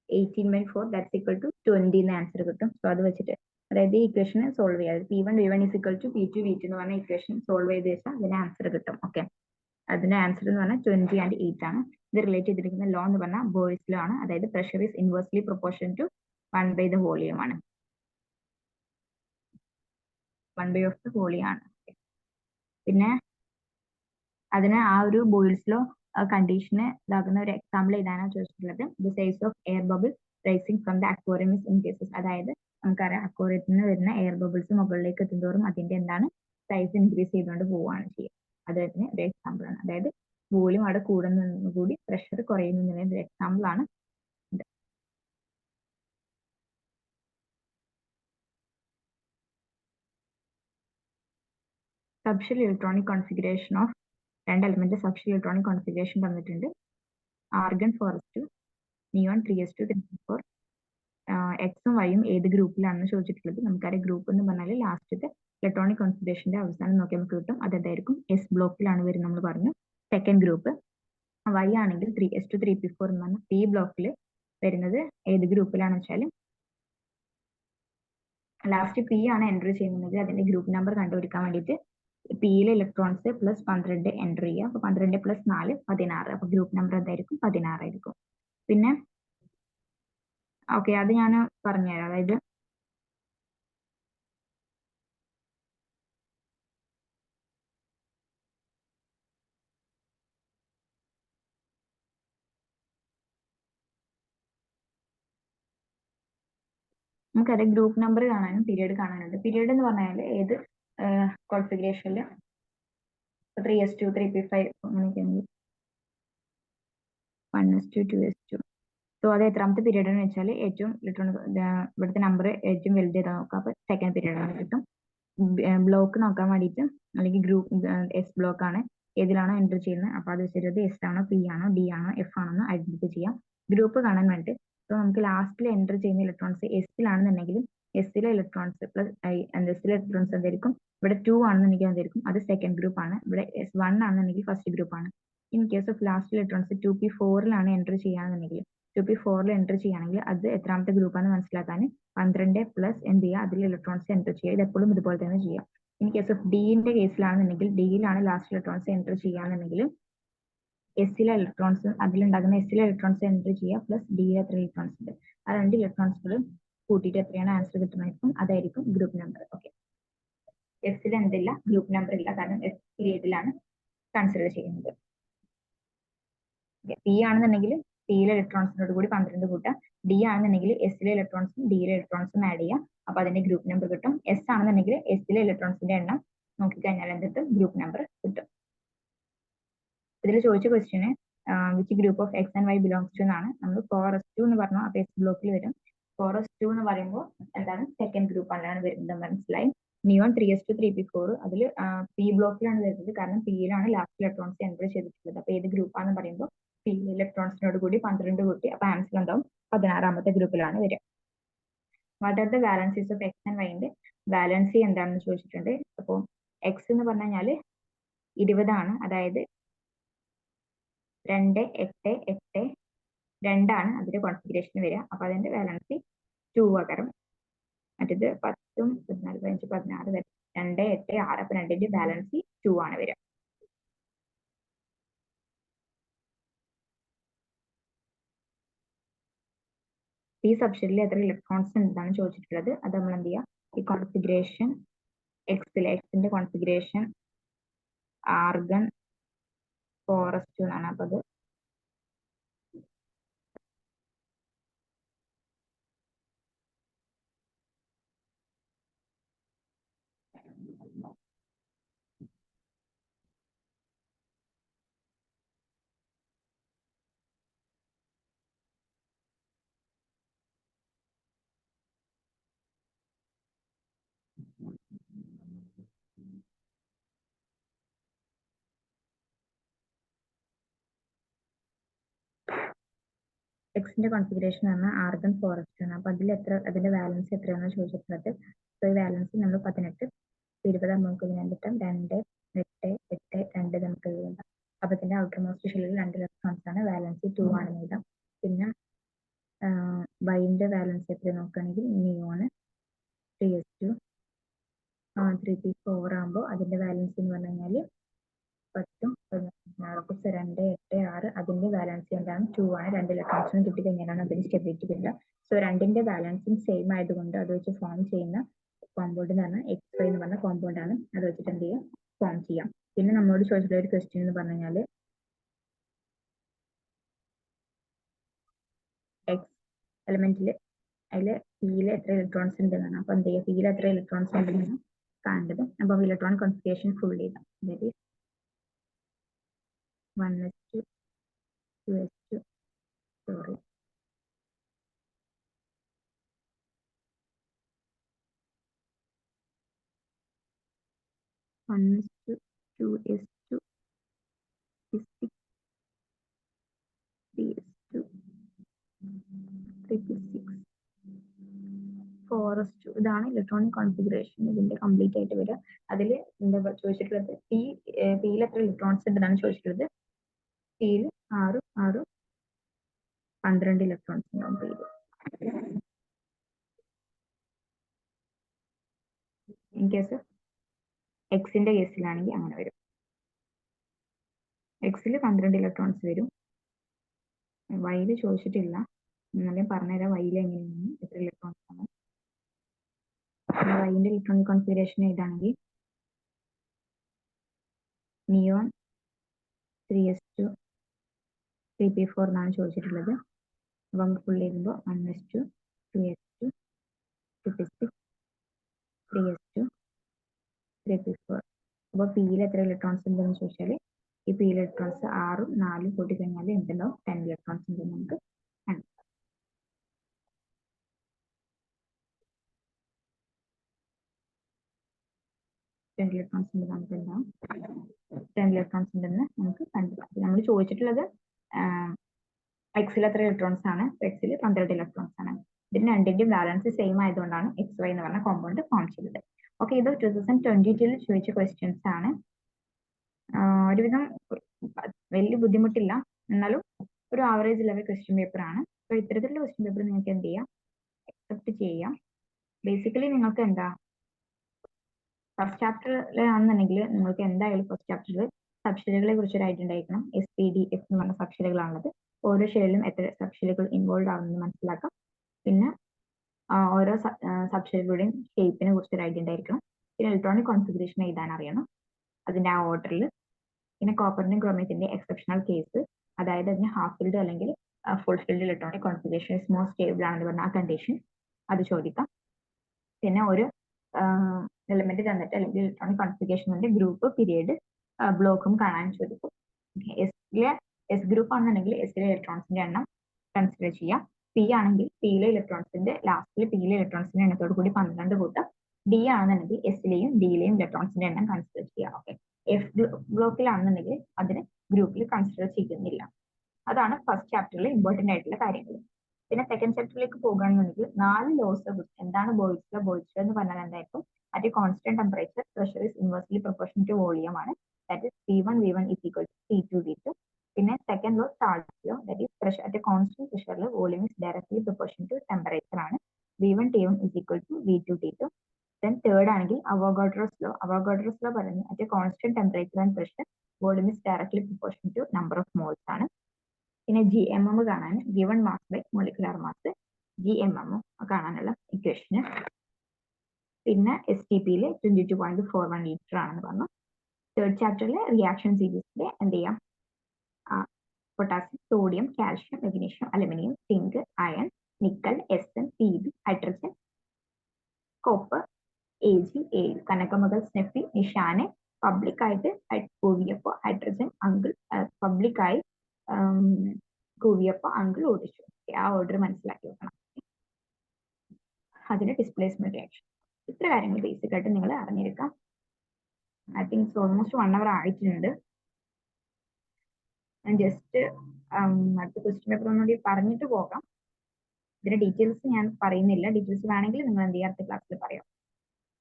18/4 that's equal to 20 എന്ന ആൻസർ കിട്ടും. സോ അത് വെച്ചിട്ട് അതായത് ഈ ഇക്വേഷൻ സോൾവ് ചെയ്യാം. P1 V1 is equal to P2 V2 എന്ന് പറഞ്ഞ ഇക്വേഷൻ സോൾവ് ചെയ്ത് വെച്ചാൽ അതിന്റെ ആൻസർ കിട്ടും. ഓക്കെ, അതിന്റെ ആൻസർ എന്ന് പറഞ്ഞാൽ 20 and 8 ആണ്. ഇത് റിലേറ്റ് ചെയ്തിരിക്കുന്ന ലോ എന്ന് പറഞ്ഞാൽ ബോയിൽസ് ലോ ആണ്. അതായത് pressure is inversely proportion to 1/the volume ആണ്. 1/of the വോളിയം ആണ്. പിന്നെ അതിന് ആ ഒരു ബോയിൽസ് ലോ കണ്ടീഷന് ഇതാക്കുന്ന ഒരു എക്സാമ്പിൾ ഇതാണ് ചോദിച്ചിട്ടുള്ളത്. The size of air bubble rising from the aquarium is increases. അതായത് നമുക്കറിയാം അക്വേറിയത്തിൽ നിന്ന് വരുന്ന എയർ ബബിൾസ് മുകളിലേക്ക് എത്തുന്തോറും അതിന്റെ എന്താണ് സൈസ് ഇൻക്രീസ് ചെയ്തുകൊണ്ട് പോവുകയാണ് ചെയ്യുക. അദ്ദേഹത്തിന് ഒരു എക്സാമ്പിൾ ആണ്. അതായത് വോളിയം അവിടെ കൂടുന്നതിന് കൂടി പ്രഷർ കുറയുന്നതിന് ഒരു എക്സാമ്പിൾ ആണ് ഇത്. സബ്ഷെൽ ഇലക്ട്രോണിക് കോൺഫിഗറേഷൻ ഓഫ് രണ്ട് എലമെന്റ് സബ്ഷെൽ ഇലക്ട്രോണിക് കോൺഫിഗറേഷൻ തന്നിട്ടുണ്ട്. Argon forest neon 3s2 3s4 എക്സും വൈയും ഏത് ഗ്രൂപ്പിലാണെന്ന് ചോദിച്ചിട്ടുള്ളത്. നമുക്കറിയാം ഗ്രൂപ്പ് എന്ന് പറഞ്ഞാൽ ലാസ്റ്റത്തെ ഇലക്ട്രോണിക് കോൺഫിഗറേഷന്റെ അവസാനം നോക്കി നമുക്ക് കിട്ടും. അതായിരിക്കും എസ് ബ്ലോക്കിലാണ് വരുന്നത് നമ്മൾ പറഞ്ഞു. സെക്കൻഡ് ഗ്രൂപ്പ് വൈ ആണെങ്കിൽ 3s2 3p4 എന്ന് പറഞ്ഞാൽ പി ബ്ലോക്കിൽ വരുന്നത് ഏത് ഗ്രൂപ്പിലാണെന്ന് വെച്ചാൽ ലാസ്റ്റ് പി ആണ് എൻട്രി ചെയ്യുന്നത്. അതിന്റെ ഗ്രൂപ്പ് നമ്പർ കണ്ടുപിടിക്കാൻ വേണ്ടിയിട്ട് പിയിലെ ഇലക്ട്രോൺസ് പ്ലസ് 12 എൻട്രി ചെയ്യുക. അപ്പൊ 12 + 4 16. അപ്പൊ ഗ്രൂപ്പ് നമ്പർ എന്തായിരിക്കും? 16 ആയിരിക്കും. പിന്നെ ഓക്കെ, അത് ഞാൻ പറഞ്ഞുതരാം. അതായത് നമുക്കറിയാം ഗ്രൂപ്പ് നമ്പർ കാണാനും പീരീഡ് കാണാനുണ്ട്. പീരീഡ് എന്ന് പറഞ്ഞാൽ ഏത് കോൺഫിഗറേഷനിൽ 3s2 3p5 അങ്ങനെയൊക്കെയാണെങ്കിൽ 1s2 2s2. So അത് എത്രാമത്തെ പീരീഡ് എന്ന് വെച്ചാൽ ഏറ്റവും ഇവിടുത്തെ നമ്പർ ഏറ്റവും വലുത് ഏതാ നോക്കാം. അപ്പൊ സെക്കൻഡ് പീരീഡ് ആണ് കിട്ടും. ബ്ലോക്ക് നോക്കാൻ വേണ്ടിയിട്ട് അല്ലെങ്കിൽ ഗ്രൂപ്പ് എസ് ബ്ലോക്ക് ആണ് ഏതിലാണോ എൻട്രി ചെയ്യുന്നത്. അപ്പൊ അത് വെച്ചിട്ട് എസ് ആണോ പി ആണോ ഡി ആണോ എഫ് ആണോ ഐഡന്റിഫൈ ചെയ്യാം. ഗ്രൂപ്പ് കാണാൻ വേണ്ടി സോ നമുക്ക് ലാസ്റ്റിൽ എൻട്രി ചെയ്യുന്ന ഇലക്ട്രോൺസ് എസിലാണെന്നുണ്ടെങ്കിലും എസിലെ ഇലക്ട്രോൺസ് പ്ലസ് എസിലെ ഇലക്ട്രോൺസ് എന്തായിരിക്കും? ഇവിടെ 2 ആണെന്നുണ്ടെങ്കിൽ എന്തായിരിക്കും? അത് സെക്കൻഡ് ഗ്രൂപ്പ് ആണ്. ഇവിടെ S1 ആണെന്നുണ്ടെങ്കിൽ ഫസ്റ്റ് ഗ്രൂപ്പ് ആണ്. In case of last electrons 2p4ലാണ് എൻട്രി ചെയ്യാന്നുണ്ടെങ്കിൽ 2p4ൽ എൻട്രി ചെയ്യുകയാണെങ്കിൽ അത് എത്രാമത്തെ ഗ്രൂപ്പാണെന്ന് മനസ്സിലാക്കാൻ 12 പ്ലസ് എന്ത് ചെയ്യുക? അതിൽ ഇലക്ട്രോൺസ് എൻട്രി ചെയ്യുക. ഇത് എപ്പോഴും ഇതുപോലെ തന്നെ ചെയ്യാം. ഇൻ കേസ് ഓഫ് ഡിന്റെ കേസിലാണെന്നുണ്ടെങ്കിൽ ഡിയിലാണ് ലാസ്റ്റ് ഇലക്ട്രോൺസ് എൻട്രി ചെയ്യാന്നുണ്ടെങ്കിൽ എസിലെ ഇലക്ട്രോൺസ് അതിലുണ്ടാകുന്ന എസിലെ ഇലക്ട്രോൺസ് എൻട്രി ചെയ്യുക പ്ലസ് ഡിയിലെ എത്ര ഇലക്ട്രോൺസ് ഉണ്ട് ആ രണ്ട് ഇലക്ട്രോൺസുകൾ കൂട്ടിയിട്ട് എത്രയാണ് ആൻസർ കിട്ടുന്നതായിരിക്കും അതായിരിക്കും ഗ്രൂപ്പ് നമ്പർ. ഓക്കെ, എസിൽ എന്തില്ല? ഗ്രൂപ്പ് നമ്പർ ഇല്ല, കാരണം എസ് പീരീഡിലാണ് കൺസിഡർ ചെയ്യുന്നത്. പി ആണെന്നുണ്ടെങ്കിൽ പിയിലെ ഇലക്ട്രോൺസിനോട് കൂടി 12 കൂട്ടാം. ഡി ആണെന്നുണ്ടെങ്കിൽ എസിലെ ഇലക്ട്രോൺസും ഡിയിലെ ഇലക്ട്രോൺസും ആഡ് ചെയ്യാം. അപ്പൊ അതിന്റെ ഗ്രൂപ്പ് നമ്പർ കിട്ടും. എസ് ആണെന്നുണ്ടെങ്കിൽ എസിലെ ഇലക്ട്രോൺസിന്റെ എണ്ണം നോക്കിക്കഴിഞ്ഞാൽ എന്തിട്ട് ഗ്രൂപ്പ് നമ്പർ കിട്ടും. ഇതിൽ ചോദിച്ച ക്വസ്റ്റ്യന് which group of X and Y belongs to എന്നാണ്. നമ്മൾ 4s2 എന്ന് പറഞ്ഞു. അപ്പൊ എസ് ബ്ലോക്കിൽ വരും. 4s2 എന്ന് പറയുമ്പോൾ എന്താണ്? സെക്കൻഡ് ഗ്രൂപ്പ് ആണ് വരുന്നത്. മനസ്സിലായി? നിയോൺ 3s2 3p4 അതിൽ പി ബ്ലോക്കിലാണ് വരുന്നത്. കാരണം പിയിലാണ് ലാസ്റ്റ് ഇലക്ട്രോൺസ് എൻട്രി ചെയ്തിട്ടുള്ളത്. അപ്പൊ ഏത് ഗ്രൂപ്പാന്ന് പറയുമ്പോൾ പി ഇലക്ട്രോൺസിനോട് കൂടി 12 കൂട്ടി അപ്പൊ ആൻസർ ഉണ്ടാവും 16ാമത്തെ ഗ്രൂപ്പിലാണ് വരിക. What are the valencies of X and വൈന്റെ വാലൻസി എന്താണെന്ന് ചോദിച്ചിട്ടുണ്ട്. അപ്പോൾ എക്സ് എന്ന് പറഞ്ഞു കഴിഞ്ഞാൽ 20 ആണ്. അതായത് 2 8 8 2 അതിന്റെ കോൺഫിഗറേഷൻ വരിക. അപ്പൊ അതിന്റെ വാലൻസി 2 പകരം മറ്റേത് 10, 14, 15, 16 2, 8, 6. അപ്പൊ 2ന്റെ ബാലൻസി 2 ആണ് വരിക. ഈ സബ്ഷെഡിൽ എത്ര ഇലക്ട്രോൺസ് ഉണ്ടെന്നാണ് ചോദിച്ചിട്ടുള്ളത്. അത് നമ്മൾ എന്ത് ചെയ്യുക, ഈ കോൺഫിഗറേഷൻ എക്സിന്റെ കോൺഫിഗറേഷൻ ആർഗൺ ഫോറസ്റ്റ് എന്നാണ്. അപ്പൊ അത് എക്സിന്റെ കോൺഫിഗറേഷൻ ആണ് ആർഗൺ ഫോറസ്റ്റ് ആണ്. അപ്പൊ അതിന്റെ വാലൻസി എത്രയാണെന്ന് ചോദിച്ചിട്ടുള്ളത്. സോ ഈ വാലൻസി നമ്മൾ 18, 20 നമുക്ക് ഇതിനെ കിട്ടും. 2, 8, 8, 2 നമുക്ക് എഴുതാം. അപ്പൊ ഇതിന്റെ ഔട്ടർ മോസ്റ്റ് ഷെല്ലിൽ 2 ഇലക്ട്രോൺസ് ആണ്, വാലൻസി 2 ആണെന്ന് എഴുതാം. പിന്നെ വൈന്റെ വാലൻസി എത്ര നോക്കുകയാണെങ്കിൽ നിയോണ് 3s2 3p4 ആകുമ്പോൾ അതിന്റെ വാലൻസി എന്ന് പറഞ്ഞു കഴിഞ്ഞാൽ 10, 16, 2, 8, 6. അതിന്റെ വാലൻസി എന്താണ് 2 ആണ്. 2 ഇലക്ട്രോൺസിനും കിട്ടിക്കഴിഞ്ഞാലാണ് അതിന് സ്റ്റെബിലിറ്റി കിട്ടുക. സോ 2ന്റെ ബാലൻസും സെയിം ആയതുകൊണ്ട് അത് വെച്ച് ഫോം ചെയ്യുന്ന കോമ്പൗണ്ട് എന്ന് പറഞ്ഞാൽ XY എന്ന് പറഞ്ഞ കോമ്പൗണ്ട് ആണ്. അത് വെച്ചിട്ട് എന്ത് ചെയ്യാം, ഫോം ചെയ്യാം. പിന്നെ നമ്മളോട് ചോദിച്ചിട്ടുള്ള ഒരു ക്വസ്റ്റ്യൻ എന്ന് പറഞ്ഞു കഴിഞ്ഞാൽ എക്സ് എലമെന്റിൽ അതിൽ പിയിൽ എത്ര ഇലക്ട്രോൺസ് ഉണ്ടെന്നാണ്. അപ്പൊ എന്ത് ചെയ്യുക, പിയിൽ എത്ര ഇലക്ട്രോൺസ് ഉണ്ടെന്നാണ് കാണേണ്ടത്. അപ്പൊ ഇലക്ട്രോൺ കോൺഫിഗറേഷൻ ഫുൾ ചെയ്താം. അതായത് 1s2 2s2 sorry 1s2 2s2 3s2 3s2 3p6 4s2. ഇതാണ് ഇലക്ട്രോണിക് കോൺഫിഗറേഷൻ. ഇതിന്റെ കംപ്ലീറ്റ് ആയിട്ട് വരിക. അതിൽ എന്താ ചോദിച്ചിട്ടുള്ളത്, പിയിൽ എത്ര ഇലക്ട്രോൺസ് ഉണ്ടെന്നാണ് ചോദിച്ചിട്ടുള്ളത്. പിയിൽ 6 6 12 ഇലക്ട്രോൺസ് ഉണ്ടാവും പിയിൽ. ഇൻ കേസ് എക്സിന്റെ കേസിലാണെങ്കിൽ അങ്ങനെ വരും. എക്സിൽ 12 ഇലക്ട്രോൺസ് വരും. വൈയിൽ ചോദിച്ചിട്ടില്ല, എന്നാലും പറഞ്ഞുതരാം വൈയിൽ എങ്ങനെയാണ് എത്ര ഇലക്ട്രോൺസ് ആണ്. വൈന്റെ ഇലക്ട്രോണിക് കോൺഫിഗറേഷൻ ഇതാണെങ്കിൽ നിയോൺ 3s2 3p4 എന്നാണ് ചോദിച്ചിട്ടുള്ളത്. അപ്പൊ നമുക്ക് ഫുൾ ചെയ്യുമ്പോൾ 1s2 2s2 2p6 3s2 3p4. അപ്പോൾ പിയിൽ എത്ര ഇലക്ട്രോൺസ് ഉണ്ടെന്ന് ചോദിച്ചാൽ ഈ പിയിൽ ഇലക്ട്രോൺസ് 6ഉം 4ഉം കൂട്ടി കഴിഞ്ഞാൽ എന്തുണ്ടാവും, 10 ഇലക്ട്രോൺസ് ഉണ്ടെന്ന് നമുക്ക് കാണാം. 10 ഇലക്ട്രോൺസ് ഉണ്ടെന്ന് നമുക്ക് എന്താവും, 10 ഇലക്ട്രോൺസ് ഉണ്ടെന്ന് നമുക്ക് കണ്ടെത്താം. നമ്മൾ ചോദിച്ചിട്ടുള്ളത് എക്സിൽ എത്ര ഇലക്ട്രോൺസ് ആണ്. എക്സിൽ 12 ഇലക്ട്രോൺസ് ആണ്. ഇതിന് രണ്ടിന്റെയും ബാലൻസ് സെയിം ആയതുകൊണ്ടാണ് XY എന്ന് പറഞ്ഞ കോമ്പൗണ്ട് ഫോം ചെയ്തത്. ഓക്കെ, ഇത് 2022 ചോദിച്ച ക്വസ്റ്റ്യൻസ് ആണ്. ഒരുവിധം വലിയ ബുദ്ധിമുട്ടില്ല, എന്നാലും ഒരു ആവറേജ് ലെവൽ ക്വസ്റ്റ്യൻ പേപ്പർ ആണ്. അപ്പൊ ഇത്തരത്തിലുള്ള ക്വസ്റ്റ്യൻ പേപ്പർ നിങ്ങൾക്ക് എന്ത് ചെയ്യാം, അക്സെപ്റ്റ് ചെയ്യാം. ബേസിക്കലി നിങ്ങൾക്ക് എന്താ ഫസ്റ്റ് ചാപ്റ്ററിലാണെന്നുണ്ടെങ്കിൽ നിങ്ങൾക്ക് എന്തായാലും ഫസ്റ്റ് ചാപ്റ്ററിൽ സബ്ഷെലുകളെ കുറിച്ച് ഒരു ഐഡിയ ഉണ്ടായിരിക്കണം. SPDF എന്ന് പറഞ്ഞ സബ്ഷെലുകളാണുള്ളത്. ഓരോ ഷെല്ലിലും എത്ര സബ്ഷെലുകൾ ഇൻവോൾവ് ആവുമെന്ന് മനസ്സിലാക്കാം. പിന്നെ ഓരോ സബ്ഷെലുകളുടെയും ഷേപ്പിനെ കുറിച്ച് ഒരു ഐഡിയ ഉണ്ടായിരിക്കണം. പിന്നെ ഇലക്ട്രോണിക് കോൺഫിഗറേഷൻ എഴുതാൻ അറിയണം, അതിന്റെ ആ ഓർഡറിൽ. പിന്നെ കോപ്പറിന്റെയും ക്രോമിയത്തിന്റെ എക്സെപ്ഷണൽ കേസ്, അതായത് അതിന് ഹാഫ് ഫിൽഡ് അല്ലെങ്കിൽ full filled electronic configuration is more stable ആണെന്ന് പറഞ്ഞ ആ കണ്ടീഷൻ അത് ചോദിക്കാം. പിന്നെ ഒരു എലിമെന്റ് തന്നിട്ട് അല്ലെങ്കിൽ ഇലക്ട്രോണിക് കോൺഫിഗറേഷന്റെ ഗ്രൂപ്പ്, പീരീഡ്, ബ്ലോക്കും കാണാൻ ചോദിക്കും. എസ് ഗ്രൂപ്പ് ആണെന്നുണ്ടെങ്കിൽ എസിലെ ഇലക്ട്രോൺസിന്റെ എണ്ണം കൺസിഡർ ചെയ്യാം. പി ആണെങ്കിൽ പിയിലെ ഇലക്ട്രോൺസിന്റെ ലാസ്റ്റിൽ പിയിലെ ഇലക്ട്രോൺസിന്റെ എണ്ണത്തോട് കൂടി 12 കൂട്ടാം. ഡി ആണെന്നുണ്ടെങ്കിൽ എസിലെയും ഡിയിലെയും ഇലക്ട്രോൺസിന്റെ എണ്ണം കൺസിഡർ ചെയ്യാം. ഓക്കെ, എഫ് ബ്ലോക്കിലാണെന്നുണ്ടെങ്കിൽ അതിന് ഗ്രൂപ്പിൽ കൺസിഡർ ചെയ്യുന്നില്ല. അതാണ് ഫസ്റ്റ് ചാപ്റ്ററിൽ ഇമ്പോർട്ടന്റ് ആയിട്ടുള്ള കാര്യങ്ങൾ. പിന്നെ സെക്കൻഡ് ചാപ്റ്ററിലേക്ക് പോകുകയാണെന്നുണ്ടെങ്കിൽ 4 ലോസ് എന്താണ് ബോയ്സ് ലോ എന്ന് പറഞ്ഞാൽ എന്തായിരിക്കും, at a constant temperature pressure is inversely proportional to volume ആണ്. That is P1 V1 is equal to P2 V2. പിന്നെ second law Charles law, that is pressure at a constant pressure volume is directly proportional to temperature ആണ്. V1 T1 is equal to V2 T2. Then third ആണെങ്കിൽ Avogadro's law പറയുന്നത് at a constant temperature and pressure volume is directly proportional to number of moles ആണ്. പിന്നെ GMM കാണാൻ given mass by molecular mass GMM കാണാനുള്ള ഇക്വേഷന്. പിന്നെ STP-യിൽ 22.41 litre ആണെന്ന് പറഞ്ഞു. Third ചാപ്റ്ററിലെ reaction സീരീസിലെ എന്ത് ചെയ്യാം, potassium, sodium, calcium, magnesium, aluminium, zinc, iron, nickel, SN, PB, hydrogen, copper, AG, AU, കനകമകൾ, സ്നെഫി, നിഷാനെ, പബ്ലിക് ആയിട്ട് കൂവിയപ്പോ ഹൈഡ്രജൻ അങ്കിൾ, പബ്ലിക് ആയി കൂവിയപ്പോ അങ്കിൾ ഓടിച്ചു. ആ ഓർഡർ മനസ്സിലാക്കി വെക്കണം. അതിന് ഡിസ്പ്ലേസ്മെന്റ് റിയാക്ഷൻ. ഇത്ര കാര്യങ്ങൾ ബേസിക് ആയിട്ട് നിങ്ങൾ അറിഞ്ഞിരിക്കാം. ഐ തിങ്ക് ഓൾമോസ്റ്റ് 1 hour ആയിട്ടുണ്ട്. ഞാൻ ജസ്റ്റ് അടുത്ത ക്വസ്റ്റ്യൻ പേപ്പർ ഒന്നുകൂടി പറഞ്ഞിട്ട് പോകാം. ഇതിന്റെ ഡീറ്റെയിൽസ് ഞാൻ പറയുന്നില്ല. ഡീറ്റെയിൽസ് വേണമെങ്കിൽ നിങ്ങൾ എന്ത് ചെയ്യാം, അടുത്ത ക്ലാസ്സിൽ പറയാം.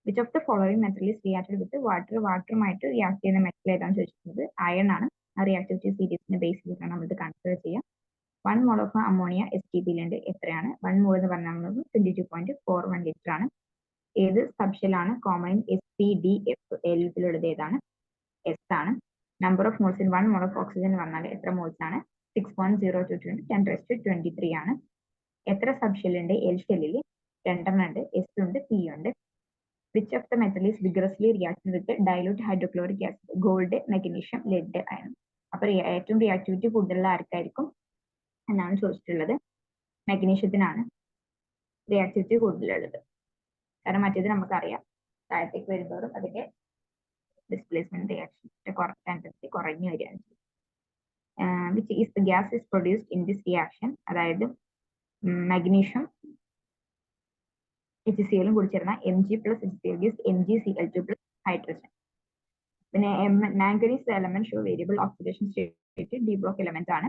Which of the following metal is reacted with water? വാട്ടറുമായിട്ട് റിയാക്ട് ചെയ്യുന്ന മെറ്റൽ ഏതാണെന്ന് ചോദിച്ചിട്ടുള്ളത് അയൺ ആണ്. ആ റിയാക്ടിവിറ്റി സീരീസിന്റെ ബേസ് ചെയ്തിട്ടാണ് നമ്മൾ ഇത് കൺസിഡർ ചെയ്യാം. 1 mole ഓഫ് അമോണിയ STP-യിലുണ്ട്. എത്രയാണ്? 1 mole എന്ന് പറഞ്ഞാൽ 22.41 ലിറ്റർ ആണ്. ഏത് സബ്ഷെല്ലാണ്? കോമൺ SPDF ലുള്ളത് ഏതാണ്? S ആണ്. Number of moles in 1 mole of oxygen പറഞ്ഞാൽ എത്ര മോൾസ് ആണ്? 6.022 10⁻23 ആണ്. എത്ര സബ്ഷെല്ലുണ്ട്? L ഷെല്ലിൽ 2 ഉണ്ട്. S ഉണ്ട്, P ഉണ്ട്. Which of the metal is vigorously reaction with dilute hydrochloric acid? Gold, magnesium, lead, iron. അപ്പൊ ഏറ്റവും റിയാക്ടിവിറ്റി കൂടുതലുള്ള ആർക്കായിരിക്കും എന്നാണ് ചോദിച്ചിട്ടുള്ളത്. മെഗ്നീഷ്യത്തിനാണ് റിയാക്ടിവിറ്റി കൂടുതലുള്ളത്. കാരണം മറ്റേത് നമുക്കറിയാം, താഴത്തേക്ക് വരുന്നതോറും അതിന്റെ ഡിസ്പ്ലേസ്മെന്റ് റിയാക്ഷൻ ടെൻഡൻസി കുറഞ്ഞു വരികയാണ്. Which is the gas is produced in this reaction? അതായത് മഗ്നീഷ്യം HCl കൂടി ചേർന്ന Mg plus HCl gives MgCl2 plus ഹൈഡ്രജൻ. പിന്നെ manganese element show variable oxidation state, d block element ആണ്.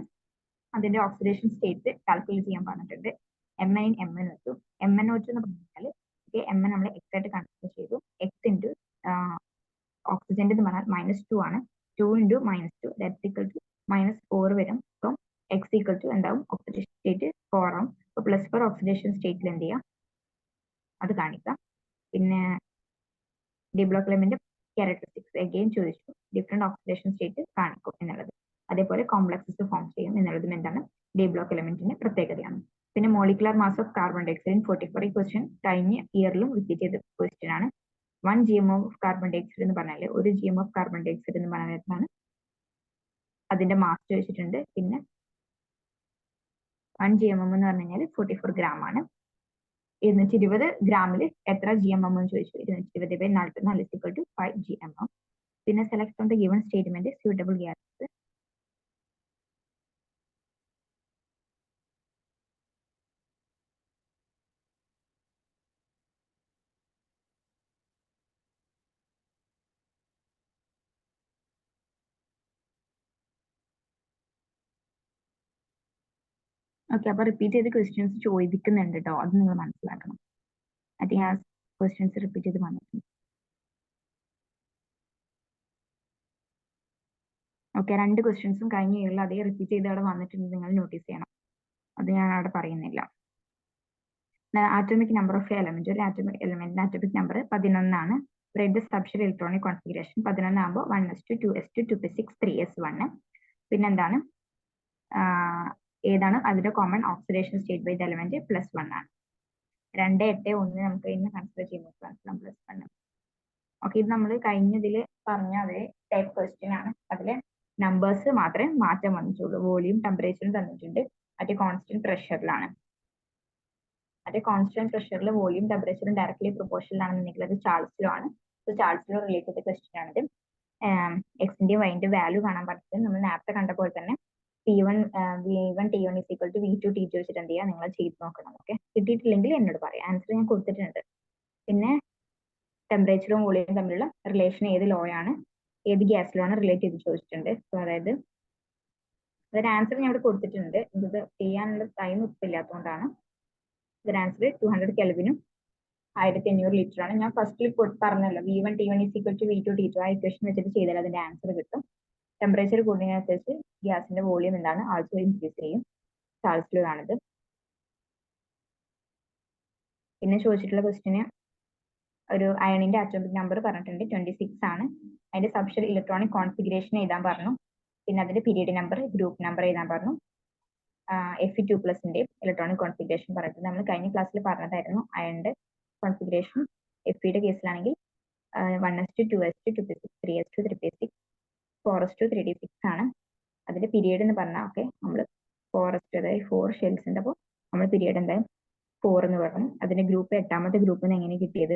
അതിന്റെ ഓക്സിഡേഷൻ സ്റ്റേറ്റ് കാൽക്കുലേറ്റ് ചെയ്യാൻ പറഞ്ഞിട്ടുണ്ട്. Mn MnO2 എന്ന് പറഞ്ഞാൽ Mn നമ്മൾ X ആയിട്ട് കൺസിഡർ ചെയ്തു. X ഇൻറ്റു ഓക്സിജന്റെ പറഞ്ഞാൽ -2 ആണ്. 2 ഇൻറ്റു -2 ദാറ്റ്സ് ഈക്വൽ ടു -4 വരും. അപ്പം X ഈക്വൽ ടു എന്താവും? ഓക്സിഡേഷൻ സ്റ്റേറ്റ് 4 ആവും. അപ്പോൾ +4 ഓക്സിഡേഷൻ സ്റ്റേറ്റിൽ എന്ത് ചെയ്യാം, അത് കാണിക്കാം. പിന്നെ D block element characteristics again ചോദിച്ചു. ഡിഫറെന്റ് ഓക്സിഡേഷൻ സ്റ്റേറ്റ് കാണിക്കും എന്നുള്ളത്. അതേപോലെ കോംപ്ലക്സസ് ഫോം ചെയ്യും എന്നുള്ളതും എന്താണ്? ഡി ബ്ലോക്ക് എലമെന്റിന്റെ പ്രത്യേകതയാണ്. പിന്നെ molecular mass of carbon dioxide 44. ഈ ക്വസ്റ്റ്യൻ കഴിഞ്ഞ ഇയറിലും റിപ്പീറ്റ് ചെയ്ത ക്വസ്റ്റ്യൻ ആണ്. 1 GM ഓഫ് കാർബൺ ഡയോക്സൈഡ് എന്ന് പറഞ്ഞാൽ 1 GM ഓഫ് കാർബൺ ഡയോക്സൈഡ് എന്ന് പറഞ്ഞാൽ അതിന്റെ മാസ് ചോദിച്ചിട്ടുണ്ട്. പിന്നെ 1 GMM എന്ന് പറഞ്ഞു കഴിഞ്ഞാൽ 44 ഗ്രാം ആണ്. 220 ഗ്രാമിൽ എത്ര GMM എന്ന് ചോദിച്ചു. 220/44 is equal to 5 GMM. പിന്നെ select from the given statement suitable gases. Okay, അപ്പൊ റിപ്പീറ്റ് ചെയ്ത് ക്വസ്റ്റ്യൻസ് ചോദിക്കുന്നുണ്ട് കേട്ടോ, അത് നിങ്ങൾ മനസ്സിലാക്കണം. ഐ തിങ്ക് ആ ക്വസ്റ്റ്യൻസ് റിപ്പീറ്റ് ചെയ്ത് വന്നിട്ടുണ്ട്. ഓക്കെ, 2 ക്വസ്റ്റ്യൻസും കഴിഞ്ഞ ഇയറിൽ അതേ റിപ്പീറ്റ് ചെയ്ത് അവിടെ വന്നിട്ടുണ്ട്, നിങ്ങൾ നോട്ടീസ് ചെയ്യണം. അത് ഞാൻ അവിടെ പറയുന്നില്ല. ആറ്റോമിക് നമ്പർ ഓഫ് എലമെന്റ്, ഒരു ആറ്റോമിക് എലമെന്റിന്റെ ആറ്റോമിക് നമ്പർ 11 ആണ്. റെഡ് സബ്ഷെൽ ഇലക്ട്രോണിക് കോൺഫിഗറേഷൻ 11 ആകുമ്പോൾ 1s2 2s2 2p6 3s1. പിന്നെന്താണ്, ഏതാണ് അതിന്റെ common oxidation state by the element? +1 ആണ്. 2, 8, 1 നമുക്ക് ഇന്ന് കൺസിഡർ ചെയ്യുമ്പോൾ +1. ഓക്കെ, ഇത് നമ്മൾ കഴിഞ്ഞതിൽ പറഞ്ഞ അതേ ടൈപ്പ് ക്വസ്റ്റ്യൻ ആണ്. അതിലെ നമ്പേഴ്സ് മാത്രമേ മാറ്റം വന്നിട്ടുള്ളൂ. വോളിയം, ടെമ്പറേച്ചറും തന്നിട്ടുണ്ട്. മറ്റേ കോൺസ്റ്റന്റ് പ്രഷറിലാണ്. മറ്റേ കോൺസ്റ്റന്റ് പ്രഷറിൽ വോളിയം ടെമ്പറേച്ചറും ഡയറക്ട്ലി പ്രൊപ്പോർഷണൽ ആണെന്നുണ്ടെങ്കിൽ അത് ചാൾസ് ലോ ആണ്. So Charles law related question ആണിത്. എക്സിന്റെ വൈന്റെ വാല്യൂ കാണാൻ പറഞ്ഞിട്ട് നമ്മൾ നേരത്തെ കണ്ട പോലെ തന്നെ V1 T1 is equal to V2 T2 വെച്ചിട്ട് എന്ത് ചെയ്യുക, നിങ്ങൾ ചെയ്ത് നോക്കണം. ഓക്കെ, കിട്ടിയിട്ടില്ലെങ്കിൽ എന്നോട് പറയാം. ആൻസർ ഞാൻ കൊടുത്തിട്ടുണ്ട്. പിന്നെ ടെമ്പറേച്ചറും വോളിയവും തമ്മിലുള്ള റിലേഷൻ ഏത് ലോ ആണ്, ഏത് ഗ്യാസ് ലോ ആണ് റിലേറ്റ് ചെയ്ത് ചോദിച്ചിട്ടുണ്ട്. സോ അതായത് അതിന്റെ ആൻസർ ഞാൻ ഇവിടെ കൊടുത്തിട്ടുണ്ട്. ഇത് ചെയ്യാനുള്ള ടൈം ഇപ്പം ഇല്ലാത്തതുകൊണ്ടാണ്. ഇതിന്റെ ആൻസർ 200 കെൽവിനും 1500 ലിറ്റർ ആണ്. ഞാൻ ഫസ്റ്റിൽ പറഞ്ഞല്ലോ V1 T1 is equal to V2 T2. ആ ഇക്വേഷൻ വെച്ചിട്ട് ചെയ്താൽ അതിന്റെ ആൻസർ കിട്ടും. ടെമ്പറേച്ചർ കൂടുന്നതിനനുസരിച്ച് ഗ്യാസിന്റെ വോളിയം എന്താണ്, ആൾസോ ഇൻക്രീസ് ചെയ്യും. ചാൾസ് ലോ ആണിത്. പിന്നെ ചോദിച്ചിട്ടുള്ള ക്വസ്റ്റിന് ഒരു അയണിന്റെ അറ്റോമിക് നമ്പർ പറഞ്ഞിട്ടുണ്ട് 26 ആണ്. അതിന്റെ സബ്ഷെൽ ഇലക്ട്രോണിക് കോൺഫിഗറേഷൻ എഴുതാൻ പറഞ്ഞു. പിന്നെ അതിന്റെ പീരീഡ് നമ്പർ, ഗ്രൂപ്പ് നമ്പർ എഴുതാൻ പറഞ്ഞു. Fe2+ന്റെ ഇലക്ട്രോണിക് കോൺഫിഗറേഷൻ പറഞ്ഞിട്ട് നമ്മൾ കഴിഞ്ഞ ക്ലാസ്സിൽ പറഞ്ഞതായിരുന്നു. അയണിന്റെ configuration Feയുടെ കേസിലാണെങ്കിൽ 1s2 2s2 2p6 3s2 3p6 4s2 3d6 ആണ്. അതിന്റെ പീരീഡ് എന്ന് പറഞ്ഞാൽ ഓക്കെ നമ്മൾ 4s2 അതായത് 4 ഷെൽസ് ഉണ്ട്. അപ്പോൾ നമ്മൾ പീരീഡ് എന്തായാലും 4 എന്ന് പറഞ്ഞു. അതിന്റെ ഗ്രൂപ്പ് 8ാമത്തെ ഗ്രൂപ്പിന് എങ്ങനെ കിട്ടിയത്?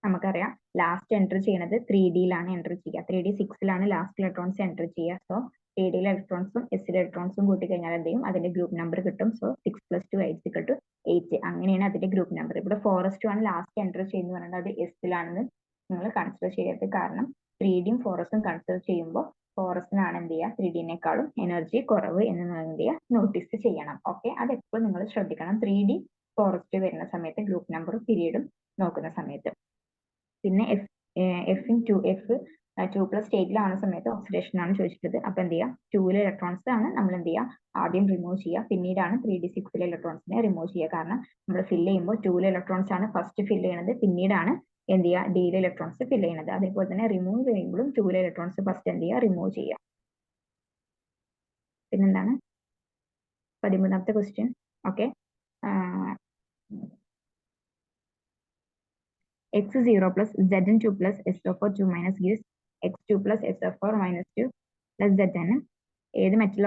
നമുക്കറിയാം ലാസ്റ്റ് എൻറ്റർ ചെയ്യുന്നത് 3Dയിലാണ് എൻറ്റർ ചെയ്യുക. 3D 6ലാണ് ലാസ്റ്റ് ഇലക്ട്രോൺസ് എൻറ്റർ ചെയ്യുക. സോ 3Dയിലെ ഇലക്ട്രോൺസും എസിലെ ഇലക്ട്രോൺസും കൂട്ടി കഴിഞ്ഞാൽ എന്ത് ചെയ്യും? അതിന്റെ ഗ്രൂപ്പ് നമ്പർ കിട്ടും. സോ 6 + 2 8 8 അങ്ങനെയാണ് അതിന്റെ ഗ്രൂപ്പ് നമ്പർ. ഇവിടെ 4s2 ആണ് ലാസ്റ്റ് എൻറ്റർ ചെയ്യുന്നത് പറഞ്ഞാൽ അത് എസിലാണെന്ന് നിങ്ങൾ കൺസിഡർ ചെയ്യരുത്. കാരണം 3Dയും 4sഉം കൺസിഡർ ചെയ്യുമ്പോൾ 4sനാണ് എന്ത് ചെയ്യുക 3Dനേക്കാളും എനർജി കുറവ് എന്ന് നിങ്ങൾ എന്ത് ചെയ്യുക നോട്ടീസ് ചെയ്യണം. ഓക്കെ, അത് എപ്പോഴും നിങ്ങൾ ശ്രദ്ധിക്കണം 3D 4s2 വരുന്ന സമയത്ത് ഗ്രൂപ്പ് നമ്പറും പീരീഡും നോക്കുന്ന സമയത്ത്. പിന്നെ F2+ സ്റ്റേറ്റിലാവുന്ന സമയത്ത് ഓക്സിഡേഷൻ ആണ് ചോദിച്ചിട്ടുള്ളത്. അപ്പൊ എന്ത് ചെയ്യുക 2ലെ ഇലക്ട്രോൺസ് ആണ് നമ്മൾ എന്ത് ചെയ്യുക ആദ്യം റിമൂവ് ചെയ്യുക. പിന്നീടാണ് 3D 6ലെ ഇലക്ട്രോൺസിനെ റിമൂവ് ചെയ്യുക. കാരണം നമ്മൾ ഫില്ല് ചെയ്യുമ്പോൾ 2ലെ ഇലക്ട്രോൺസ് ആണ് ഫസ്റ്റ് ഫില്ല് ചെയ്യുന്നത്. പിന്നീടാണ് എന്ത് ചെയ്യുക Dയിലെ ഇലക്ട്രോൺസ് ഫില്ല് ചെയ്യുന്നത്. അതേപോലെ തന്നെ റിമൂവ് ചെയ്യുമ്പോഴും 2ലെ ഇലക്ട്രോൺസ് ഫസ്റ്റ് എന്ത് ചെയ്യുക റിമൂവ് ചെയ്യുക. പിന്നെന്താണ് 13ാമത്തെ question. Okay, x0 plus zn2 plus SO4 2 gives x2 plus SO4 -2 plus zn. ഏത് metal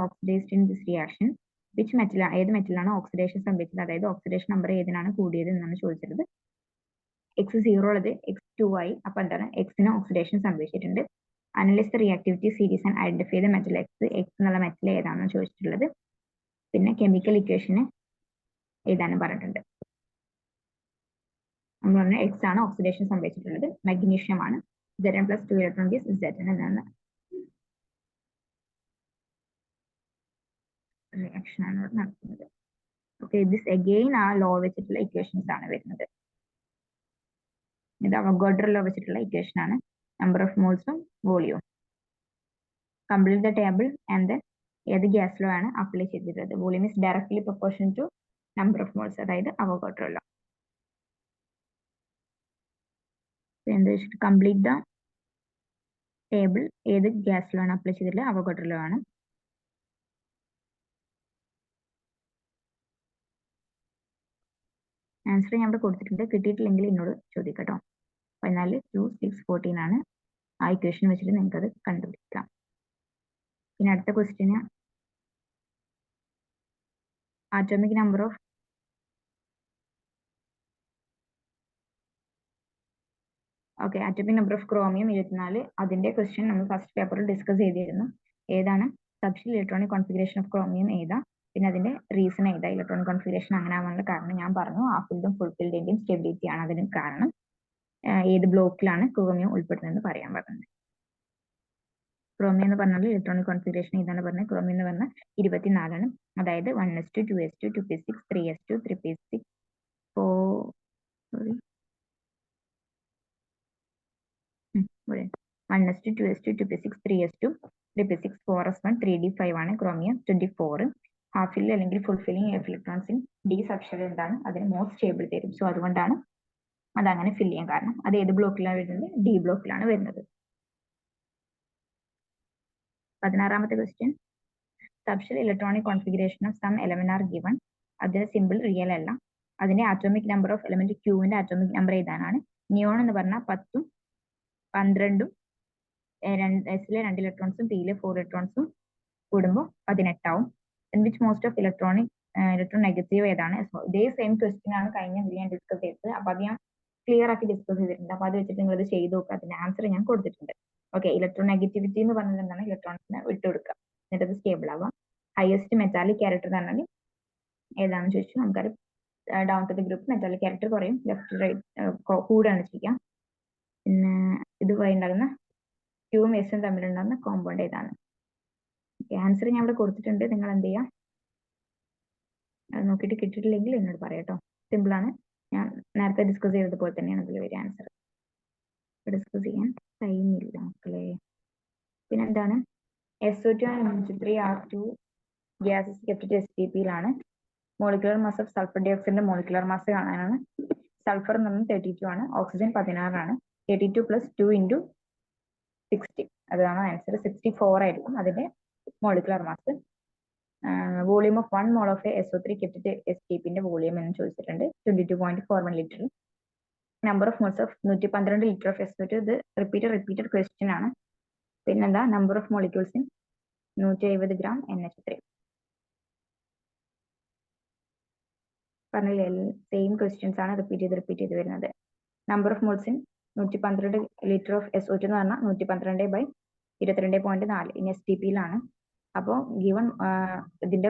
oxidised in this reaction? Which metal ഏത് മെറ്റലാണ് ഓക്സിഡേഷൻ സംഭവിച്ചത്? അതായത് ഓക്സിഡേഷൻ നമ്പർ ഏതിനാണ് കൂടിയത് എന്നാണ് ചോദിച്ചത്. x0 ഉള്ളത് x2 ആയി. അപ്പൊ എന്താണ് എക്സിന് ഓക്സിഡേഷൻ സംഭവിച്ചിട്ടുണ്ട്. Analyse the reactivity series and identify the metal X എന്നുള്ള മെറ്റൽ ഏതാണെന്ന് ചോദിച്ചിട്ടുള്ളത്. പിന്നെ കെമിക്കൽ ഇക്വേഷന് എഴുതാനും പറഞ്ഞിട്ടുണ്ട്. നമ്മൾ പറഞ്ഞ എക്സ് ആണ് ഓക്സിഡേഷൻ സംഭവിച്ചിട്ടുള്ളത്, മഗ്നീഷ്യം ആണ്. Zn + 2 ഇലക്ട്രോൺ ഗീവ്സ് Zn എന്നാണ് റിയാക്ഷൻ ആണ് ഇവിടെ നടക്കുന്നത്. ഓക്കെ, ദിസ് അഗെയിൻ ആ ലോ വെച്ചിട്ടുള്ള ഇക്വേഷൻസ് ആണ് വരുന്നത്. ഇത് അവഗാഡ്രോ ലോ വെച്ചിട്ടുള്ള ഇക്വേഷൻ ആണ്. നമ്പർ ഓഫ് മോൾസും വോളിയവും. കംപ്ലീറ്റ് ദ ടേബിൾ ആൻഡ് ഏത് ഗ്യാസ് ലോ ആണ് അപ്ലൈ ചെയ്തിട്ടുള്ളത്? Volume is directly proportion to number of moles, അതായത് അവഗാഡ്രോ ലോ. എന്താ വെച്ചിട്ട് കംപ്ലീറ്റ് ദ ടേബിൾ ഏത് ഗ്യാസ് ലോ ആണ് അപ്ലൈ ചെയ്തിട്ടുള്ളത്? അവഗാഡ്രോ ലോ ആണ്. ആൻസർ ഞാൻ ഇവിടെ കൊടുത്തിട്ടുണ്ട്. കിട്ടിയിട്ടില്ലെങ്കിൽ എന്നോട് ചോദിക്കട്ടോ. 14 2 6 14 ആണ്. ആ ഇക്വേഷൻ വെച്ചിട്ട് നിങ്ങൾക്ക് അത് കണ്ടുപിടിക്കാം. പിന്നെ അടുത്ത question atomic number of atomic number of chromium 24. അതിന്റെ ക്വസ്റ്റ്യൻ നമ്മൾ ഫസ്റ്റ് പേപ്പറിൽ ഡിസ്കസ് ചെയ്തിരുന്നു. ഏതാണ് subshell electronic configuration of chromium ഏതാ, പിന്നെ അതിന്റെ റീസൺ ഏതാ ഇലക്ട്രോണിക് കോൺഫിഗറേഷൻ അങ്ങനെ ആവാനുള്ള കാരണം ഞാൻ പറഞ്ഞു. ഹാഫ് ഫിൽഡും ഫുൾ ഫിൽഡിന്റെയും സ്റ്റെബിലിറ്റി ആണ് അതിന് കാരണം. ഏത് ബ്ലോക്കിലാണ് ക്രോമിയം ഉൾപ്പെടുന്നതെന്ന് പറയാൻ പറഞ്ഞത്. ക്രോമിയം എന്ന് പറഞ്ഞാൽ ഇലക്ട്രോണിക് കോൺഫിഗറേഷൻ ഇതാണ് പറഞ്ഞത്. ക്രോമിയം എന്ന് പറഞ്ഞാൽ 24 ആണ്. അതായത് 1s2 2s2 2p6 3s2 3p6 1s2 2s2 2p6 3s2 3p6 4s1 3d5 ആണ് ക്രോമിയം. 24 ഹാഫ് ഫില്ല് അല്ലെങ്കിൽ full filling electrons in D subshell എന്താണ് അതിന് മോസ്റ്റ് സ്റ്റേബിൾ തരും. സോ അതുകൊണ്ടാണ് അതങ്ങനെ ഫില്ല് ചെയ്യാൻ കാരണം. അത് ഏത് ബ്ലോക്കിലാണ് വരുന്നത്? ഡി ബ്ലോക്കിലാണ് വരുന്നത്. 16ാമത്തെ question. Subshell electronic configuration of some element are given. അതിന്റെ സിമ്പിൾ റിയൽ അല്ല. അതിന്റെ ആറ്റോമിക് നമ്പർ ഓഫ് എലമെന്റ് ക്യൂവിന്റെ ആറ്റോമിക് നമ്പർ ഏതാനാണ്? നിയോൺ എന്ന് പറഞ്ഞാൽ 10ഉം 12ഉം എസിലെ 2 ഇലക്ട്രോൺസും പിയിലെ 4 ഇലക്ട്രോൺസും കൂടുമ്പോൾ 18 ആവും. Which most of electron negative ഏതാണ്? ഇതേ സെയിം ക്വസ്റ്റ്യൻ ആണ് കഴിഞ്ഞ ഞാൻ ഡിസ്കസ് ചെയ്തത്. അപ്പൊ അത് ഞാൻ ക്ലിയർ ആക്കി ഡിസ്കസ് ചെയ്തിട്ടുണ്ട്. അപ്പൊ അത് വെച്ചിട്ട് നിങ്ങൾ ഇത് ചെയ്ത് നോക്കുക. അതിന്റെ ആൻസർ ഞാൻ കൊടുത്തിട്ടുണ്ട്. ഓക്കെ, ഇലക്ട്രോൺ നെഗറ്റിവിറ്റി എന്ന് പറഞ്ഞത് എന്താണ്? ഇലക്ട്രോൺസിനെ വിട്ടുകൊടുക്കുക, എന്നിട്ട് അത് സ്റ്റേബിൾ ആവാം. ഹയസ്റ്റ് മെറ്റാലിക് ക്യാരക്ടർ എന്ന് പറഞ്ഞാൽ ഏതാണെന്ന് ചോദിച്ചു. നമുക്കറിയാം down to the group metallic character കുറയും, ലെഫ്റ്റ് റൈറ്റ് കൂടാണ് ചെയ്യുക. പിന്നെ ഇത് വഴി ഉണ്ടാകുന്ന ക്യൂവും എസും തമ്മിലുണ്ടാകുന്ന കോമ്പൗണ്ട് ഏതാണ്? ആൻസർ ഞാൻ ഇവിടെ കൊടുത്തിട്ടുണ്ട്. നിങ്ങൾ എന്ത് ചെയ്യുക, അത് നോക്കിയിട്ട് കിട്ടിയിട്ടില്ലെങ്കിൽ എന്നോട് പറയാട്ടോ. സിമ്പിൾ ആണ്. ഞാൻ നേരത്തെ ഡിസ്കസ് ചെയ്തതുപോലെ തന്നെയാണ് അതിൽ വരിക ആൻസർ. ഡിസ്കസ് ചെയ്യാൻ ടൈം ഇല്ല മക്കളെ. പിന്നെ എന്താണ് SO2 and NH3 are two gases kept at STP-യിലാണ്. മോളിക്കുലർ മാസ് ഓഫ് സൾഫർ ഡൈ ഓക്സൈഡിന്റെ മോളിക്കുലർ മാസ് കാണാനാണ്. സൾഫർ എന്ന് പറഞ്ഞാൽ 32 ആണ്, ഓക്സിജൻ 16 ആണ്. 32 + 2 × 60 അതാണ് ആൻസർ. 64 ആയിരിക്കും അതിന്റെ molecular mass. Volume of 1 mole of SO3 kept at STP-ന്റെ വോളിയം എന്ന് ചോദിച്ചിട്ടുണ്ട്. 22.41 litre. Number of moles of 112 litre of SO2. ഇത് റിപ്പീറ്റഡ് ക്വസ്റ്റ്യൻ ആണ്. പിന്നെന്താ number of molecules in 170 gram NH3. പറഞ്ഞില്ലേ സെയിം ക്വസ്റ്റ്യൻസ് ആണ് റിപ്പീറ്റ് ചെയ്ത് വരുന്നത്. Number of moles in 112 litre of SO2 എന്ന് പറഞ്ഞാൽ 112/22.4 ഇൻ STP-യിലാണ്. അപ്പോൾ ഗിവൺ ഇതിന്റെ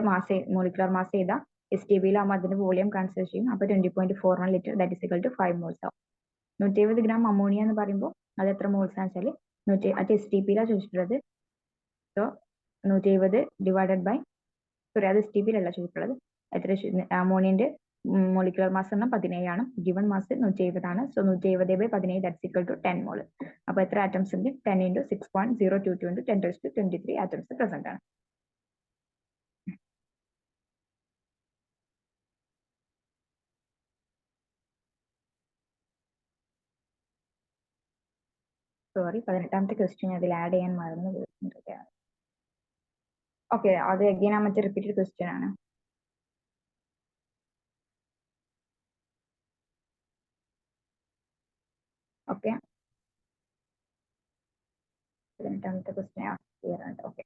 മോളിക്കുലർ മാസ് ചെയ്താൽ STP-യിലാകുമ്പോൾ അതിന്റെ വോളിയം കൺസിഡർ ചെയ്യും. അപ്പോൾ 20.41 litre that is equal to 5 moles ആവും. 170 gram അമോണിയ എന്ന് പറയുമ്പോൾ അത് എത്ര മോൾസ് ആണെന്ന് വെച്ചാൽ അത് STP-യിലാണ് ചോദിച്ചിട്ടുള്ളത്. സോ 170 ഡിവൈഡഡ് ബൈ അത് STP-യിലല്ല ചോദിച്ചിട്ടുള്ളത്. എത്ര അമോണിയന്റെ മോളിക്കുലർ മാസ് പറഞ്ഞാൽ 17 ആണ്. ഗിവൺ മാസ് 170 ആണ്. സോ 170/17 ദാറ്റ്സ് ഈക്വൽ ടു 10 മോൾ. അപ്പോൾ എത്ര ആറ്റംസ് ഉണ്ട്? 10 × 6.022 × 10⁻23 ആറ്റംസ് പ്രസന്റ് ആണ്. സോറി, 18ാമത്തെ ക്വസ്റ്റ്യൻ അതിൽ ആഡ് ചെയ്യാൻ മറന്നു പോയിട്ടുണ്ട്. ഓക്കെ, അത് അഗൈൻ ആ മറ്റേ റിപ്പീറ്റഡ് ക്വസ്റ്റ്യൻ ആണ്. ഓക്കെ, 18ാമത്തെ ക്വസ്റ്റ്യൻ ക്ലിയർ ആണ്. ഓക്കെ,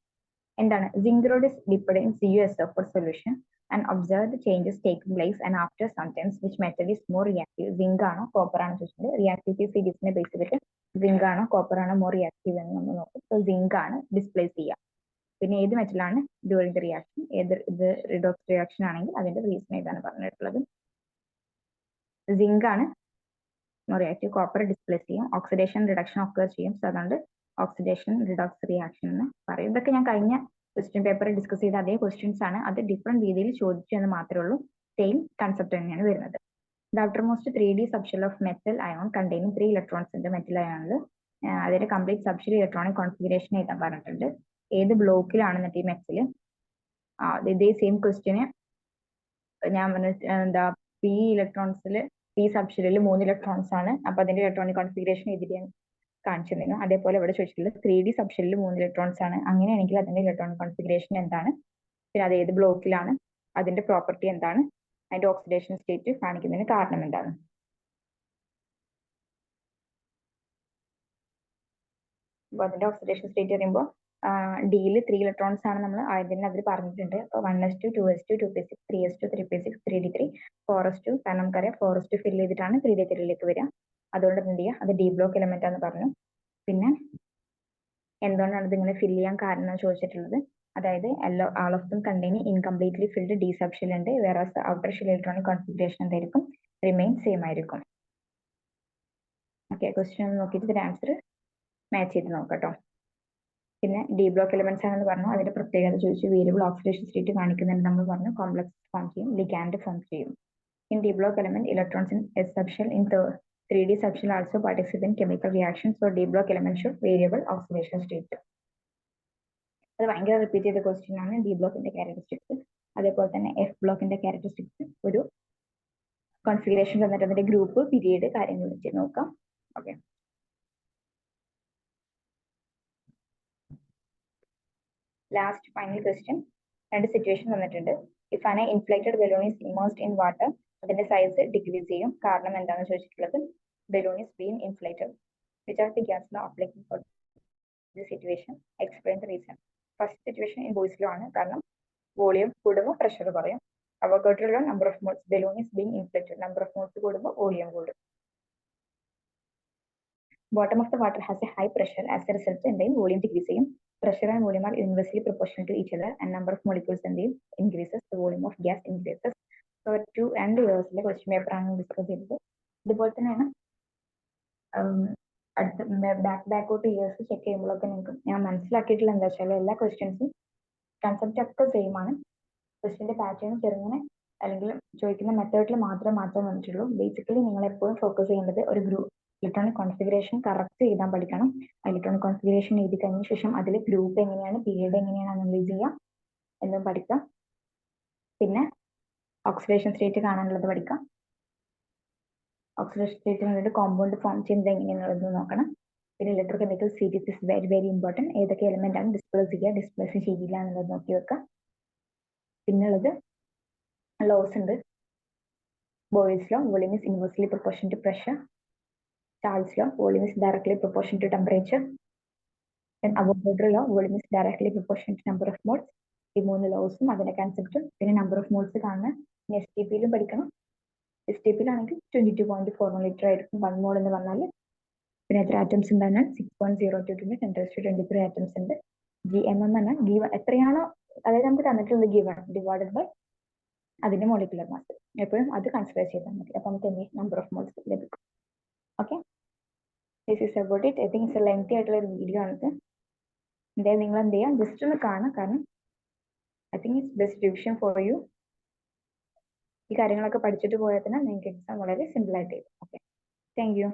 എന്താണ് zinc rod is dipped in CuSO4 solution and observe the changes taking place and after sometimes which metal is more reactive? zinc ആണോ കോപ്പർ ആണോ ചോദിച്ചിട്ടുണ്ട്. Reactivity സീരീസിനെ base ചെയ്തിട്ട് zinc ആണോ copper ആണോ more reactive എന്ന് നമ്മൾ നോക്കും. സോ zinc ആണ് ഡിസ്പ്ലേസ് ചെയ്യുക. പിന്നെ ഏത് മെറ്റലാണ് ഡ്യൂറിംഗ് ദ റിയാക്ഷൻ? ഇത് റിഡോക്സ് റിയാക്ഷൻ ആണെങ്കിൽ അതിന്റെ റീസൺ ഏതാണ് പറഞ്ഞിട്ടുള്ളത്? zinc ആണ് മോർ റിയാക്റ്റീവ്, കോപ്പർ ഡിസ്പ്ലേസ് ചെയ്യും, ഓക്സിഡേഷൻ റിഡക്ഷൻ ഒക്കർ ചെയ്യും. സോ അതുകൊണ്ട് ഓക്സിഡേഷൻ റിഡോക്സ് റിയാക്ഷൻ എന്ന് പറയും. ഇതൊക്കെ ഞാൻ കഴിഞ്ഞ ക്വസ്റ്റ്യൻ പേപ്പറിൽ ഡിസ്കസ് ചെയ്ത അതേ ക്വസ്റ്റ്യൻസ് ആണ്. അത് ഡിഫറെന്റ് രീതിയിൽ ചോദിച്ചു എന്ന് മാത്രമേ ഉള്ളൂ. സെയിം കൺസെപ്റ്റ് തന്നെയാണ് വരുന്നത്. The outermost 3D subshell of metal ion containing 3 electrons ഉണ്ട് മെറ്റൽ അയോണിൽ. അതിന്റെ കംപ്ലീറ്റ് സബ്ഷെൽ ഇലക്ട്രോണിക് കോൺഫിഗറേഷൻ എഴുതാൻ പറഞ്ഞിട്ടുണ്ട്. ഏത് ബ്ലോക്കിലാണെന്നിട്ട് ഈ മെറ്റല് ഇതേ സെയിം ക്വസ്റ്റ്യന് ഞാൻ എന്താ പി ഇലക്ട്രോൺസിൽ പി സബ്ഷെല്ലിൽ 3 ഇലക്ട്രോൺസ് ആണ്. അപ്പൊ അതിന്റെ ഇലക്ട്രോണിക് കോൺഫിഗറേഷൻ എഴുതിയിട്ട് കാണിച്ചിരുന്നു. അതേപോലെ ഇവിടെ ചോദിച്ചിട്ടുള്ളത് 3D സബ്ഷെല്ലിൽ 3 ഇലക്ട്രോൺസ് ആണ്. അങ്ങനെയാണെങ്കിൽ അതിന്റെ ഇലക്ട്രോണിക് കോൺഫിഗറേഷൻ എന്താണ്, പിന്നെ അത് ഏത് ബ്ലോക്കിലാണ്, അതിന്റെ പ്രോപ്പർട്ടി എന്താണ്, അതിന്റെ ഓക്സിഡേഷൻ സ്റ്റേറ്റ് കാണിക്കുന്നതിന് കാരണം എന്താണ്? അപ്പൊ അതിന്റെ ഓക്സിഡേഷൻ സ്റ്റേറ്റ് പറയുമ്പോൾ ഡിയിൽ 3 ഇലക്ട്രോൺസ് ആണ് നമ്മൾ ആയതിന് അതിൽ പറഞ്ഞിട്ടുണ്ട്. അപ്പൊ 1s2 2s2 2p6 3s2 3p6 3d3 4s2 കാരണം നമുക്കറിയാം 4s2 ഫിൽ ചെയ്തിട്ടാണ് 3d3ലേക്ക് വരിക. അതുകൊണ്ട് എന്ത് ചെയ്യുക, അത് ഡി ബ്ലോക്ക് എലമെന്റ് ആണെന്ന് പറഞ്ഞു. പിന്നെ എന്തുകൊണ്ടാണ് ഇത് ഇങ്ങനെ ഫിൽ ചെയ്യാൻ കാരണം എന്ന് ചോദിച്ചിട്ടുള്ളത്, അതായത് all of them containing incompletely filled d subshell ഉണ്ട്, whereas the outer shell electronic configuration എന്തായിരിക്കും, remain same ആയിരിക്കും. ഓക്കെ, ക്വസ്റ്റ്യൻ നോക്കിയിട്ട് ഇതിന്റെ ആൻസർ മാച്ച് ചെയ്ത് നോക്കട്ടോ. പിന്നെ ഡി ബ്ലോക്ക് എലമെന്റ്സ് ആണെന്ന് പറഞ്ഞു. അതിന്റെ പ്രത്യേകത ചോദിച്ചു. വേരിയബിൾ ഓക്സിഡേഷൻ സ്റ്റേറ്റ് കാണിക്കുന്നതിന് നമ്മൾ പറഞ്ഞു കോംപ്ലക്സ് ഫോം ചെയ്യും, ലിഗാൻഡ് ഫോം ചെയ്യും. In D block element electrons in S subshell in 3D subshell also participate in chemical reactions. So D block element should variable oxidation state. അത് ഭയങ്കര repeat ചെയ്ത question ആണ്. D ബ്ലോക്കിന്റെ characteristics, അതേപോലെ തന്നെ F ബ്ലോക്കിന്റെ characteristics, ഒരു കോൺഫിഗറേഷൻ തന്നിട്ട് അതിന്റെ ഗ്രൂപ്പ്, പീരീഡ്, കാര്യങ്ങൾ വെച്ച് നോക്കാം. Okay, last final question. രണ്ട് സിറ്റുവേഷൻ തന്നിട്ടുണ്ട്. If an inflated balloon is immersed in water, അതിന്റെ സൈസ് ഡിക്രീസ് ചെയ്യും. കാരണം എന്താണെന്ന് ചോദിച്ചിട്ടുള്ളത്, balloon is being inflated. Which are the gas law applicable for this situation? Explain the reason. First situation in Boyle's law ആണ്. കാരണം volume കൂടുമ്പോൾ pressure കുറയും. Avogadro law number of moles, balloon is being inflated, number of moles കൂടുമ്പോൾ volume കൂടും. Bottom of the water has a high pressure, as a result എന്തെയും volume decrease ചെയ്യും. Pressure and volume are inversely proportional to each other and number of molecules in the increases, the volume of gas increases. So 2 and yearsലെ question paper ആണ് discuss ചെയ്തത്. ഇതുപോലെ തന്നെയാണ് അടുത്ത ബാക്കോട്ട് years check ചെയ്യുമ്പോഴൊക്കെ നിങ്ങൾക്ക് ഞാൻ മനസ്സിലാക്കിയിട്ടുള്ള എന്താ വെച്ചാൽ എല്ലാ ക്വസ്റ്റ്യൻസും കൺസെപ്റ്റ് ഒക്കെ സെയിം ആണ്. ക്വസ്റ്റ്യന്റെ പാറ്റേൺ ചെറുങ്ങനെ അല്ലെങ്കിൽ ചോദിക്കുന്ന മെത്തേഡിൽ മാത്രമേ മാറ്റം വന്നിട്ടുള്ളൂ. ബേസിക്കലി നിങ്ങൾ എപ്പോഴും ഫോക്കസ് ചെയ്യേണ്ടത് ഒരു ഗ്രൂപ്പ് ഇലക്ട്രോണിക് കോൺഫിഗറേഷൻ കറക്റ്റ് എഴുതാൻ പഠിക്കണം. ഇലക്ട്രോണിക് കോൺഫിഗറേഷൻ എഴുതി കഴിഞ്ഞ ശേഷം അതിൽ ഗ്രൂപ്പ് എങ്ങനെയാണ്, പീരീഡ് എങ്ങനെയാണ് അനലൈസ് ചെയ്യുക എന്നും പഠിക്കാം. പിന്നെ ഓക്സിഡേഷൻ സ്റ്റേറ്റ് കാണാനുള്ളത് പഠിക്കാം. ഓക്സിഡേഷൻ സ്റ്റേറ്റ് കണ്ടിട്ട് കോമ്പൗണ്ട് ഫോം ചെയ്യുന്നത് എങ്ങനെയാണെന്നുള്ളത് നോക്കണം. പിന്നെ electrochemical series is very very important. ഏതൊക്കെ എലിമെന്റ് ആണ് ഡിസ്പ്ലേസ് ചെയ്യുക, ഡിസ്പ്ലേസ് ചെയ്യില്ല എന്നുള്ളത് നോക്കി വെക്കുക. പിന്നുള്ളത് ലോസ് ഉണ്ട്. Boyle's law, volume is inversely proportion to pressure. Charles law, volume is directly proportional to temperature. Then Avogadro law, volume is directly proportional to number of moles. ഈ 3 ലോസും അതിന്റെ കൺസെപ്റ്റും പിന്നെ നമ്പർ ഓഫ് മോൾസ് കാണാൻ S T പിയിലും പഠിക്കണം. S T പിയിലാണെങ്കിൽ 22.4 litre ആയിരിക്കും 1 മോൾ എന്ന് പറഞ്ഞാൽ. പിന്നെ എത്ര ആറ്റംസ് ഉണ്ടാകുന്ന 6.022 10⁻23 ആറ്റംസ് ഉണ്ട്. GMM എന്നാൽ ഗീവൺ എത്രയാണോ, അതായത് നമുക്ക് തന്നിട്ടുള്ള ഗീവൺ ഡിവൈഡഡ് ബൈ അതിന്റെ മോളിക്കുലർ മാസ്. എപ്പോഴും അത് കൺസിഡർ ചെയ്താൽ മതി. അപ്പൊ നമുക്ക് നമ്പർ ഓഫ് മോൾസ് ലഭിക്കും. Okay, this is about it. I think it's A lengthy ആയിട്ടുള്ള ഒരു വീഡിയോ ആണിത്. എന്തായാലും നിങ്ങൾ എന്ത് ചെയ്യാം, ജസ്റ്റ് ഒന്ന് കാണാം. കാരണം I think it's best revision for you. ഈ കാര്യങ്ങളൊക്കെ പഠിച്ചിട്ട് പോയാൽ തന്നെ നിങ്ങൾക്ക് എക്സാം വളരെ സിമ്പിൾ ആയിട്ട് ചെയ്യും. Okay, thank you.